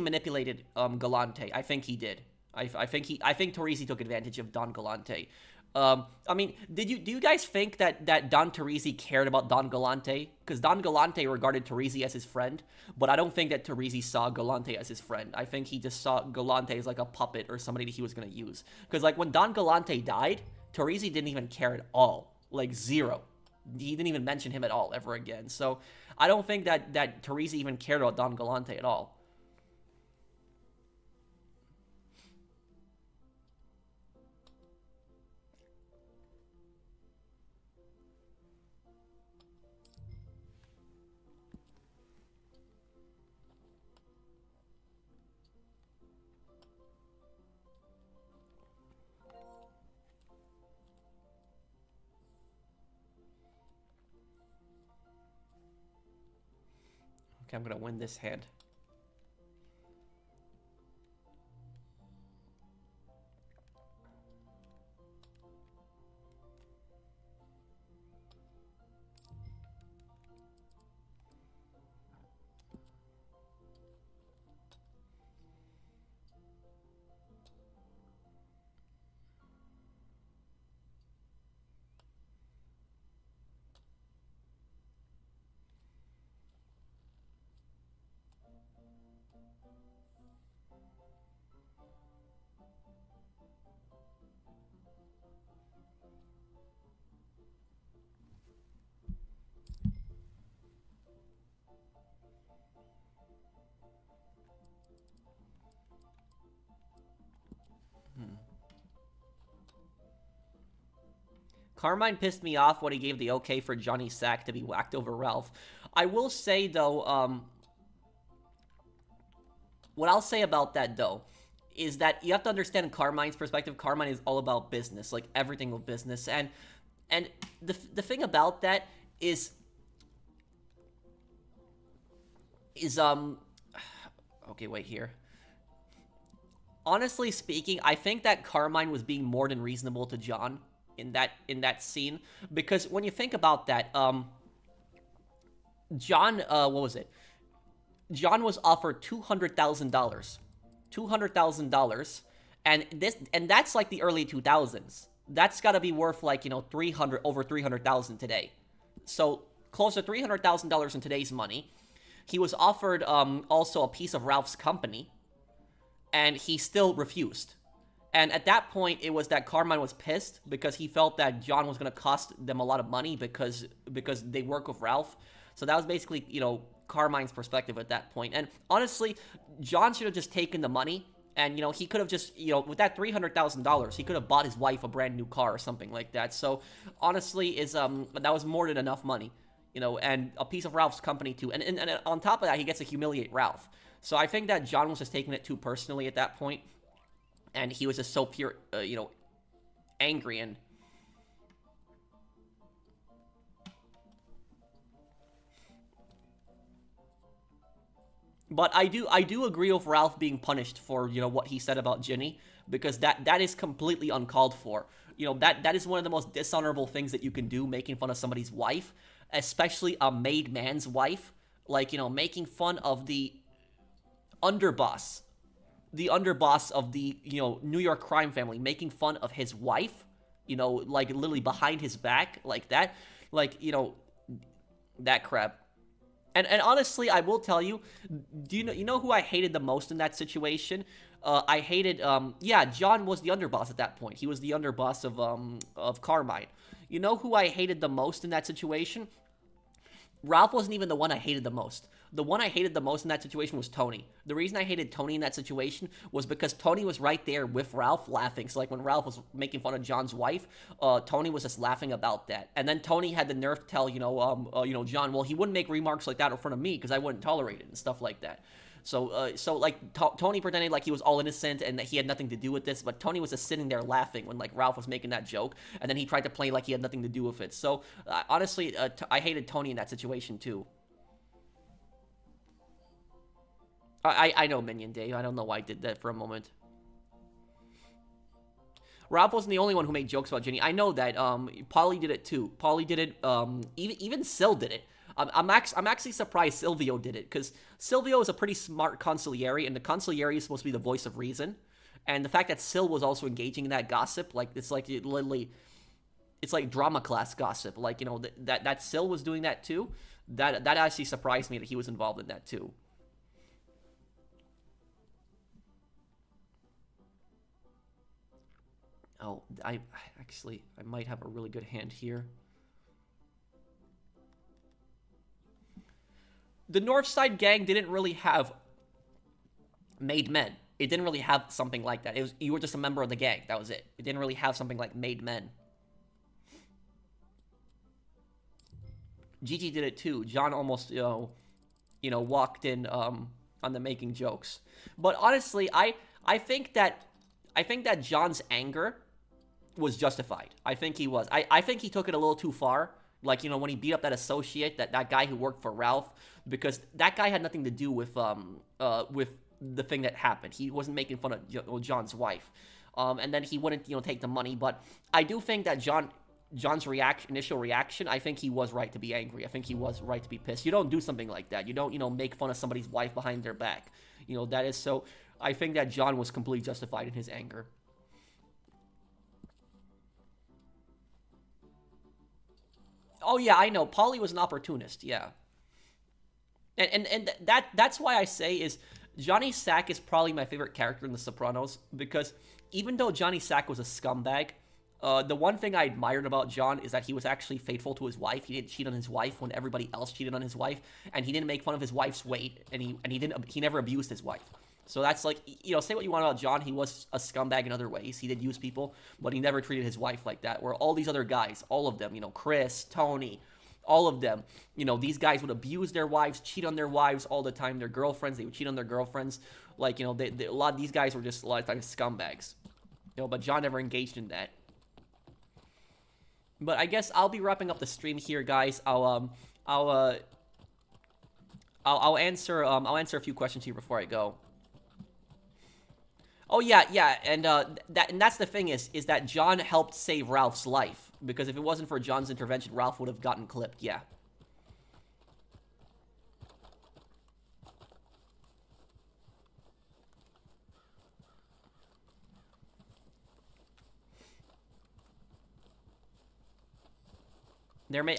manipulated Galante. I think he did. I think Torrisi took advantage of Don Galante. I mean, do you guys think that Don Torrisi cared about Don Galante? Because Don Galante regarded Torrisi as his friend, but I don't think that Torrisi saw Galante as his friend. I think he just saw Galante as like a puppet or somebody that he was gonna use. Because like when Don Galante died, Torrisi didn't even care at all, like zero. He didn't even mention him at all ever again. So I don't think that Torrisi even cared about Don Galante at all. Okay, I'm gonna win this hand. Carmine pissed me off when he gave the okay for Johnny Sack to be whacked over Ralph. I will say, though, what I'll say about that, though, is that you have to understand Carmine's perspective. Carmine is all about business, like everything with business. And the thing about that is okay, wait here. Honestly speaking, I think that Carmine was being more than reasonable to John in that scene, because when you think about that, John, what was it? John was offered $200,000, and that's like the early 2000s. That's got to be worth like over 300,000 today. So close to $300,000 in today's money. He was offered also a piece of Ralph's company, and he still refused. And at that point, it was that Carmine was pissed because he felt that John was going to cost them a lot of money because they work with Ralph. So that was basically, Carmine's perspective at that point. And honestly, John should have just taken the money, and, he could have just, with that $300,000, he could have bought his wife a brand new car or something like that. So honestly, that was more than enough money, and a piece of Ralph's company too. And on top of that, he gets to humiliate Ralph. So I think that John was just taking it too personally at that point. And he was just so pure, angry and... But I do agree with Ralph being punished for, what he said about Ginny, because that is completely uncalled for. That is one of the most dishonorable things that you can do, making fun of somebody's wife, especially a made man's wife. Like, making fun of the underboss of the, New York crime family, making fun of his wife, like literally behind his back, like that, like, that crap. And honestly, I will tell you, do you know who I hated the most in that situation? I hated, John was the underboss at that point. He was the underboss of Carmine. You know who I hated the most in that situation? Ralph wasn't even the one I hated the most. the one I hated the most in that situation was Tony. The reason I hated Tony in that situation was because Tony was right there with Ralph laughing. So like when Ralph was making fun of John's wife, Tony was just laughing about that. And then Tony had the nerve to tell, John, well, he wouldn't make remarks like that in front of me because I wouldn't tolerate it and stuff like that. So Tony pretended like he was all innocent and that he had nothing to do with this, but Tony was just sitting there laughing when like Ralph was making that joke, and then he tried to play like he had nothing to do with it. So honestly, I hated Tony in that situation too. I know, Minion Dave. I don't know why I did that for a moment. Ralph wasn't the only one who made jokes about Ginny. I know that. Polly did it too. Polly did it. Even Sil did it. I'm actually surprised Silvio did it, because Silvio is a pretty smart consigliere, and the consigliere is supposed to be the voice of reason. And the fact that Sil was also engaging in that gossip, like it's like literally, it's like drama class gossip. Like that Sil was doing that too. That actually surprised me that he was involved in that too. Oh, I might have a really good hand here. The Northside Gang didn't really have made men. It didn't really have something like that. It was, you were just a member of the gang. That was it. It didn't really have something like made men. Gigi did it too. John almost, walked in on the making jokes. But honestly, I think that John's anger was justified. I think he was. I think he took it a little too far. Like, when he beat up that associate, that guy who worked for Ralph, because that guy had nothing to do with the thing that happened. He wasn't making fun of John's wife. And then he wouldn't, take the money. But I do think that John's initial reaction, I think he was right to be angry. I think he was right to be pissed. You don't do something like that. You don't, make fun of somebody's wife behind their back. That is so. I think that John was completely justified in his anger. Oh yeah, I know. Polly was an opportunist. Yeah, and that's why I say is Johnny Sack is probably my favorite character in The Sopranos, because even though Johnny Sack was a scumbag, the one thing I admired about John is that he was actually faithful to his wife. He didn't cheat on his wife when everybody else cheated on his wife, and he didn't make fun of his wife's weight, and he never abused his wife. So that's like, say what you want about John, he was a scumbag in other ways. He did use people, but he never treated his wife like that. Where all these other guys, all of them, Chris, Tony, all of them, these guys would abuse their wives, cheat on their wives all the time. Their girlfriends, they would cheat on their girlfriends. Like, a lot of these guys were just a lot of times scumbags. But John never engaged in that. But I guess I'll be wrapping up the stream here, guys. I'll answer a few questions here before I go. Oh yeah, and that's the thing is that John helped save Ralph's life, because if it wasn't for John's intervention, Ralph would have gotten clipped. Yeah.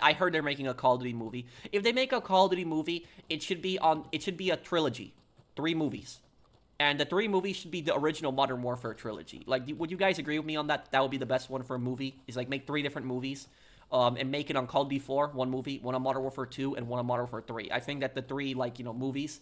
I heard they're making a Call of Duty movie. If they make a Call of Duty movie, it should be a trilogy, 3 movies. And the 3 movies should be the original Modern Warfare trilogy. Like, would you guys agree with me on that? That would be the best one for a movie, is like make 3 different movies, and make it on Call of Duty 4, 1 movie, 1 on Modern Warfare 2, and 1 on Modern Warfare 3. I think that the 3, movies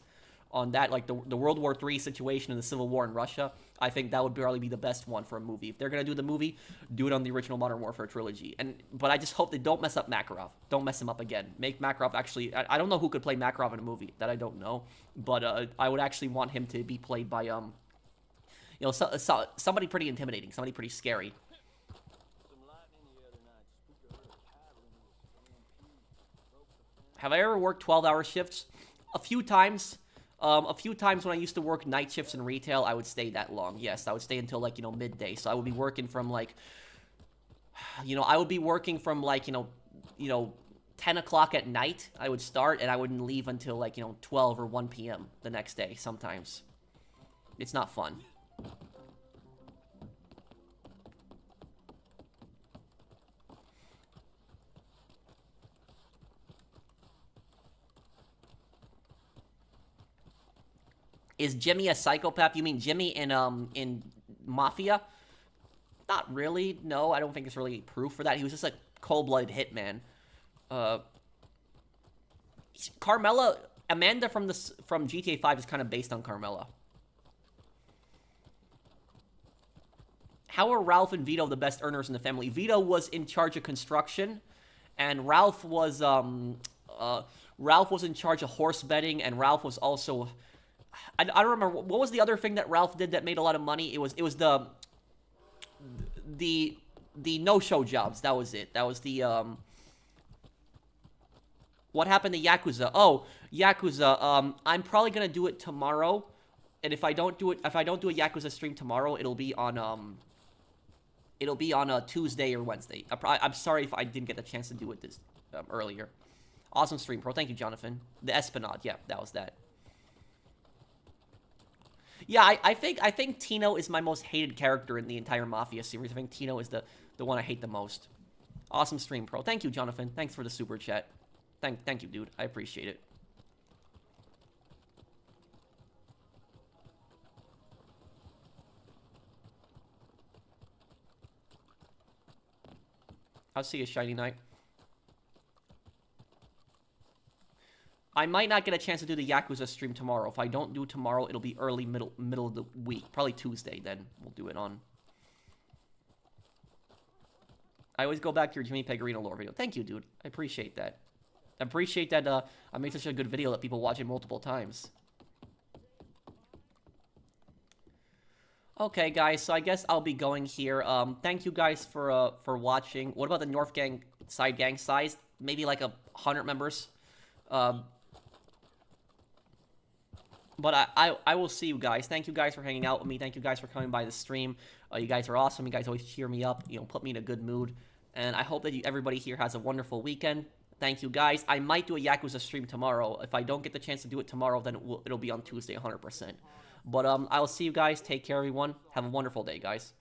on that, like the World War III situation and the Civil War in Russia, I think that would probably be the best one for a movie. If they're going to do the movie, do it on the original Modern Warfare trilogy. But I just hope they don't mess up Makarov. Don't mess him up again. Make Makarov actually... I don't know who could play Makarov in a movie. That I don't know. But I would actually want him to be played by, somebody pretty intimidating. Somebody pretty scary. Have I ever worked 12-hour shifts? A few times. A few times when I used to work night shifts in retail, I would stay that long. Yes, I would stay until, midday. So I would be working from, I would be working from, 10 o'clock at night. I would start, and I wouldn't leave until, 12 or 1 p.m. the next day sometimes. It's not fun. Is Jimmy a psychopath? You mean Jimmy in Mafia? Not really. No, I don't think there's really proof for that. He was just a cold-blooded hitman. Carmela Amanda from GTA 5 is kind of based on Carmela. How are Ralph and Vito the best earners in the family? Vito was in charge of construction, and Ralph was in charge of horse betting, and Ralph was also, I don't remember, what was the other thing that Ralph did that made a lot of money? It was the no-show jobs. That was it. That was the what happened to Yakuza? Oh, Yakuza. I'm probably gonna do it tomorrow, and if I don't do a Yakuza stream tomorrow, it'll be on a Tuesday or Wednesday. I'm sorry if I didn't get the chance to do it this earlier. Awesome stream, bro. Thank you, Jonathan. The Esplanade. Yeah, that was that. Yeah, I think Tino is my most hated character in the entire Mafia series. I think Tino is the one I hate the most. Awesome stream, pro. Thank you, Jonathan. Thanks for the super chat. Thank you, dude. I appreciate it. I'll see you, Shiny Knight. I might not get a chance to do the Yakuza stream tomorrow. If I don't do tomorrow, it'll be early, middle of the week. Probably Tuesday, then. We'll do it on. I always go back to your Jimmy Pecorino lore video. Thank you, dude. I appreciate that. I appreciate that I made such a good video that people watch it multiple times. Okay, guys, so I guess I'll be going here. Thank you guys for watching. What about the North gang size? Maybe like 100 members. But I will see you guys. Thank you guys for hanging out with me. Thank you guys for coming by the stream. You guys are awesome. You guys always cheer me up. You know, put me in a good mood. And I hope that everybody here has a wonderful weekend. Thank you, guys. I might do a Yakuza stream tomorrow. If I don't get the chance to do it tomorrow, then it'll be on Tuesday 100%. But I'll see you guys. Take care, everyone. Have a wonderful day, guys.